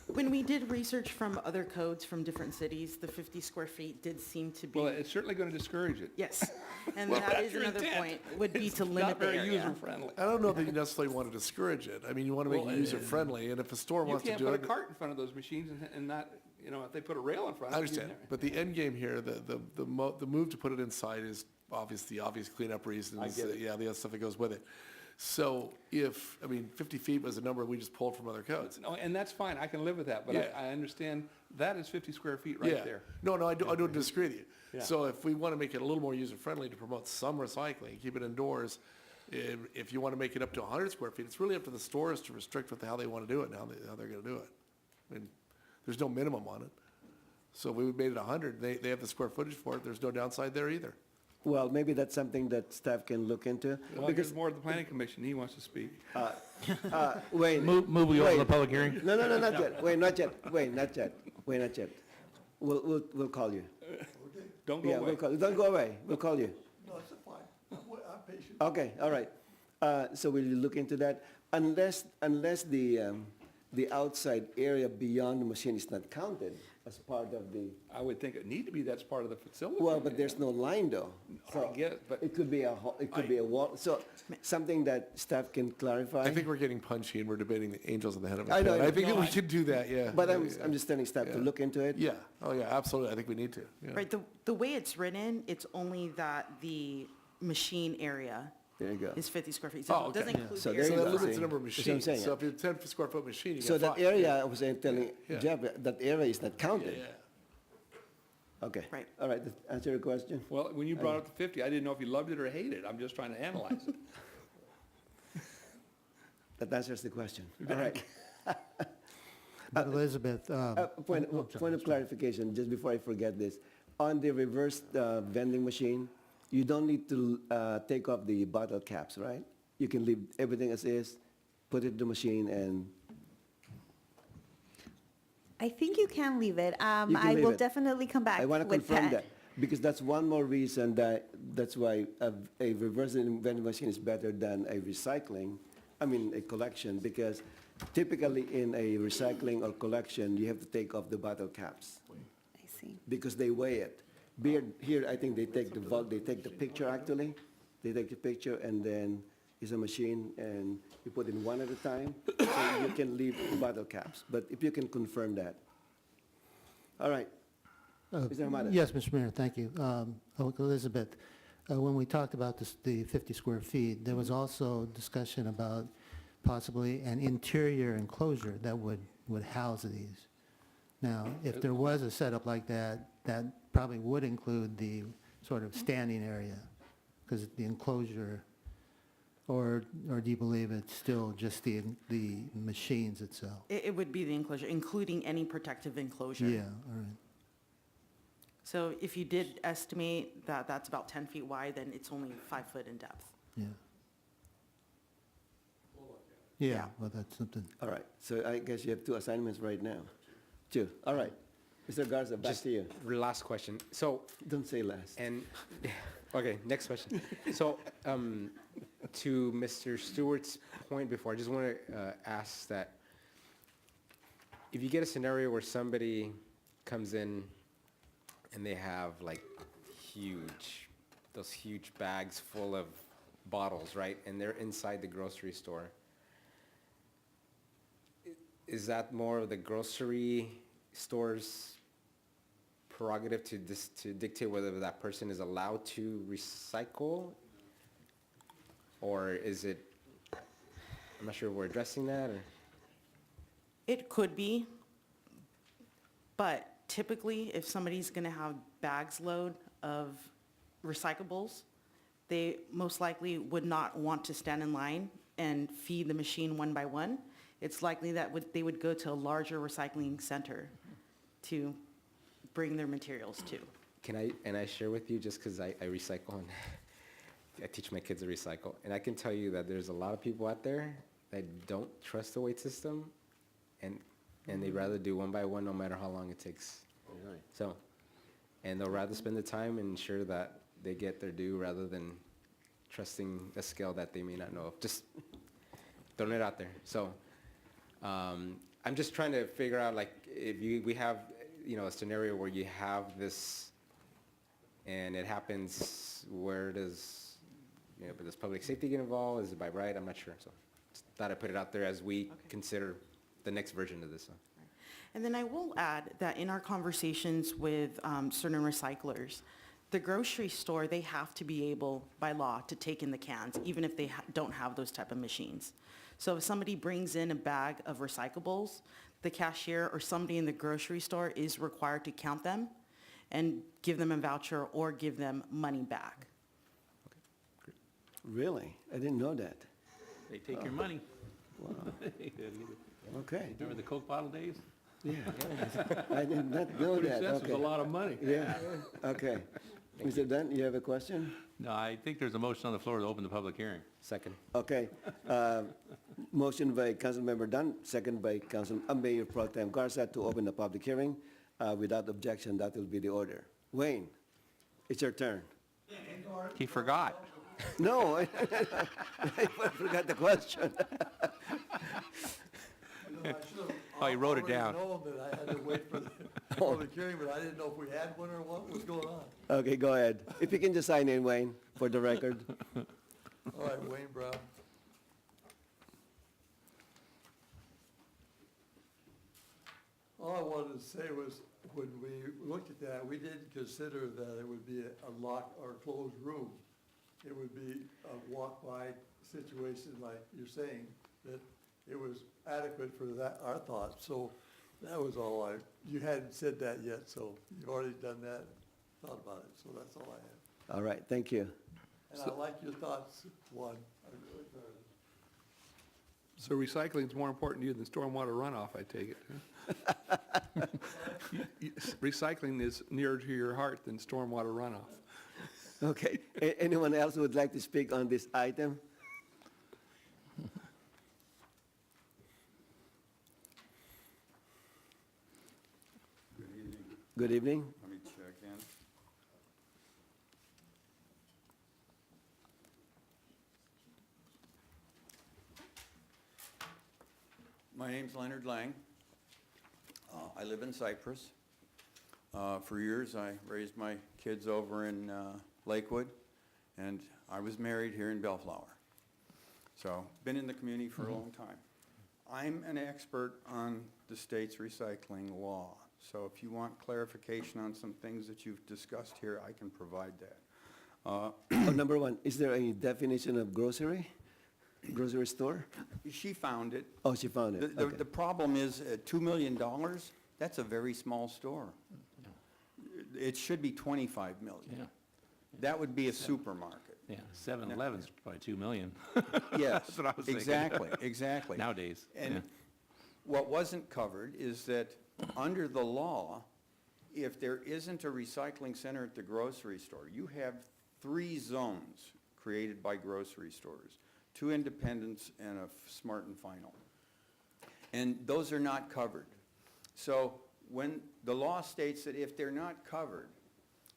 When we did research from other codes from different cities, the 50 square feet did seem to be. Well, it's certainly going to discourage it. Yes, and Well, that that's is your another intent. point, would be It's to limit the Not very area. user-friendly. I don't know that you necessarily want to discourage it. I mean, you want to make Well, it user-friendly, and if a store You wants to can't do put a it. cart in front of those machines and not, you know, if they put a rail in front I of it. understand, but the end game here, the move to put it inside is the obvious cleanup reasons. I get it. Yeah, the other stuff that goes with it. So if, 50 feet was a number we just pulled from other codes. No, and that's fine, I can live with that, but Yeah. I understand that is 50 square feet right Yeah. there. No, I don't disagree with you. Yeah. So if we want to make it a little more user-friendly to promote some recycling, keep it indoors, if you want to make it up to 100 square feet, it's really up to the stores to restrict how they want to do it and how they're going to do it. I mean, there's no minimum on it. So if we made it 100, they have the square footage for it, there's no downside there either. Well, maybe that's something that staff can look into. Well, Because, there's more of the planning commission, he wants to speak. wait. Move we open wait. the public hearing? No, not yet. Wait, not yet. Wait, not yet. We'll call you. Don't go Yeah, away. we'll call you. Don't go away. We'll call you. No, it's fine. I'm patient. Okay, all right. So we'll look into that. Unless the outside area beyond the machine is not counted as part of the, I would think it need to be, that's part of the facility. well, but there's no line though. So I get it, but it could be a wall, so something that staff can clarify. I think we're getting punchy and we're debating the angels on the head of a I know, pin. I think no, that we I- should do that, yeah. But Yeah. I'm just telling staff to look into it. Yeah, oh yeah, absolutely, I think we need to. Yeah. Right, the way it's written, it's only that the machine area There you go. is 50 square feet. Oh, So it okay. doesn't include So the there So you area. that go. limits the See, number of that's what I'm machines. saying, So if you're 10 square foot machine, you So got that 5. area, I was telling Yeah. Jeff, that area is not Yeah, counted. yeah. Okay. Right. All right, answer your question? well, when you brought up the 50, I didn't know if you loved it or hated it. I'm just trying to analyze it. That answers the question. All right. But Elizabeth, Point of clarification, just before I forget this. On the reverse vending machine, you don't need to take off the bottle caps, right? You can leave everything as is, put it in the machine, and I think you can leave it. can I leave will it. definitely come back I want to with confirm that. Because that's one more reason that's why a reverse vending machine is better than a a collection, because typically in a recycling or collection, you have to take off the bottle caps I see. because they weigh it. Here, I think they take the picture actually. They take the picture and then it's a machine and you put in one at a time, so you can leave the bottle caps. But if you can confirm that. All right. Mr. Hamada. Yes, Mr. Mayor, thank you. Elizabeth, when we talked about the 50 square feet, there was also discussion about possibly an interior enclosure that would house these. Now, if there was a setup like that, that probably would include the sort of standing area, because the enclosure, or do you believe it's still just the machines itself? It would be the enclosure, including any protective enclosure. Yeah, all right. So if you did estimate that that's about 10 feet wide, then it's only 5 foot in depth. Yeah. Yeah, well, that's something. All right, so I guess you have two assignments right now. Two, all right. Mr. Garza, back to you. Last question. So, Don't say last. and, okay, next question. So, to Mr. Stewart's point before, I just want to ask that if you get a scenario where somebody comes in and they have like those huge bags full of bottles, right? And they're inside the grocery store. Is that more of the grocery store's prerogative to dictate whether that person is allowed to recycle? Or is it, I'm not sure if we're addressing that, or? It could be, but typically, if somebody's going to have bags load of recyclables, they most likely would not want to stand in line and feed the machine one by one. It's likely that they would go to a larger recycling center to bring their materials to. Can I share with you, just because I recycle and I teach my kids to recycle, and I can tell you that there's a lot of people out there that don't trust the weight system, and they'd rather do one by one no matter how long it takes. So, and they'll rather spend the time and ensure that they get their due rather than trusting a scale that they may not know of. Just throwing it out there. So, I'm just trying to figure out, like, if we have, a scenario where you have this and it happens, where does public safety get involved? Is it by right? I'm not sure. So just thought I'd put it out there as we consider the next version of this. And then I will add that in our conversations with certain recyclers, the grocery store, they have to be able, by law, to take in the cans, even if they don't have those type of machines. So if somebody brings in a bag of recyclables, the cashier or somebody in the grocery store is required to count them and give them a voucher or give them money back. Really? I didn't know that. They take your money. Wow. Okay. Remember the Coke bottle days? Yeah. I did not know that. That's Okay. a lot of money. Yeah, okay. Mr. Dunn, you have a question? No, I think there's a motion on the floor to open the public hearing. Second. Okay. Motion by Councilmember Dunn, second by Mayor Pro Tem Garza to open the public hearing. Without objection, that will be the order. Wayne, it's your turn. He forgot. No, I forgot the question. Oh, he wrote it down. I should have known that I had to wait for the public hearing, but I didn't know if we had one or what was going on. Okay, go ahead. If you can just sign in, Wayne, for the record. All right, Wayne Brown. All I wanted to say was, when we looked at that, we didn't consider that it would be a locked or closed room. It would be a walk-by situation like you're saying, that it was adequate for that, our thoughts. So that was all you hadn't said that yet, so you've already done that, thought about it, so that's all I have. All right, thank you. And I like your thoughts, Juan, I really So recycling is more important to you than stormwater runoff, I take it. Recycling is nearer to your heart than stormwater runoff. Okay. Anyone else who would like to speak on this item? Good evening. Let me check in. My name's Leonard Lang. I live in Cypress. For years, I raised my kids over in Lakewood, and I was married here in Bellflower. So, been in the community for a long time. I'm an expert on the state's recycling law. So if you want clarification on some things that you've discussed here, I can provide that. Number one, is there a definition of grocery? Grocery store? She found it. Oh, she found it. Okay. The problem is, $2 million, that's a very small store. It should be 25 million. Yeah. That would be a supermarket. Yeah, 7-Eleven's probably 2 million. Yes, That's what I was thinking. exactly. Nowadays, And yeah. what wasn't covered is that under the law, if there isn't a recycling center at the grocery store, you have 3 zones created by grocery stores, 2 independents and a Smart and Final. And those are not covered. So when the law states that if they're not covered,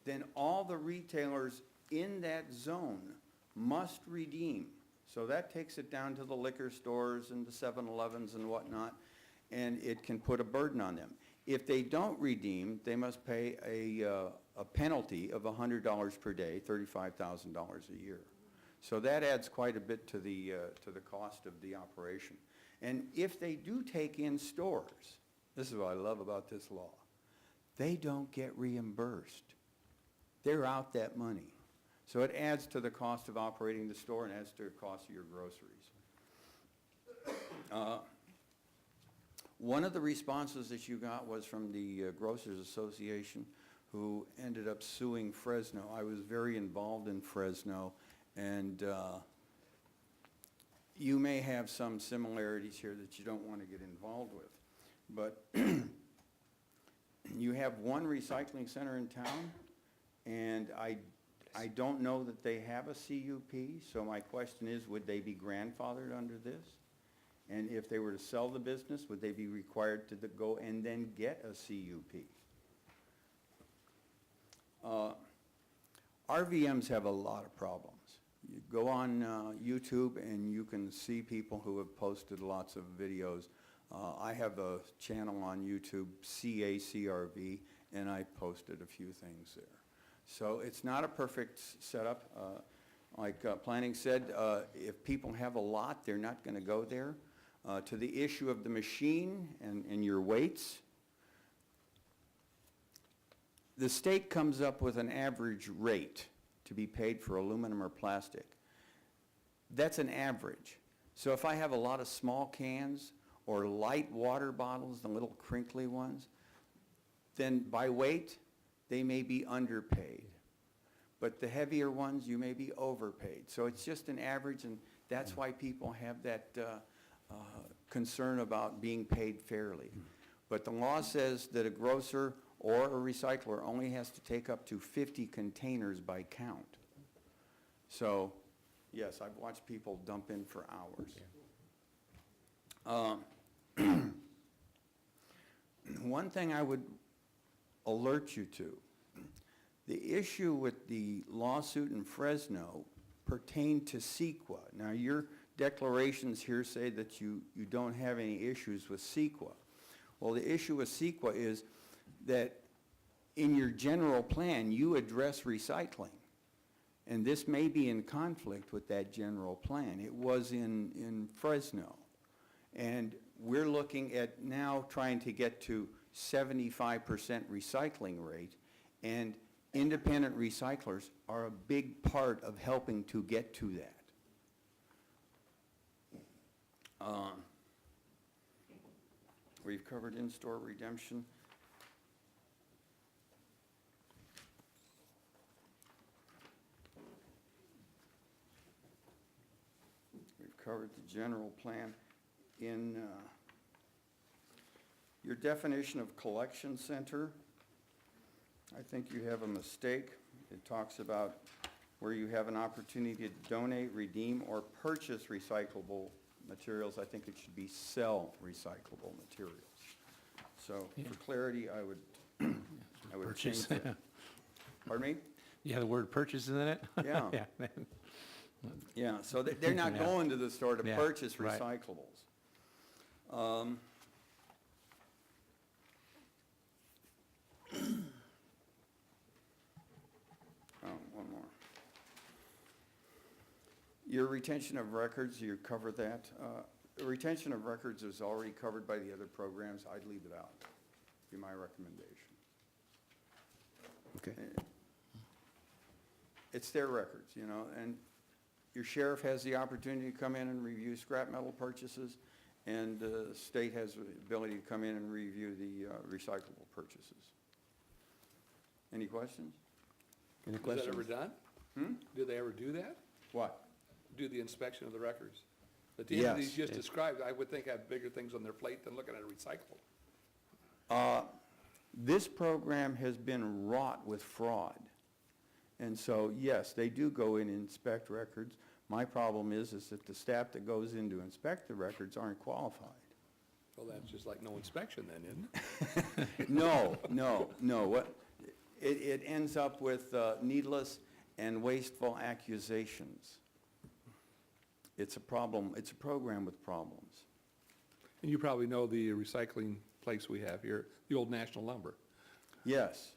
then all the retailers in that zone must redeem. So that takes it down to the liquor stores and the 7-Elevens and whatnot, and it can put a burden on them. If they don't redeem, they must pay a penalty of $100 per day, $35,000 a year. So that adds quite a bit to the cost of the operation. And if they do take in stores, this is what I love about this law, they don't get reimbursed. They're out that money. So it adds to the cost of operating the store and adds to the cost of your groceries. One of the responses that you got was from the Grocers Association, who ended up suing Fresno. I was very involved in Fresno, and you may have some similarities here that you don't want to get involved with. But you have one recycling center in town, and I don't know that they have a CUP, so my question is, would they be grandfathered under this? And if they were to sell the business, would they be required to go and then get a CUP? RVMs have a lot of problems. You go on YouTube and you can see people who have posted lots of videos. I have a channel on YouTube, CACRV, and I posted a few things there. So it's not a perfect setup. Like planning said, if people have a lot, they're not going to go there. To the issue of the machine and your weights, the state comes up with an average rate to be paid for aluminum or plastic. That's an average. So if I have a lot of small cans or light water bottles, the little crinkly ones, then by weight, they may be underpaid. But the heavier ones, you may be overpaid. So it's just an average, and that's why people have that concern about being paid fairly. But the law says that a grocer or a recycler only has to take up to 50 containers by count. So, yes, I've watched people dump in for hours. One thing I would alert you to, the issue with the lawsuit in Fresno pertained to CEQA. Now, your declarations here say that you don't have any issues with CEQA. Well, the issue with CEQA is that in your general plan, you address recycling. And this may be in conflict with that general plan. It was in Fresno. And we're looking at now trying to get to 75% recycling rate. And independent recyclers are a big part of helping to get to that. We've covered in-store redemption. We've covered the general plan. in your definition of collection center, I think you have a mistake. It talks about where you have an opportunity to donate, redeem, or purchase recyclable materials. I think it should be sell recyclable materials. So for clarity, I would change Purchase. that. Pardon me? You have the word purchase in it? Yeah. Yeah. Yeah, so they're not Yeah. going to the store to Yeah, purchase right. recyclables. One more. Your retention of records, you covered that. Retention of records is already covered by the other programs. I'd leave it out, be my recommendation. Okay. It's their records, you know, and your sheriff has the opportunity to come in and review scrap metal purchases, and the state has the ability to come in and review the recyclable purchases. Any questions? Any Is questions? that ever done? Do they ever do that? What? Do the inspection of the records? The team that he's Yes. just described, I would think have bigger things on their plate than looking at a recyclable. This program has been wrought with fraud. And so, yes, they do go in and inspect records. My problem is that the staff that goes in to inspect the records aren't qualified. Well, that's just like no inspection then, isn't it? No. What, it ends up with needless and wasteful accusations. It's a problem, it's a program with problems. And you probably know the recycling place we have here, the old National Lumber. Yes.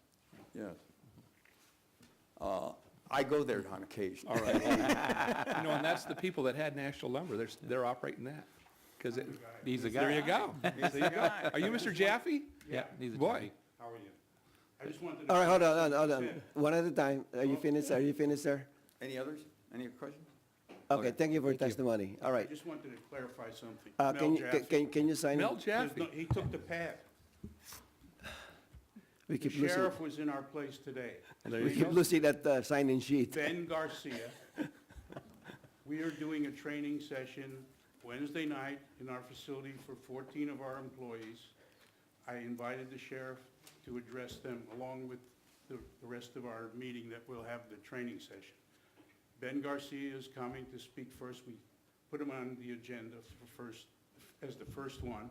I go there on occasion. All right. You know, and that's the people that had National Lumber, they're operating that. Because He's the guy. there you go. He's the guy. Are you Mr. Jaffe? Yeah, he's a Boy. How are you? I just wanted to. All right, hold on. One at a time. Are you finished, sir? Any others? Any questions? Okay, thank you for your testimony. All I right. just wanted to clarify something. Can Mel Jaffe. can you sign? Mel There's Jaffe. no- He took the pad. We The keep losing. sheriff was in our place today. We keep losing that sign-in sheet. Ben Garcia. We are doing a training session Wednesday night in our facility for 14 of our employees. I invited the sheriff to address them along with the rest of our meeting that we'll have the training session. Ben Garcia is coming to speak first. We put him on the agenda as the first one.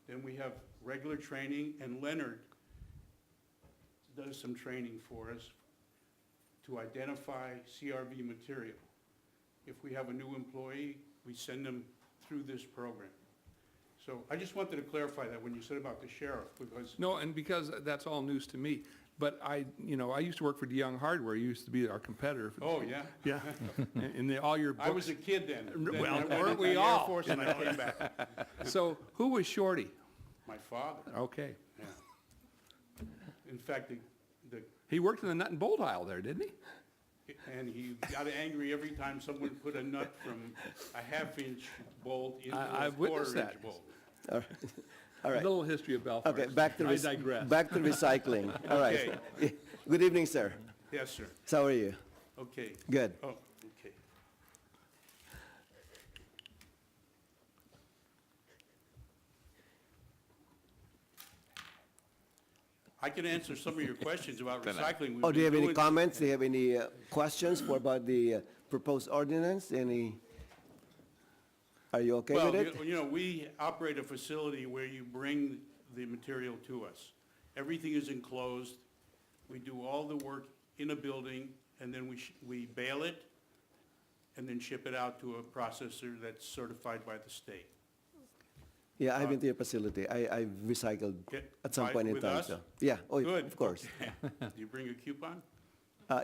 Then we have regular training, and Leonard does some training for us to identify CRV material. If we have a new employee, we send them through this program. So I just wanted to clarify that when you said about the sheriff, because No, and because that's all news to me. But I used to work for DeYoung Hardware. You used to be our competitor. oh, yeah. Yeah. And all your books. I was a kid then. Well, I went weren't into we the all? Air Force and I came back. So who was Shorty? My father, Okay. yeah. In fact, He worked in the nut and bolt aisle there, didn't he? and he got angry every time someone put a nut from a half-inch bolt into a I've witnessed quarter-inch that. bolt. All right. A little history of Belfast. Okay, back to I digress. back to recycling. All right. Good evening, sir. Yes, sir. How are you? Okay. Good. Oh, okay. I can answer some of your questions about recycling. Oh, do you have any We've been doing- comments? Do you have any questions about the proposed ordinance? Are you okay Well, with it? you know, we operate a facility where you bring the material to us. Everything is enclosed. We do all the work in a building, and then we bale it, and then ship it out to a processor that's certified by the state. Yeah, I've been to your facility. I've recycled at some point in With time. us? So. Yeah, Good. of course. Do you bring a coupon?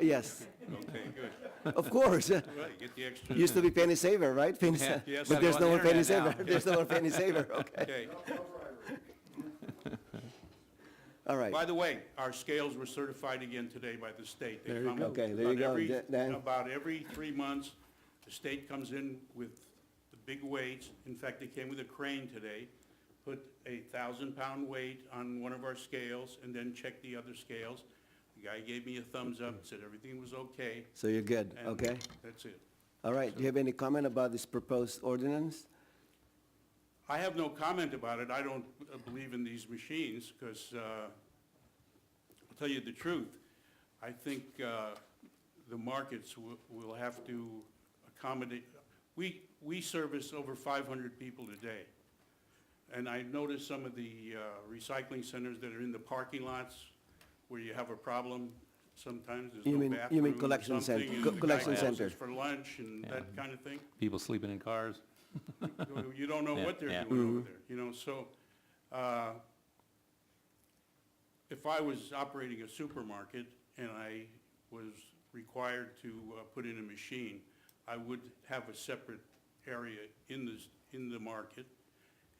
Yes, Okay, good. of course. Well, you get the extra. Used to be penny saver, right? Penny sa- Yes, but I there's go no on more the penny internet saver. now. There's no more penny saver. Okay. Okay. All right. By the way, our scales were certified again today by the state. They There you come go. Okay, there you about go, every- Dan. About every 3 months, the state comes in with the big weights. In fact, they came with a crane today, put a 1,000-pound weight on one of our scales, and then checked the other scales. The guy gave me a thumbs up, said everything was okay. So you're good, and okay? That's it. All right. Do you have any comment about this proposed ordinance? I have no comment about it. I don't believe in these machines because, I'll tell you the truth, I think the markets will have to accommodate. We service over 500 people a day. And I noticed some of the recycling centers that are in the parking lots where you have a problem, sometimes there's You no mean- bathroom you mean or collection something, center- and co- the guy collection calls us center. for lunch and that kind of thing. People sleeping in cars. You don't know Yeah, what they're yeah. doing over there, you know, so, if I was operating a supermarket and I was required to put in a machine, I would have a separate area in the market,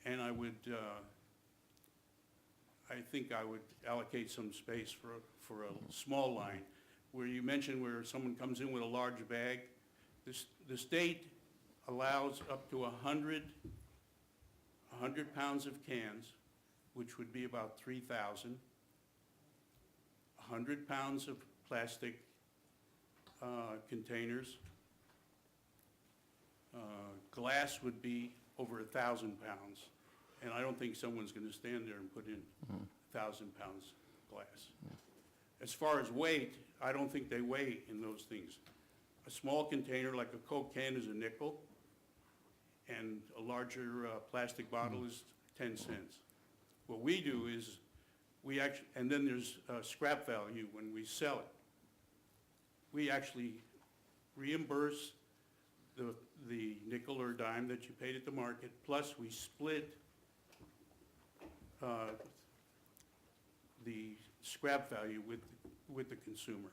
and I would, I think I would allocate some space for a small line. Where you mentioned where someone comes in with a large bag, the state allows up to 100 pounds of cans, which would be about 3,000. 100 pounds of plastic containers. Glass would be over 1,000 pounds. And I don't think someone's going to stand there and put in 1,000 pounds of glass. As far as weight, I don't think they weigh in those things. A small container, like a Coke can, is a nickel, and a larger plastic bottle is 10 cents. What we do is, we actually, and then there's scrap value when we sell it. We actually reimburse the nickel or dime that you paid at the market, plus we split the scrap value with the consumer.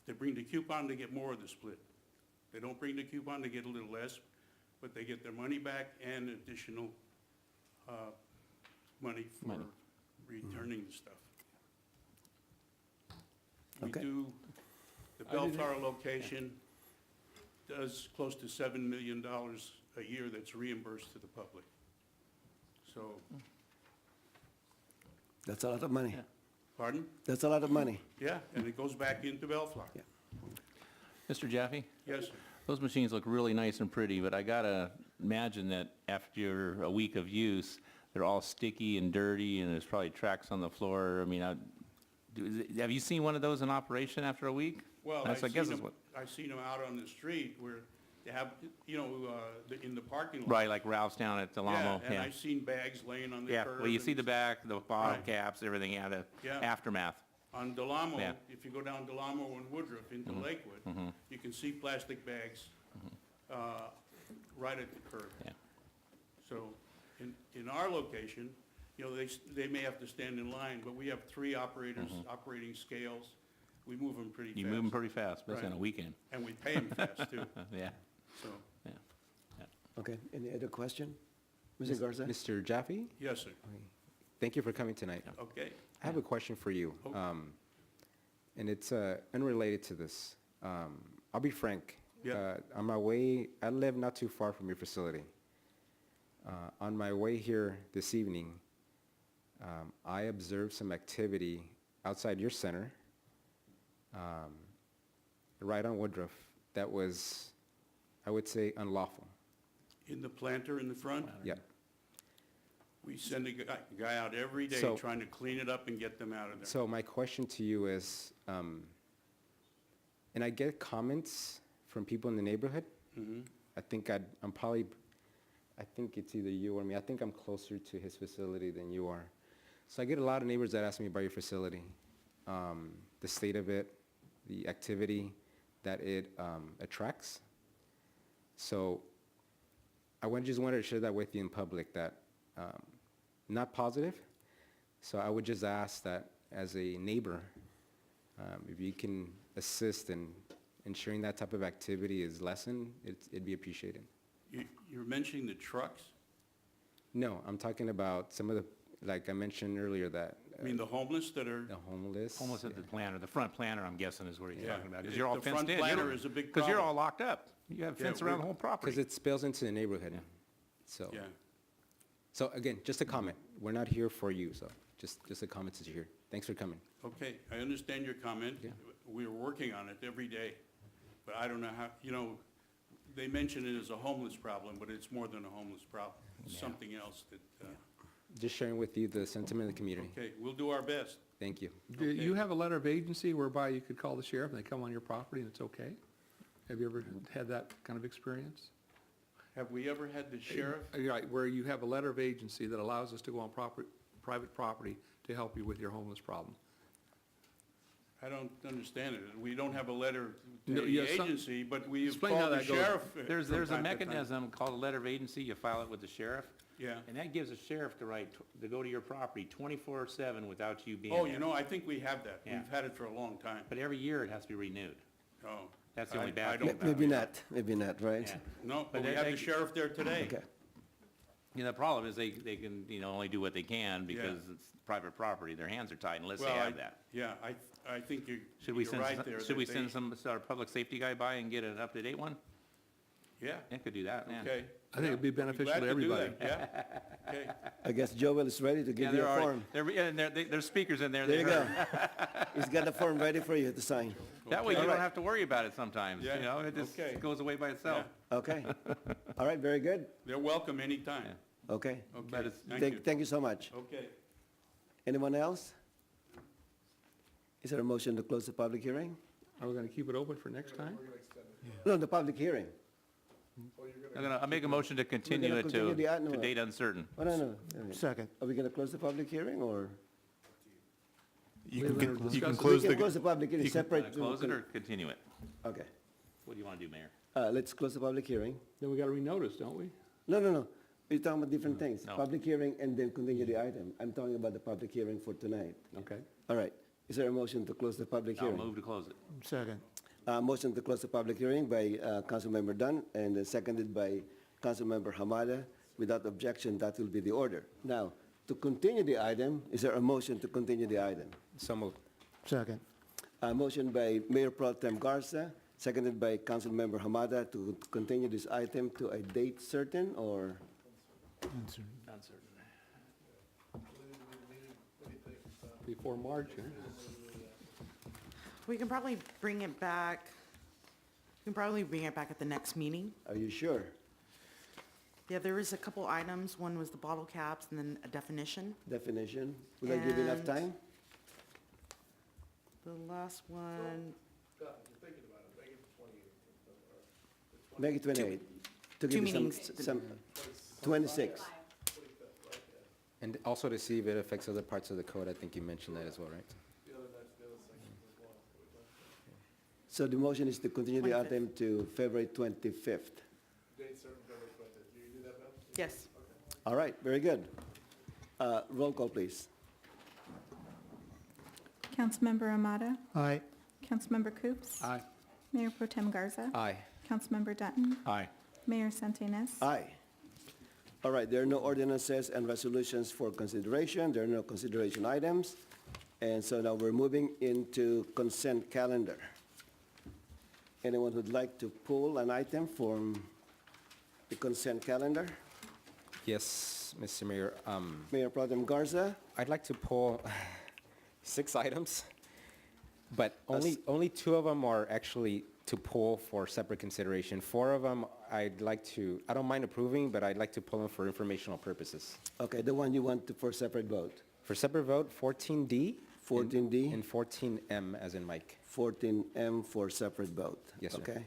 If they bring the coupon, they get more of the split. If they don't bring the coupon, they get a little less, but they get their money back and additional money for returning the stuff. We Okay. do, the Bellflower location does close to $7 million a year that's reimbursed to the public. So, That's a lot of money. pardon? That's a lot of money. Yeah, and it goes back into Bellflower. Yeah. Mr. Jaffe? Yes, sir. Those machines look really nice and pretty, but I gotta imagine that after a week of use, they're all sticky and dirty, and there's probably tracks on the floor. I mean, have you seen one of those in operation after a week? Well, That's- I guess is what. I've seen them out on the street where they have, you know, in the parking lot. Right, like Ralph's down at Delamo. Yeah, and I've seen bags laying on the Yeah, curb. well, you see and the back, the bottom Right. caps, everything, yeah, the Yeah. aftermath. On Delamo, Yeah. if you go down Delamo and Woodruff into Lakewood, you can see plastic bags right at the curb. Yeah. So in our location, you know, they may have to stand in line, but we have 3 operators operating scales. We move them pretty fast. You move them pretty fast, especially on a Right. weekend. And we pay them fast, too. Yeah, So, yeah. Okay, any other question? Mr. Garza? Mr. Jaffe, yes, sir. thank you for coming tonight. Okay. I have a question for you, Oh. and it's unrelated to this. I'll be frank. Yeah. On my way, I live not too far from your facility. On my way here this evening, I observed some activity outside your center, right on Woodruff, that was, I would say, unlawful. In the planter in the front, Yep. we send a guy out every day So- trying to clean it up and get them out of there. So my question to you is, and I get comments from people in the neighborhood. Mhm. I think I think it's either you or me. I think I'm closer to his facility than you are. So I get a lot of neighbors that ask me about your facility, the state of it, the activity that it attracts. So just wanted to share that with you in public, that not positive. So I would just ask that as a neighbor, if you can assist in ensuring that type of activity is lessened, it'd be appreciated. You're mentioning the trucks? No, I'm talking about some of the, like I mentioned earlier, that I mean, the homeless that are, the homeless. Almost at the planter, the front planter, I'm guessing is what he's Yeah. talking about. Because you're all The fenced front in. planter is a big Because you're problem. all locked up. You have Yeah, fence around the whole Because property. it spills into the neighborhood. So, yeah. so again, just a comment. We're not here for you, so just a comment to hear. Thanks for coming. Okay, I understand your comment. Yeah. We're working on it every day, but I don't know how, you know, they mention it as a homeless problem, but it's more than a homeless problem. It's something else that, Just sharing with you the sentiment of the community. okay, we'll do our best. Thank you. Do you have a letter of agency whereby you could call the sheriff and they come on your property and it's okay? Have you ever had that kind of experience? Have we ever had the sheriff? Right, where you have a letter of agency that allows us to go on private property to help you with your homeless problem? I don't understand it. We don't have a letter to No, the yeah, some- agency, but we've Explain how called the that goes. sheriff. There's from a time to time. mechanism called a letter of agency, you file it with the sheriff, Yeah. and that gives the sheriff the right to go to your property 24/7 without you being Oh, there. you know, I think we have that. Yeah. We've had it for a long time. But every year it has to be renewed. Oh. That's the only I bad don't- thing about it. Maybe not, right? Yeah. No, But but we they- have they- the sheriff there today. Okay. You know, the problem is they can, only do what they can because it's private property. Their hands are tied unless they Well, have that. Yeah, I think you're Should we you're right there. Should we that send they- our public safety guy by and get an up-to-date one? Yeah, They could do that, yeah. okay. I think it'd be beneficial Glad to do everybody. that, Yeah, okay. I guess Joel is ready to Yeah, give you they're a already, form. there's speakers in there. There they you go. heard. He's got the form ready for you to sign. That way you All don't right. have to worry about it sometimes, Yeah, it just okay. goes away by itself. Okay. All right, very good. They're welcome anytime. Okay. But Okay, it's- thank you. Thank you so much. Okay. Anyone else? Is there a motion to close the public hearing? Are we going to keep it open for next time? No, the public hearing. I'll make a motion to continue it continue the item, to or- date uncertain. Oh, no. Second. Are we going to close the public hearing, or? You We're can, gonna you discuss can it. close We the, can close the public hearing, separate. Close it or continue it? Okay. What do you want to do, Mayor? Let's close the public hearing. Then we got to renotice, don't we? No. We're talking about different things. No. Public hearing and then continue the item. I'm talking about the public hearing for tonight. Okay. All right. Is there a motion to close the public I'll hearing? move to close it. Second. Motion to close the public hearing by Councilmember Dunn and then seconded by Councilmember Hamada. Without objection, that will be the order. Now, to continue the item, is there a motion to continue the item? So moved. Second. Motion by Mayor Pro Tem Garza, seconded by Councilmember Hamada to continue this item to a date certain or? Uncertain. Before March, huh? We can probably bring it back, at the next meeting. Are you sure? Yeah, there is a couple items. One was the bottle caps and then a definition. Definition? Will that give you enough And- time? The last one, Make it 28. To two give you meetings. some 26. And also to see if it affects other parts of the code, I think you mentioned that as well, right? So the motion is to continue the 25th. item to February 25th. yes. All right, very good. Roll call, please. Councilmember Amata, Aye. Councilmember Coops, Aye. Mayor Pro Tem Garza, Aye. Councilmember Dutton, Aye. Mayor Santenaz. Aye. All right, there are no ordinances and resolutions for consideration. There are no consideration items. And so now we're moving into consent calendar. Anyone who'd like to pull an item from the consent calendar? Yes, Mr. Mayor. Mayor Pro Tem Garza? I'd like to pull 6 items, but only 2 of them are actually to pull for separate consideration. 4 of them, I don't mind approving, but I'd like to pull them for informational purposes. Okay, the one you want for separate vote. For separate vote, 14D. 14D? And 14M as in Mike. 14M for separate vote. Yes, sir. Okay.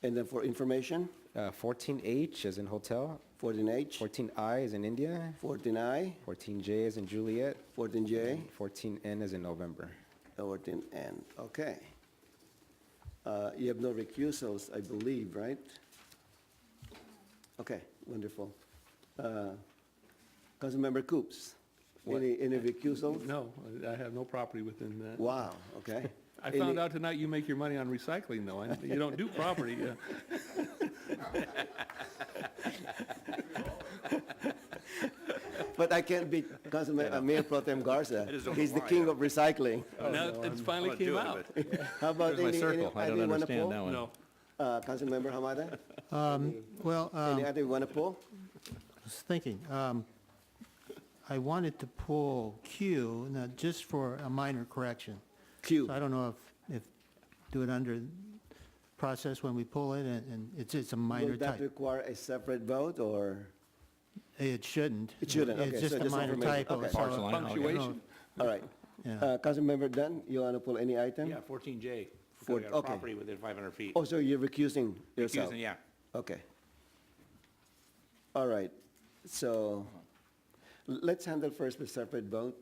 And then for information? 14H as in hotel. 14H? 14I as in India. 14I? 14J as in Juliet. 14J? 14N as in November. 14N, okay. You have no recusals, I believe, right? Okay, wonderful. Councilmember Coops, any recusals? No, I have no property within that. Wow, okay. I found out tonight you make your money on recycling, though. You don't do property. But I can't beat Mayor Pro Tem Garza. He's the king of recycling. Now it finally came out. How about Where's my any circle? I don't item you want to understand pull? that one. No. Councilmember Hamada? Well, Any item you want to pull? I was thinking, I wanted to pull Q, now just for a minor correction. Q. So I don't know if do it under process when we pull it, and it's a minor Will that type. require a separate vote, or? It shouldn't. It shouldn't, okay. It's just so a minor information. typo. Okay. so- Partial line, Punctuation. All right. Yeah. Councilmember Dunn, you want to pull any item? Yeah, 14J, For- because we got a okay. property within 500 feet. Oh, so you're recusing yourself? Recusing, yeah. Okay. All right, so let's handle first the separate vote,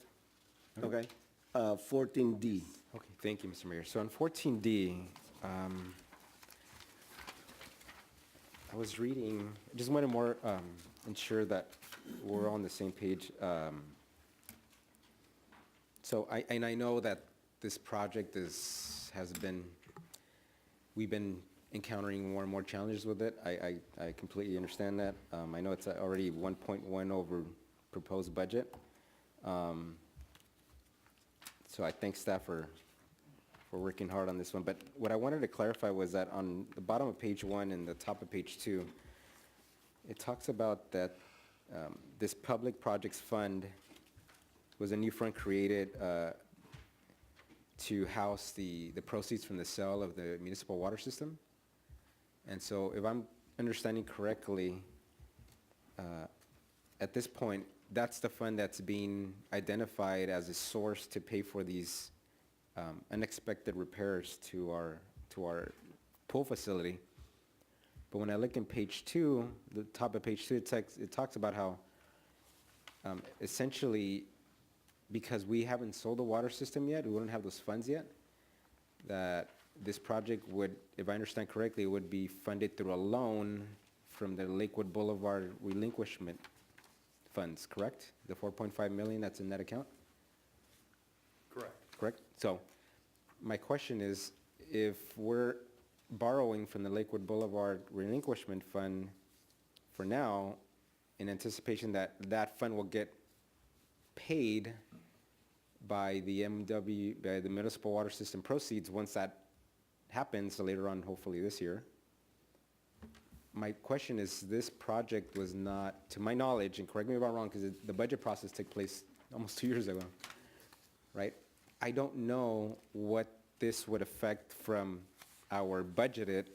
okay? 14D. Okay, thank you, Mr. Mayor. So on 14D, I was reading, I just wanted more, ensure that we're on the same page. So I know that this project we've been encountering more and more challenges with it. I completely understand that. I know it's already 1.1 over proposed budget. So I thank staff for working hard on this one. But what I wanted to clarify was that on the bottom of page 1 and the top of page 2, it talks about that this public projects fund was a new fund created to house the proceeds from the sale of the municipal water system. And so if I'm understanding correctly, at this point, that's the fund that's being identified as a source to pay for these unexpected repairs to our pool facility. But when I look in page 2, the top of page 2, it talks about how essentially, because we haven't sold the water system yet, we wouldn't have those funds yet, that this project would, if I understand correctly, would be funded through a loan from the Lakewood Boulevard relinquishment funds, correct? The 4.5 million that's in that account? Correct. Correct? So my question is, if we're borrowing from the Lakewood Boulevard relinquishment fund for now, in anticipation that that fund will get paid by the by the municipal water system proceeds once that happens later on, hopefully this year. My question is, this project was not, to my knowledge, and correct me if I'm wrong, because the budget process took place almost 2 years ago, right? I don't know what this would affect from our budgeted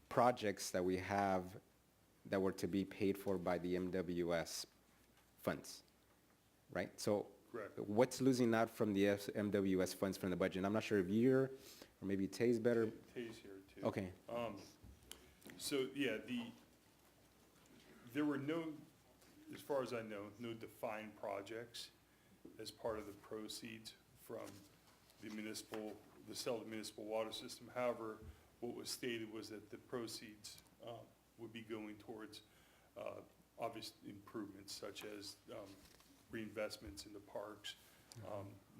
projects that we have that were to be paid for by the MWS funds, right? So Correct. what's losing out from the MWS funds from the budget? And I'm not sure if you're, or maybe Tay's better. Tay's here too. Okay. So, yeah, there were no, as far as I know, no defined projects as part of the proceeds from the sale of the municipal water system. However, what was stated was that the proceeds would be going towards obvious improvements such as reinvestments in the parks,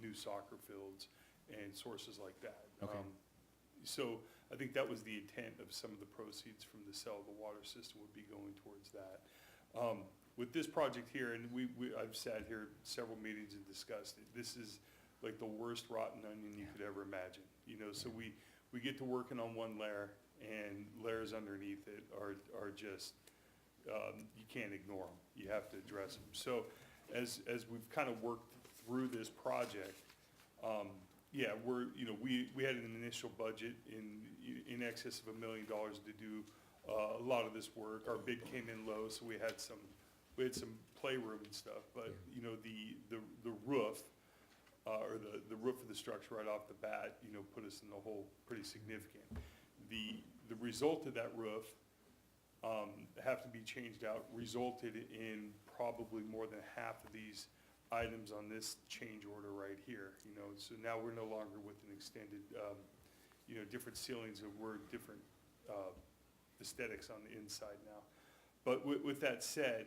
new soccer fields, and sources like that. Okay. So I think that was the intent of some of the proceeds from the sale of the water system would be going towards that. With this project here, and I've sat here several meetings and discussed it, this is like the worst rotten onion you could ever imagine. You know, so we get to working on one layer, and layers underneath it are just, you can't ignore them. You have to address them. So as we've kind of worked through this project, yeah, we had an initial budget in excess of $1 million to do a lot of this work. Our bid came in low, so we had some playroom and stuff. But you know, the roof or the roof of the structure right off the bat, you know, put us in the hole pretty significant. The result of that roof have to be changed out resulted in probably more than half of these items on this change order right here, you know, so now we're no longer with an extended, you know, different ceilings, and we're different aesthetics on the inside now. But with that said,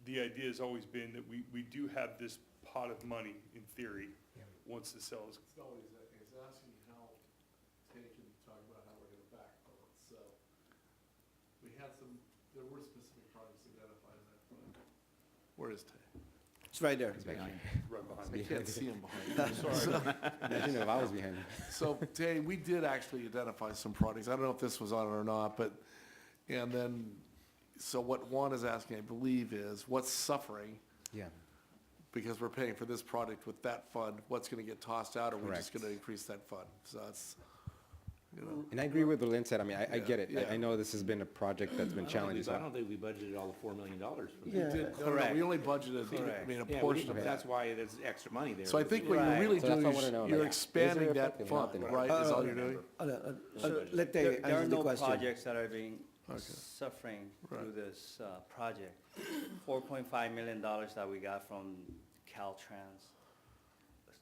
the idea has always been that we do have this pot of money, in theory, once the sale is. It's not what he's asking how Tay can talk about how we're gonna backfill it, so. There were specific projects identified in that fund. Where is Tay? It's right there. Right behind I me. can't see him behind you. Sorry. Imagine if I was behind you. So, Tay, we did actually identify some projects. I don't know if this was on it or not, but, and then, so what Juan is asking, I believe, is what's suffering? Yeah. Because we're paying for this project with that fund, what's gonna get tossed out, or we're just Correct. gonna increase that fund? So that's you know? And I agree with what Lynn said. I mean, I Yeah, get it. yeah. I know this has been a project that's been challenging. I don't think we budgeted all the $4 million for We that. did- no, no, we only budgeted, I mean, a Yeah, portion of but that. that's why there's extra money there. So I think what you're really So that's doing what I wanna is know, you're like, expanding is there that effective or not fund, then? right, is all you're doing? Let There Tay are answer the no question. projects that are being Okay. suffering Right. through this project. $4.5 million that we got from Caltrans,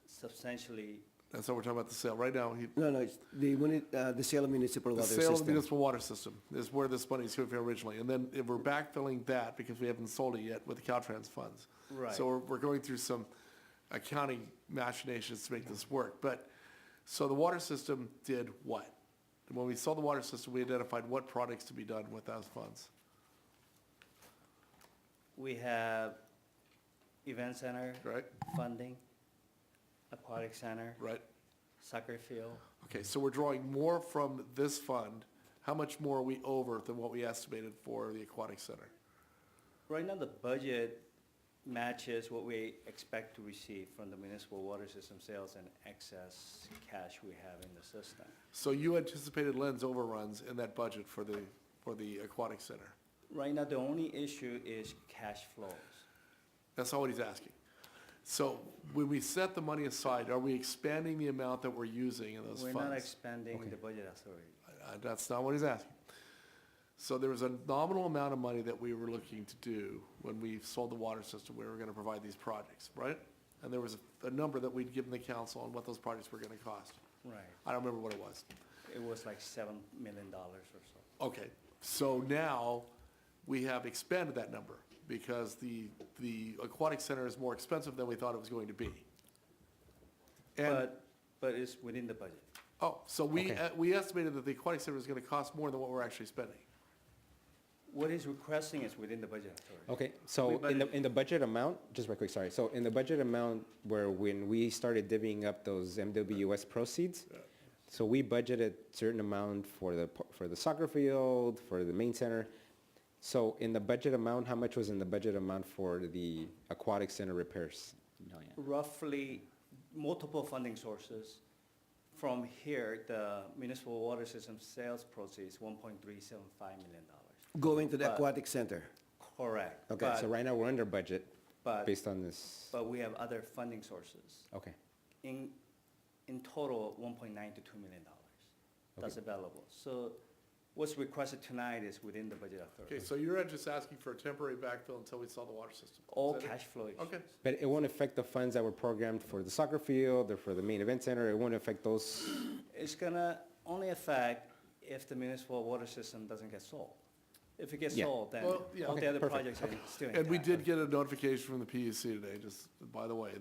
substantially, That's what we're talking about, the sale. Right now, No, it's the sale of municipal the water sale of the system. municipal water system is where this money's coming from originally. And then if we're backfilling that because we haven't sold it yet with the Caltrans funds. Right. So we're going through some accounting machinations to make this work. But, so the water system did what? When we sold the water system, we identified what products to be done with those funds. we have event center Right, funding, aquatic center, right. soccer field. Okay, so we're drawing more from this fund. How much more are we over than what we estimated for the aquatic center? Right now, the budget matches what we expect to receive from the municipal water system sales and excess cash we have in the system. So you anticipated lens overruns in that budget for the aquatic center? Right now, the only issue is cash flows. That's not what he's asking. So when we set the money aside, are we expanding the amount that we're using in those funds? We're not expanding the budget authority. That's not what he's asking. So there was a nominal amount of money that we were looking to do when we sold the water system. We were going to provide these projects, right? And there was a number that we'd given the council on what those projects were going to cost. Right. I don't remember what it was. It was like $7 million or so. Okay, so now we have expanded that number because the aquatic center is more expensive than we thought it was going to be. And, But it's within the budget. oh, so Okay. we estimated that the aquatic center was going to cost more than what we're actually spending. What he's requesting is within the budget authority. Okay, so in the budget amount, just real quick, sorry. So in the budget amount where when we started divvying up those MWS proceeds, so we budgeted certain amount for the soccer field, for the main center. So in the budget amount, how much was in the budget amount for the aquatic center repairs? Roughly multiple funding sources. From here, the municipal water system sales proceeds $1.375 million. Going to the But- aquatic center. Correct. Okay, so right now we're under budget But, based on this. but we have other funding sources. Okay, In total, $1.9 to $2 million. That's available. So what's requested tonight is within the budget authority. Okay, so you're just asking for a temporary backfill until we sell the water system? All Is that it? cash flow issues. Okay. but it won't affect the funds that were programmed for the soccer field or for the main event center? It won't affect those? It's gonna only affect if the municipal water system doesn't get sold. If it gets Yeah. sold, then Well, yeah. all Okay, the other perfect. projects are still intact. And we did get a notification from the PUC today, just by the way,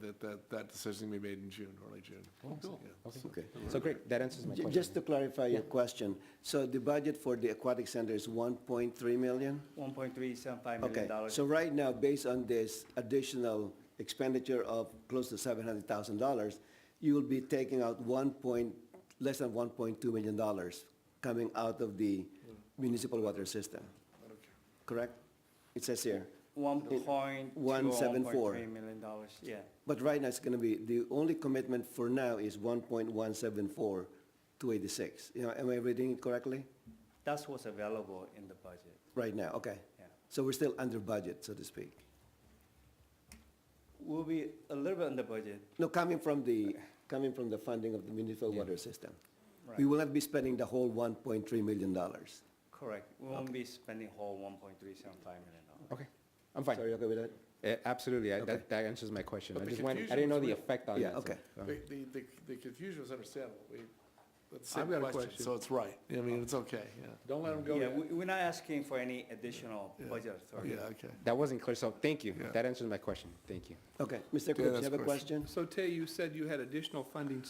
that decision will be made in June, early June. cool. Yeah. Okay. So great, that answers my question. Just to clarify your question, so the budget for the aquatic center is 1.3 million? $1.375 Okay, million. so right now, based on this additional expenditure of close to $700,000, you will be taking out less than $1.2 million coming out of the municipal water system, correct? It says here. 1.2 or 174. $1.3 million, yeah. But right now, it's going to be, the only commitment for now is 1.174, 286. You know, am I reading it correctly? That's what's available in the budget, Right now, okay. yeah. So we're still under budget, so to speak. We'll be a little bit under budget. No, coming from the funding of the municipal water system. Right. We will not be spending the whole $1.3 million. Correct. We won't be spending whole $1.375 million. Okay, I'm fine. So are you okay with that? Absolutely, Okay. that answers my question. But I the just wanted, I confusion didn't know was the real. effect on Yeah, that. okay. so, The confusion was understandable. It's I've a got a question, question. so it's right. I mean, it's okay, yeah. Don't let them go Yeah, yet. we're not asking for any additional Yeah. budget authority. Yeah, okay. That wasn't clear, so thank you. Yeah. That answers my question. Thank you. Okay, Mr. Cripps, that's you have a a question? So Tay, you said you had additional funding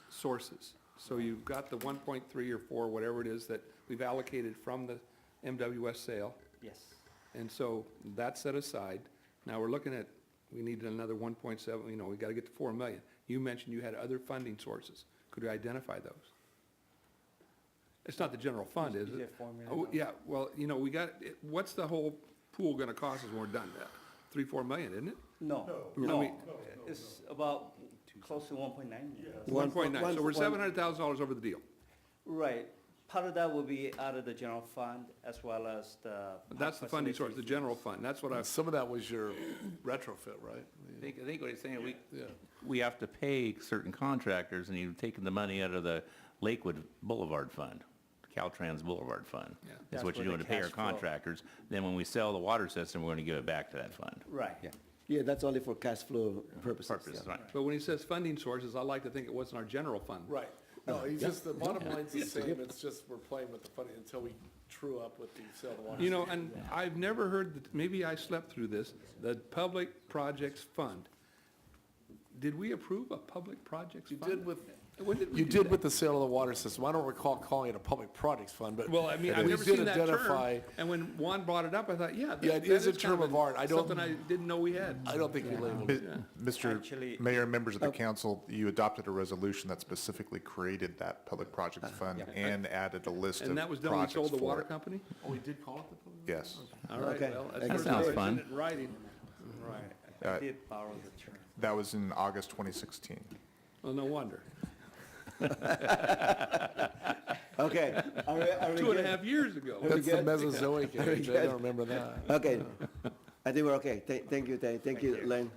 sources. So you've got the 1.3 or 4, whatever it is, that we've allocated from the MWS sale. Yes. And so that's set aside. Now we're looking at, we need another 1.7, we got to get to 4 million. You mentioned you had other funding sources. Could you identify those? It's not the general fund, is You it? said $4 million. Oh, yeah, well, what's the whole pool going to cost us when we're done? 3, 4 million, isn't it? No, I no. mean- It's about close to 1.9 million. 1.9, so we're one- $700,000 over the deal. Right. Part of that will be out of the general fund as well as the. That's the funding source, the facility general fund. That's what I, Some of that was your retrofit, right? I think what he's saying, Yeah. we have to pay certain contractors, and you've taken the money out of the Lakewood Boulevard Fund, Caltrans Boulevard Fund. Yeah. That's That's what you're where doing the to pay our cash flow- contractors. Then when we sell the water system, we're going to give it back to that fund. fees. Right. Yeah. Yeah, that's only for cash flow purposes. Purpose, yeah. right. but when he says funding sources, I like to think it was in our general fund. Right. No, he's just, the bottom line's the same, it's just we're playing with the funding until we true up with the sale of the water. You know, and I've never heard, maybe I slept through this, the Public Projects Fund. Did we approve a Public Projects You Fund? did with, When did we you do did that? with the sale of the water system. I don't recall calling it a public projects fund, but. Well, I mean, I've we never did seen that identify- term, and when Juan brought it up, I thought, yeah, Yeah, it that is a kind term of art. I don't- Something I didn't know we had. I don't think we labeled it. Mr. Actually- Mayor and members of the council, you adopted a resolution that specifically created that public projects fund and added a list of And that was done when we projects sold the for water it. company? Oh, we did call it the public? Yes. All right, Okay. well, That that's sounds first fun. in writing. Right. Uh, I did borrow the term. That was in August 2016. Well, no wonder. Okay, are we 2.5 years ago. That's the good? Mesozoic age. I good? don't remember that. Okay, I think we're okay. Thank you, thank you, Len.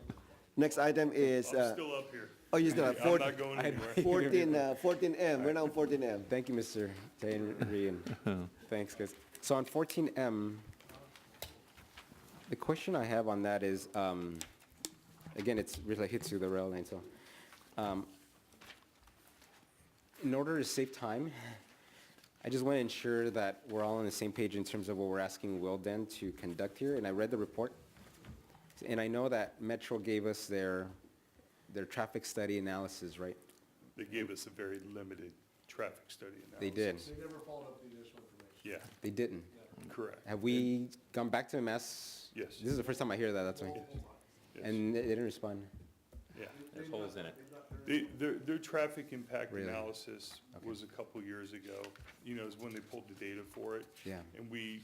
Next item is, I'm still up here. oh, you still have I'm not going anywhere. 14M, we're now on 14M. Thank you, Mr. Henry, and thanks, guys. So on 14M, the question I have on that is, again, it's related to the rail lane, so. In order to save time, I just want to ensure that we're all on the same page in terms of what we're asking Wilden to conduct here, and I read the report. And I know that Metro gave us their traffic study analysis, right? They gave us a very limited traffic study analysis. They did. They never followed up the additional information. Yeah, They didn't. correct. Have we gone back to them, asked? Yes. This is the first time I hear that, that's why. Yes. And they didn't respond. Yeah. There's holes in it. Their traffic impact Really? analysis was a couple years ago, is when they pulled the data for it. Yeah. And we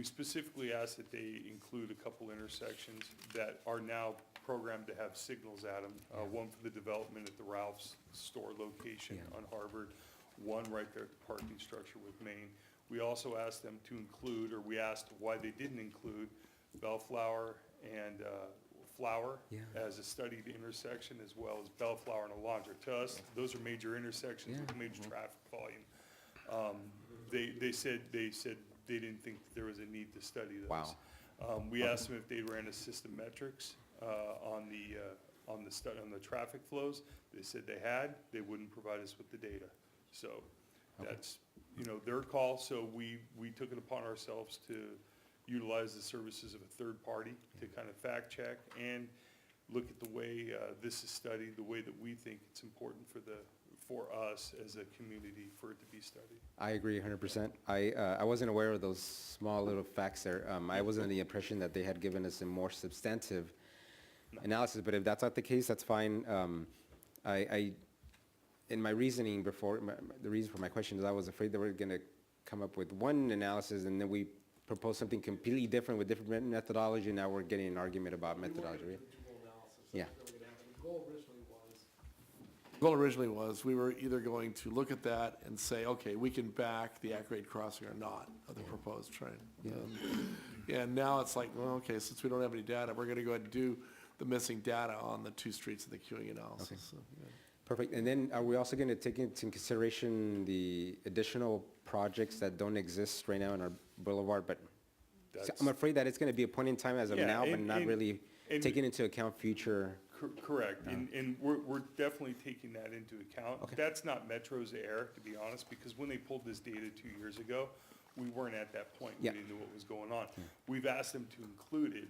specifically asked that they include a couple intersections that are now programmed to have signals at them. One for the development at the Ralph's store location on Harvard, one right there at the parking structure with Main. We also asked them to include, or we asked why they didn't include Bellflower and Flower as a studied intersection, as well as Bellflower and Alondra. To us, those are major intersections with major traffic volume. They said they didn't think there was a need to study those. Wow. We asked them if they ran a system metrics on the traffic flows. They said they had. They wouldn't provide us with the data. So that's their call. So we took it upon ourselves to utilize the services of a third party to kind of fact check and look at the way this is studied, the way that we think it's important for us as a community for it to be studied. I agree 100%. I wasn't aware of those small little facts there. I was under the impression that they had given us a more substantive analysis, but if that's not the case, that's fine. In my reasoning before, the reason for my question is I was afraid they were going to come up with one analysis and then we propose something completely different with different methodology, and now we're getting an argument about methodology, right? Yeah. The goal originally was, we were either going to look at that and say, okay, we can back the at-grade crossing or not of the proposed train. And now it's like, well, okay, since we don't have any data, we're gonna go ahead and do the missing data on the two streets of the queuing analysis. So, yeah. Perfect. And then are we also going to take into consideration the additional projects that don't exist right now in our boulevard? But I'm afraid that it's going to be a point in time as of now, but not really taking into account future. Correct. And we're definitely taking that into account. That's not Metro's error, to be honest, because when they pulled this data 2 years ago, we weren't at that point. We didn't know what was going on. We've asked them to include it,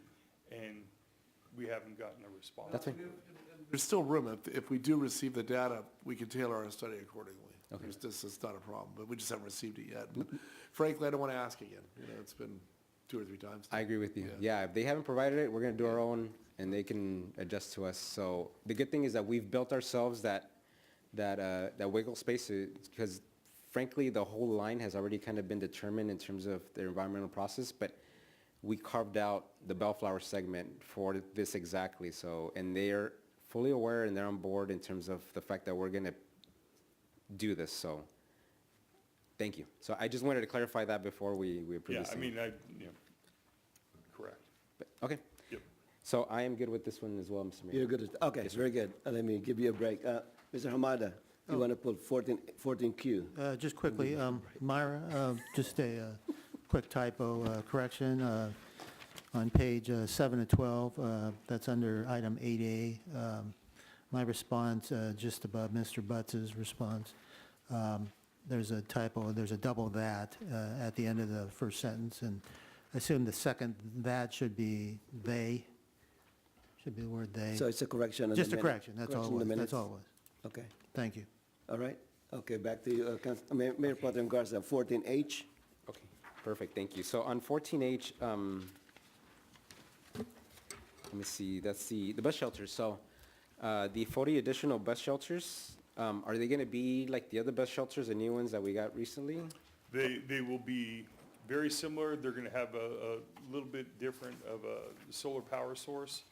and we haven't gotten a response. That's fine. There's still room, if we do receive the data, we can tailor our study accordingly. This is not a problem, but we just haven't received it yet. But frankly, I don't want to ask again, it's been 2 or 3 times. I agree with you. Yeah, if they haven't provided it, we're going to do our own, and they can adjust to us. So the good thing is that we've built ourselves that wiggle space, because frankly, the whole line has already kind of been determined in terms of their environmental process, but we carved out the Bellflower segment for this exactly. So, and they're fully aware and they're on board in terms of the fact that we're going to do this, so thank you. So I just wanted to clarify that before we approve Yeah, this. I thing. mean, correct. But- Okay. Yep. So I am good with this one as well, Mr. Mayor. You're good. Okay, very good. Let me give you a break. Mr. Hamada, you want to pull 14Q? Just quickly, Myra, just a quick typo correction. On page 7 of 12, that's under item 8A. My response, just above Mr. Butts's response, there's a typo, there's a double that at the end of the first sentence, and I assume the second that should be they, should be the word they. So it's a correction. in the Just a minute- correction, that's all it correction in the was, that's minutes? all it was. Okay, Thank you. all right. Okay, back to you, Mayor Pro Tem Garza, 14H. Okay, perfect, thank you. So on 14H, let me see, that's the bus shelters. So the 40 additional bus shelters, are they going to be like the other bus shelters, the new ones that we got recently? They will be very similar. They're going to have a little bit different of a solar power source.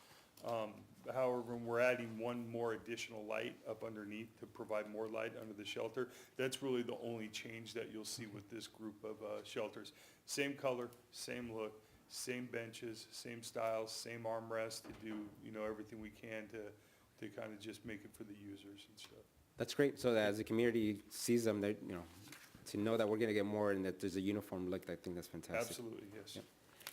However, we're adding one more additional light up underneath to provide more light under the shelter. That's really the only change that you'll see with this group of shelters. Same color, same look, same benches, same styles, same armrest to do, everything we can to kind of just make it for the users and stuff. That's great, so that as the community sees them, they, to know that we're going to get more and that there's a uniform look, I think that's fantastic. Absolutely, yes. Yep.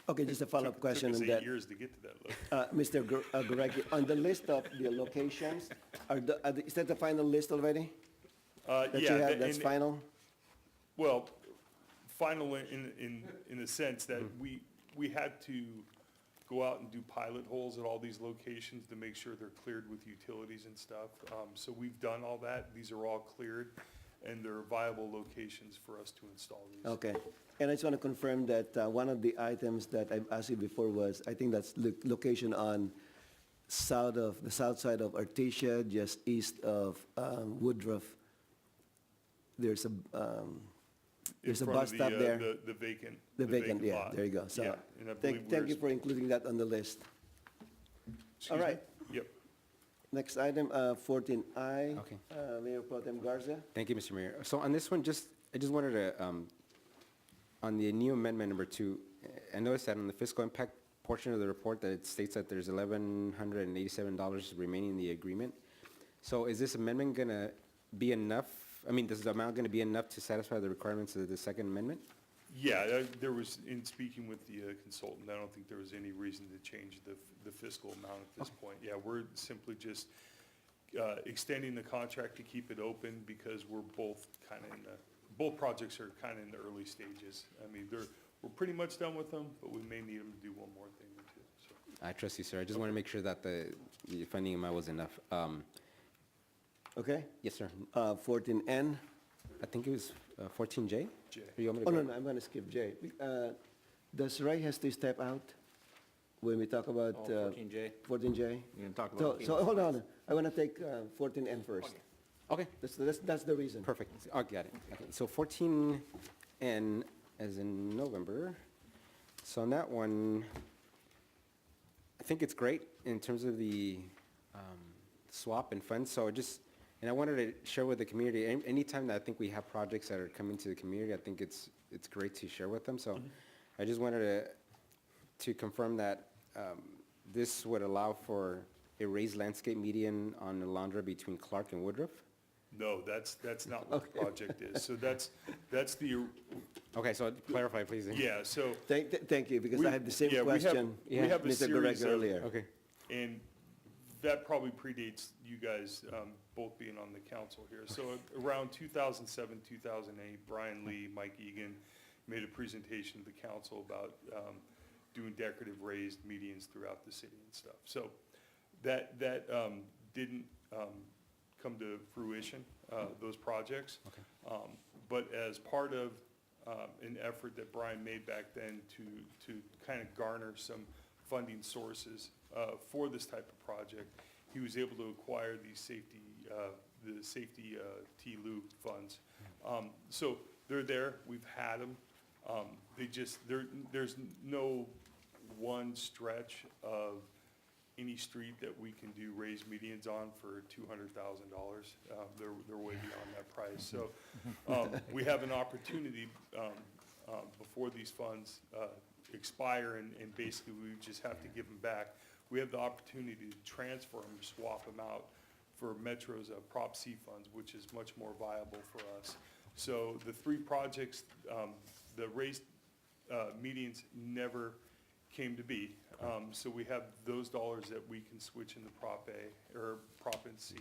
Okay, just a follow-up question on Took us that. 8 years to get to that look. Mr. Gurecki, on the list of the locations, is that the final list already? That you Yeah, have, that's final? Well, final in the sense that we had to go out and do pilot holes at all these locations to make sure they're cleared with utilities and stuff. So we've done all that. These are all cleared, and they're viable locations for us to install these. Okay. And I just want to confirm that one of the items that I've asked you before was, I think that's location on the south side of Artesia, just east of Woodruff. There's a In front bus of stop there. The vacant. The vacant, yeah, lot. there you go. So Yeah, and I believe thank you we're- for including that on the list. Excuse All me? right. Yep. Next item, 14I. Okay. Mayor Pro Tem Garza. Thank you, Mr. Mayor. So on this one, I just wanted to, on the new amendment number 2, I noticed that on the fiscal impact portion of the report that it states that there's $1,187 remaining in the agreement. So is this amendment going to be enough? I mean, is the amount going to be enough to satisfy the requirements of the second amendment? Yeah, there was, in speaking with the consultant, I don't think there was any reason to change the fiscal amount at this point. Yeah, we're simply just extending the contract to keep it open because we're both kind of both projects are kind of in the early stages. I mean, we're pretty much done with them, but we may need them to do one more thing or two, so. I trust you, sir. I just want to make sure that the funding amount was enough. Okay? Yes, sir. 14N. I think it was 14J? J. Or you want me to Oh, go? no, I'm going to skip J. Does Ray has to step out when we talk about 14J. 14J? You're going to talk about. So hold on. I want to take 14N first. Okay. That's the reason. Perfect. I got it. Okay, so 14N as in November. So on that one, I think it's great in terms of the swap and funds. So and I wanted to share with the community, anytime that I think we have projects that are coming to the community, I think it's great to share with them. So I just wanted to confirm that this would allow for a raised landscape median on Alondra between Clark and Woodruff. No, that's not what the project is. So that's the, Okay, so clarify, please. yeah, so. Thank you, because I had the same Yeah, question. We have a Mr. series Gurecki of. earlier. Okay. And that probably predates you guys both being on the council here. So around 2007, 2008, Brian Lee, Mike Egan made a presentation to the council about doing decorative raised medians throughout the city and stuff. So that didn't come to fruition, those projects. Okay. But as part of an effort that Brian made back then to kind of garner some funding sources for this type of project, he was able to acquire these the safety T-loop funds. So they're there, we've had them. There's no one stretch of any street that we can do raised medians on for $200,000. They're way beyond that price. So we have an opportunity before these funds expire, and basically we just have to give them back. We have the opportunity to transfer them, swap them out for Metro's Prop C funds, which is much more viable for us. So the three projects, the raised medians never came to be. So we have those dollars that we can switch into Prop A, or Prop and C.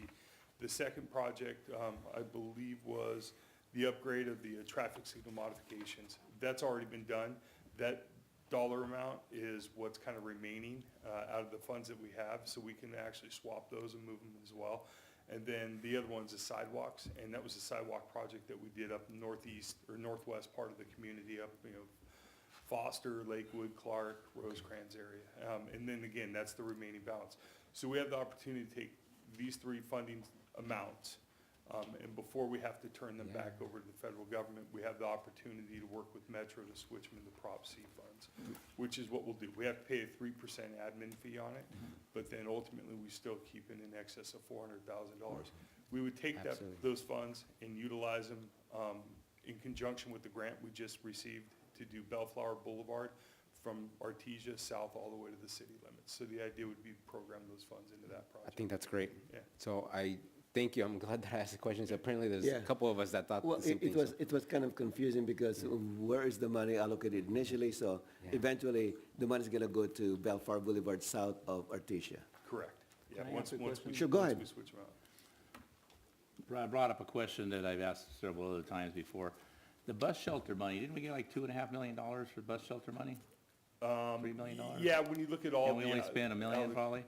The second project, I believe, was the upgrade of the traffic signal modifications. That's already been done. That dollar amount is what's kind of remaining out of the funds that we have, so we can actually swap those and move them as well. And then the other one's the sidewalks, and that was a sidewalk project that we did up northeast or northwest part of the community, up, Foster, Lakewood, Clark, Rosecrans area. And then again, that's the remaining balance. So we have the opportunity to take these three funding amounts, and before we have to turn them back over to the federal government, we have the opportunity to work with Metro to switch them into Prop C funds, which is what we'll do. We have to pay a 3% admin fee on it, but then ultimately we still keep it in excess of $400,000. We would take those funds and utilize them in conjunction with the grant we just received to do Bellflower Boulevard from Artesia south all the way to the city limits. So the idea would be to program those funds into that project. I think that's great. Yeah. So I thank you. I'm glad that I asked the questions. Apparently, there's Yeah. a couple of us that thought Well, the same thing. it was kind of confusing because where is the money allocated initially? So eventually, the money's gonna go to Bellflower Boulevard south of Artesia. Correct. Yeah, Can I once ask a we question? Sure, go ahead. switch them out. I brought up a question that I've asked several other times before. The bus shelter money, didn't we get like $2.5 million for bus shelter money? $3 million? Yeah, when you look at all. And we only spent $1 million probably?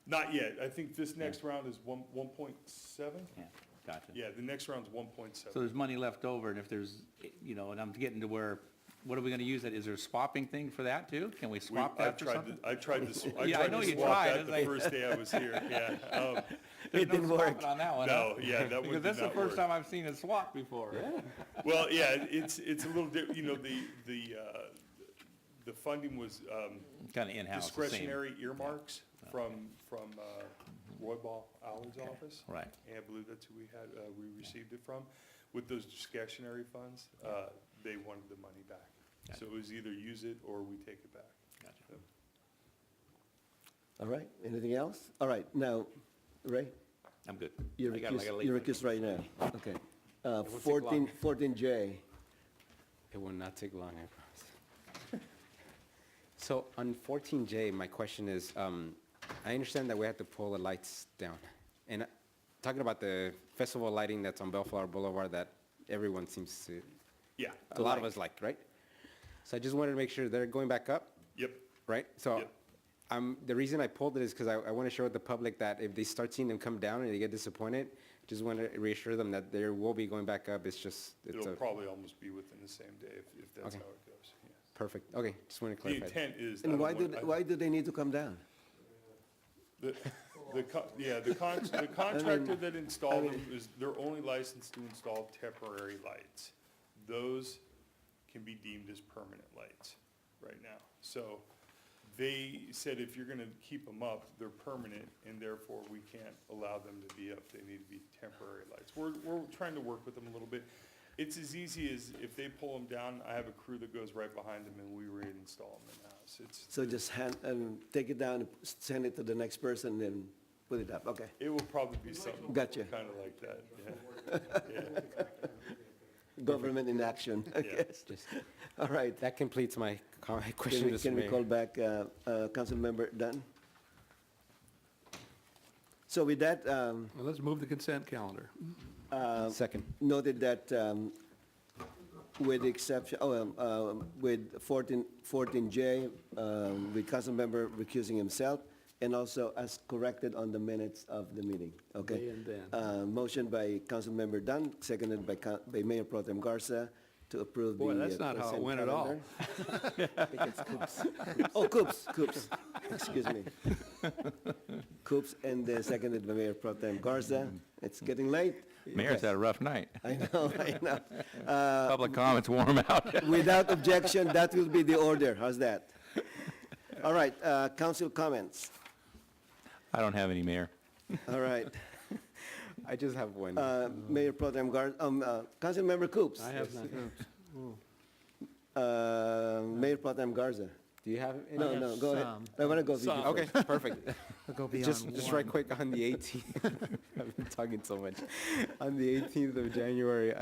Not yet. I think this next round is 1.7? Yeah, gotcha. Yeah, the next round's 1.7. So there's money left over, and if there's, and I'm getting to where, what are we gonna use that? Is there a swapping thing for that too? Can we swap that for something? I tried to Yeah, I know you swap tried. that It's the like- first day I was here, yeah. It didn't work. On that one, No, huh? yeah, that one Because did that's the not first work. time I've seen it swap before. Well, yeah, it's a little the funding was Kinda in-house, the same. discretionary earmarks from Roy Ball Allen's office. Right. And I believe that's who we received it from. With those discretionary funds, they wanted the money back. Gotcha. So it was either use it or we take it back. Gotcha. All right, anything else? All right, now, Ray, I'm good. you're I gotta leave. you're recused right now. Okay. won't take long. 14J. It will not take long, I promise. So on 14J, my question is, I understand that we have to pull the lights down. And talking about the festival lighting that's on Bellflower Boulevard that everyone seems to, Yeah. a lot of us like, right? So I just wanted to make sure they're going back up, Yep. right? So Yep. the reason I pulled it is because I want to show the public that if they start seeing them come down and they get disappointed, just want to reassure them that there will be going back up. It's just, It'll probably almost be within the same day if that's how Okay. it goes. Yeah. perfect. Okay, just want to The clarify. intent is. I And don't why want- do they need to come down? The contractor that installed them is, they're only licensed to install temporary lights. Those can be deemed as permanent lights right now. So they said if you're gonna keep them up, they're permanent, and therefore we can't allow them to be up. They need to be temporary lights. We're trying to work with them a little bit. It's as easy as if they pull them down, I have a crew that goes right behind them and we reinstall them in-house. So just take it down, send it to the next person, and put it up, okay. It will probably be something Gotcha. kind of like that, yeah. Yeah. Government in action, I Yeah. guess. All right. That completes my question, Mr. Can we Mayor. call back Councilmember Dunn? So with that, Well, let's move the consent calendar. Second. noted that with the exception, with 14J, with Councilmember recusing himself, and also as corrected on the minutes of the meeting, okay? Day and then. Motion by Councilmember Dunn, seconded by Mayor Pro Tem Garza to approve the. Boy, that's not how it consent went at all. calendar. I think it's Coops, excuse me. Coops, and then seconded by Mayor Pro Tem Garza. It's getting late. Mayor's had a rough night. I know. Public comments wore him out. Without objection, that will be the order. How's that? All right, council comments. I don't have any, Mayor. All right. I just have one. Mayor Pro Tem Councilmember Coops. I have none. Mayor Pro Tem Garza. Do you have any? No, go ahead. I want to go. Some. Okay, perfect. I'll go beyond Just right quick on the 18th. I've been talking so much. On the 18th of January,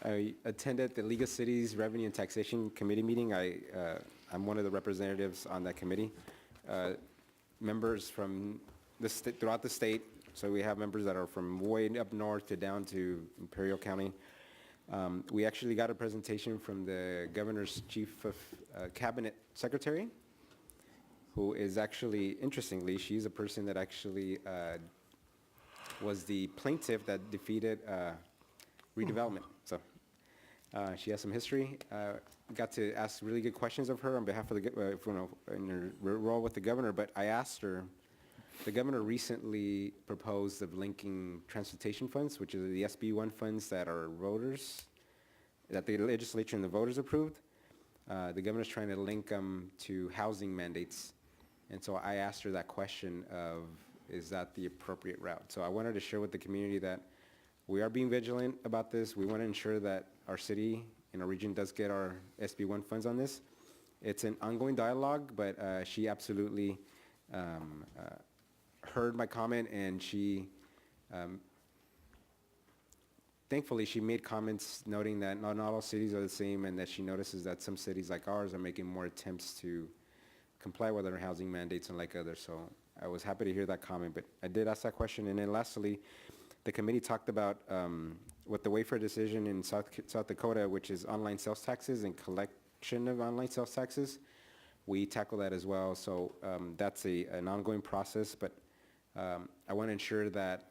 I attended the League of Cities Revenue and Taxation Committee meeting. I'm one of the representatives on that committee. Members from throughout the state. So we have members that are from way up north to down to Imperial County. We actually got a presentation from the governor's chief of cabinet secretary, who is actually, interestingly, she's a person that actually was the plaintiff that defeated redevelopment. So she has some history. Got to ask really good questions of her on behalf of the, in her role with the governor, but I asked her, the governor recently proposed of linking transportation funds, which are the SB1 funds that are voters, that the legislature and the voters approved. The governor's trying to link them to housing mandates. And so I asked her that question of, is that the appropriate route? So I wanted to share with the community that we are being vigilant about this. We want to ensure that our city and our region does get our SB1 funds on this. It's an ongoing dialogue, but she absolutely heard my comment, and she, thankfully, she made comments noting that not all cities are the same, and that she notices that some cities like ours are making more attempts to comply with our housing mandates unlike others. So I was happy to hear that comment, but I did ask that question. And then lastly, the committee talked about with the Wayfair decision in South Dakota, which is online sales taxes and collection of online sales taxes. We tackle that as well. So that's an ongoing process, but I want to ensure that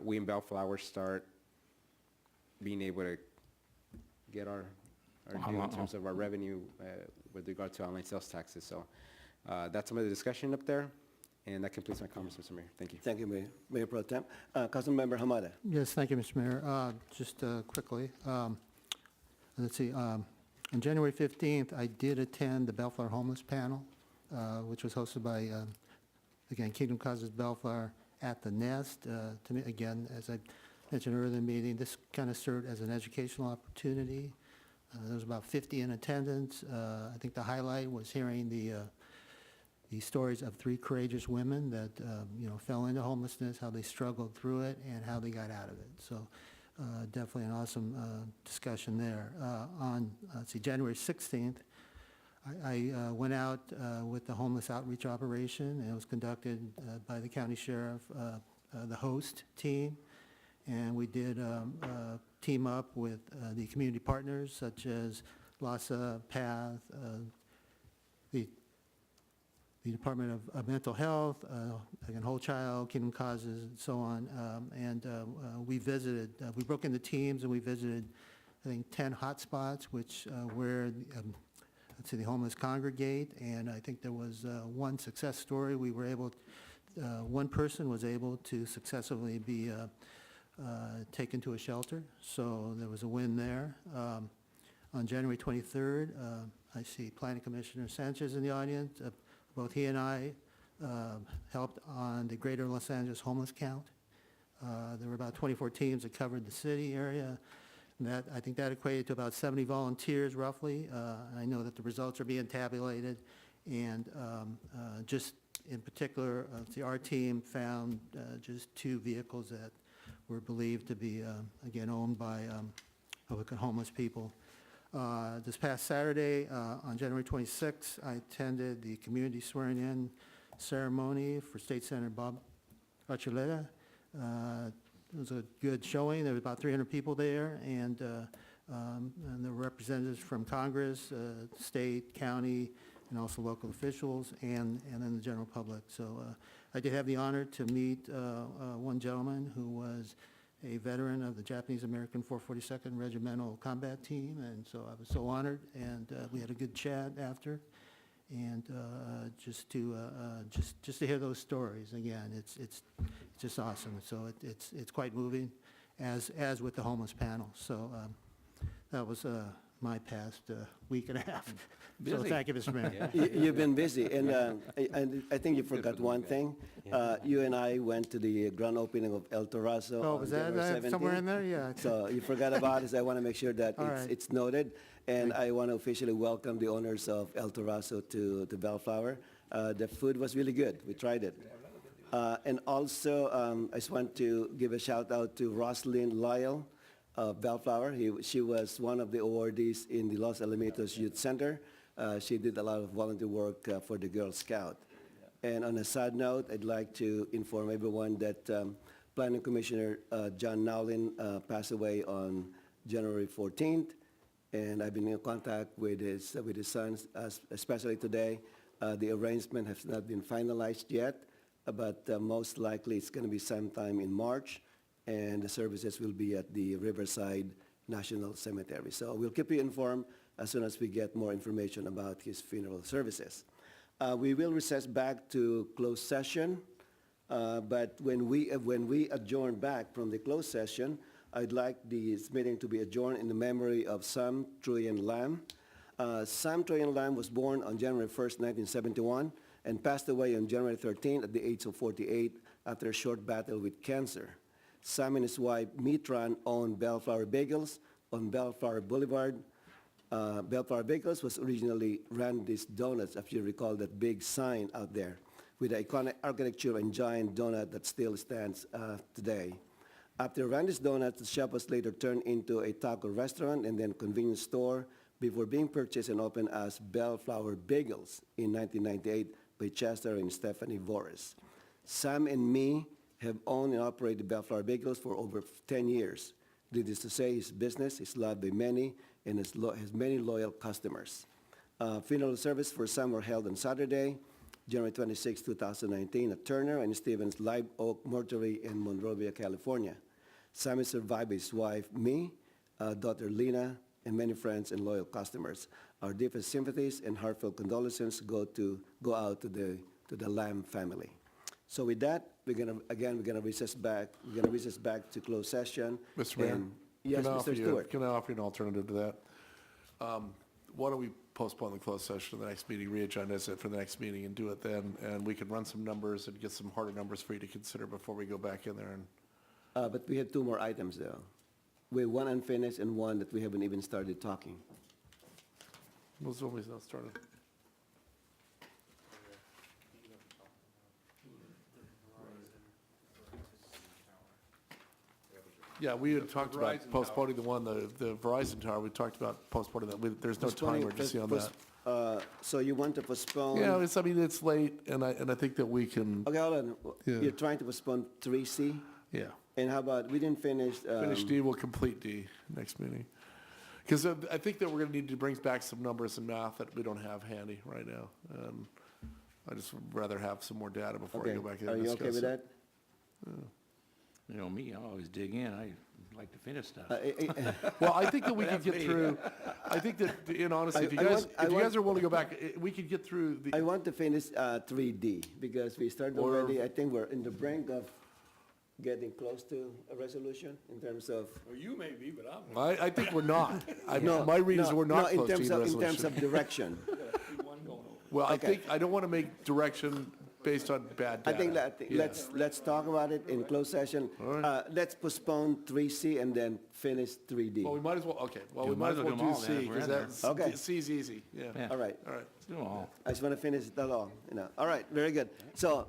we in Bellflower start being able to get our due in terms of our revenue with regard to online sales taxes. So that's some of the discussion up there, and that completes my comments, Mr. Mayor. Thank you. Thank you, Mayor Pro Tem. Councilmember Hamada. Yes, thank you, Mr. Mayor. Just quickly, let's see, on January 15th, I did attend the Bellflower Homeless Panel, which was hosted by, again, Kingdom Causes Bellflower at the Nest. To me, again, as I mentioned earlier in the meeting, this kind of served as an educational opportunity. There was about 50 in attendance. I think the highlight was hearing the stories of 3 courageous women that fell into homelessness, how they struggled through it, and how they got out of it. So definitely an awesome discussion there. On January 16th, I went out with the homeless outreach operation, and it was conducted by the county sheriff, the host team, and we did team up with the community partners such as LASA, PATH, the Department of Mental Health, again, Whole Child, Kingdom Causes, and so on. We visited, we broke into teams, and we visited, I think, 10 hotspots, which where the homeless congregate. And I think there was one success story. We were able, one person was able to successfully be taken to a shelter. So there was a win there. On January 23rd, I see Planning Commissioner Sanchez in the audience. Both he and I helped on the Greater Los Angeles homeless count. There were about 24 teams that covered the city area. And I think that equated to about 70 volunteers roughly. I know that the results are being tabulated. And just in particular, our team found just 2 vehicles that were believed to be, again, owned by homeless people. This past Saturday, on January 26th, I attended the community swearing-in ceremony for State Senator Bob Archuleta. It was a good showing. There were about 300 people there, and there were representatives from Congress, state, county, and also local officials, and then the general public. So I did have the honor to meet one gentleman who was a veteran of the Japanese-American 442nd Regimental Combat Team, and so I was so honored, and we had a good chat after, and just to hear those stories again, it's just awesome. So it's quite moving, as with the homeless panel. So that was my past week and a half. So Busy. thank you, Mr. Mayor. You've been busy, and I think you forgot one thing. You and I went to the grand opening of El Terrazo Oh, on was that January somewhere 17th. in there? Yeah. So you forgot about it, so I want to make sure that All right. it's noted. And I want to officially welcome the owners of El Terrazo to Bellflower. The food was really good. We tried it. And also, I just want to give a shout out to Roslyn Lyle of Bellflower. She was one of the awardees in the Los Alamitos Youth Center. She did a lot of volunteer work for the Girl Scout. And on a sad note, I'd like to inform everyone that Planning Commissioner John Nowlin passed away on January 14th. And I've been in contact with his sons, especially today. The arrangement has not been finalized yet, but most likely it's going to be sometime in March, and the services will be at the Riverside National Cemetery. So we'll keep you informed as soon as we get more information about his funeral services. We will recess back to closed session, but when we adjourn back from the closed session, I'd like this meeting to be adjourned in the memory of Sam Truyen Lam. Sam Truyen Lam was born on January 1st, 1971, and passed away on January 13th at the age of 48 after a short battle with cancer. Sam and his wife, Mitran, owned Bellflower Bagels on Bellflower Boulevard. Bellflower Bagels was originally Randy's Donuts, if you recall that big sign out there, with the iconic architecture and giant donut that still stands today. After Randy's Donuts, the shop was later turned into a taco restaurant and then convenience store before being purchased and opened as Bellflower Bagels in 1998 by Chester and Stephanie Voris. Sam and me have owned and operated Bellflower Bagels for over 10 years. Needless to say, his business is loved by many and has many loyal customers. Funeral service for Sam were held on Saturday, January 26, 2019 at Turner and Stevens Live Oak Mortuary in Monrovia, California. Sam is survived by his wife, me, daughter Lena, and many friends and loyal customers. Our deepest sympathies and heartfelt condolences go out to the Lam family. So with that, we're gonna recess back. We're gonna recess back to closed session. Mr. Mayor? And- Yes, Mr. Stewart. Can I offer you an alternative to that? Why don't we postpone the closed session to the next meeting, re-agendize it for the next meeting and do it then, and we can run some numbers and get some harder numbers for you to consider before we go back in there and. But we have two more items though. We have one unfinished and one that we haven't even started talking. Those are always not started. Yeah, we had talked about Verizon postponing the one, the Verizon tower, we talked about postponing that. There's no time urgency on that. So you want to postpone? Yeah, it's late, and I think that we can, Okay, hold on. Yeah. You're trying to postpone 3C? yeah. And how about, we didn't finish. Finish D, we'll complete D next meeting. Because I think that we're gonna need to bring back some numbers and math that we don't have handy right now. I just would rather have some more data before I Okay, go back in are and you discuss okay with it. that? You know me, I always dig in. I like to finish stuff. Well, I think that we could get through, I think that, in honesty, if you guys are willing to go back, we could get through I the, want to finish 3D because we started Or- already. I think we're in the brink of getting close to a resolution in terms of. Well, you may be, but I'm. I think we're not. No, My read is no, we're not no, close to in the terms resolution. of direction. Well, Okay. I don't want to make direction based on bad I data. think that, Yeah. let's talk about it in closed session. Let's postpone 3C and then finish 3D. Well, we might as well, okay, well, Yeah, we might as well do them do all then, C, if we're because in there. that's, Okay. C's easy, yeah. Yeah. All right. All right. Let's do them all. I just want to finish it all, All right, very good. So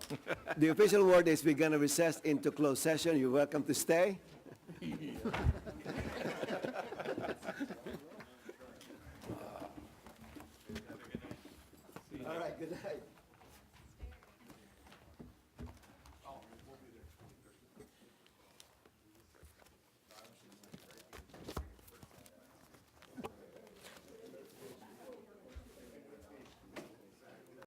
the official word is we're going to recess into closed session. You're welcome to stay. All right, good night.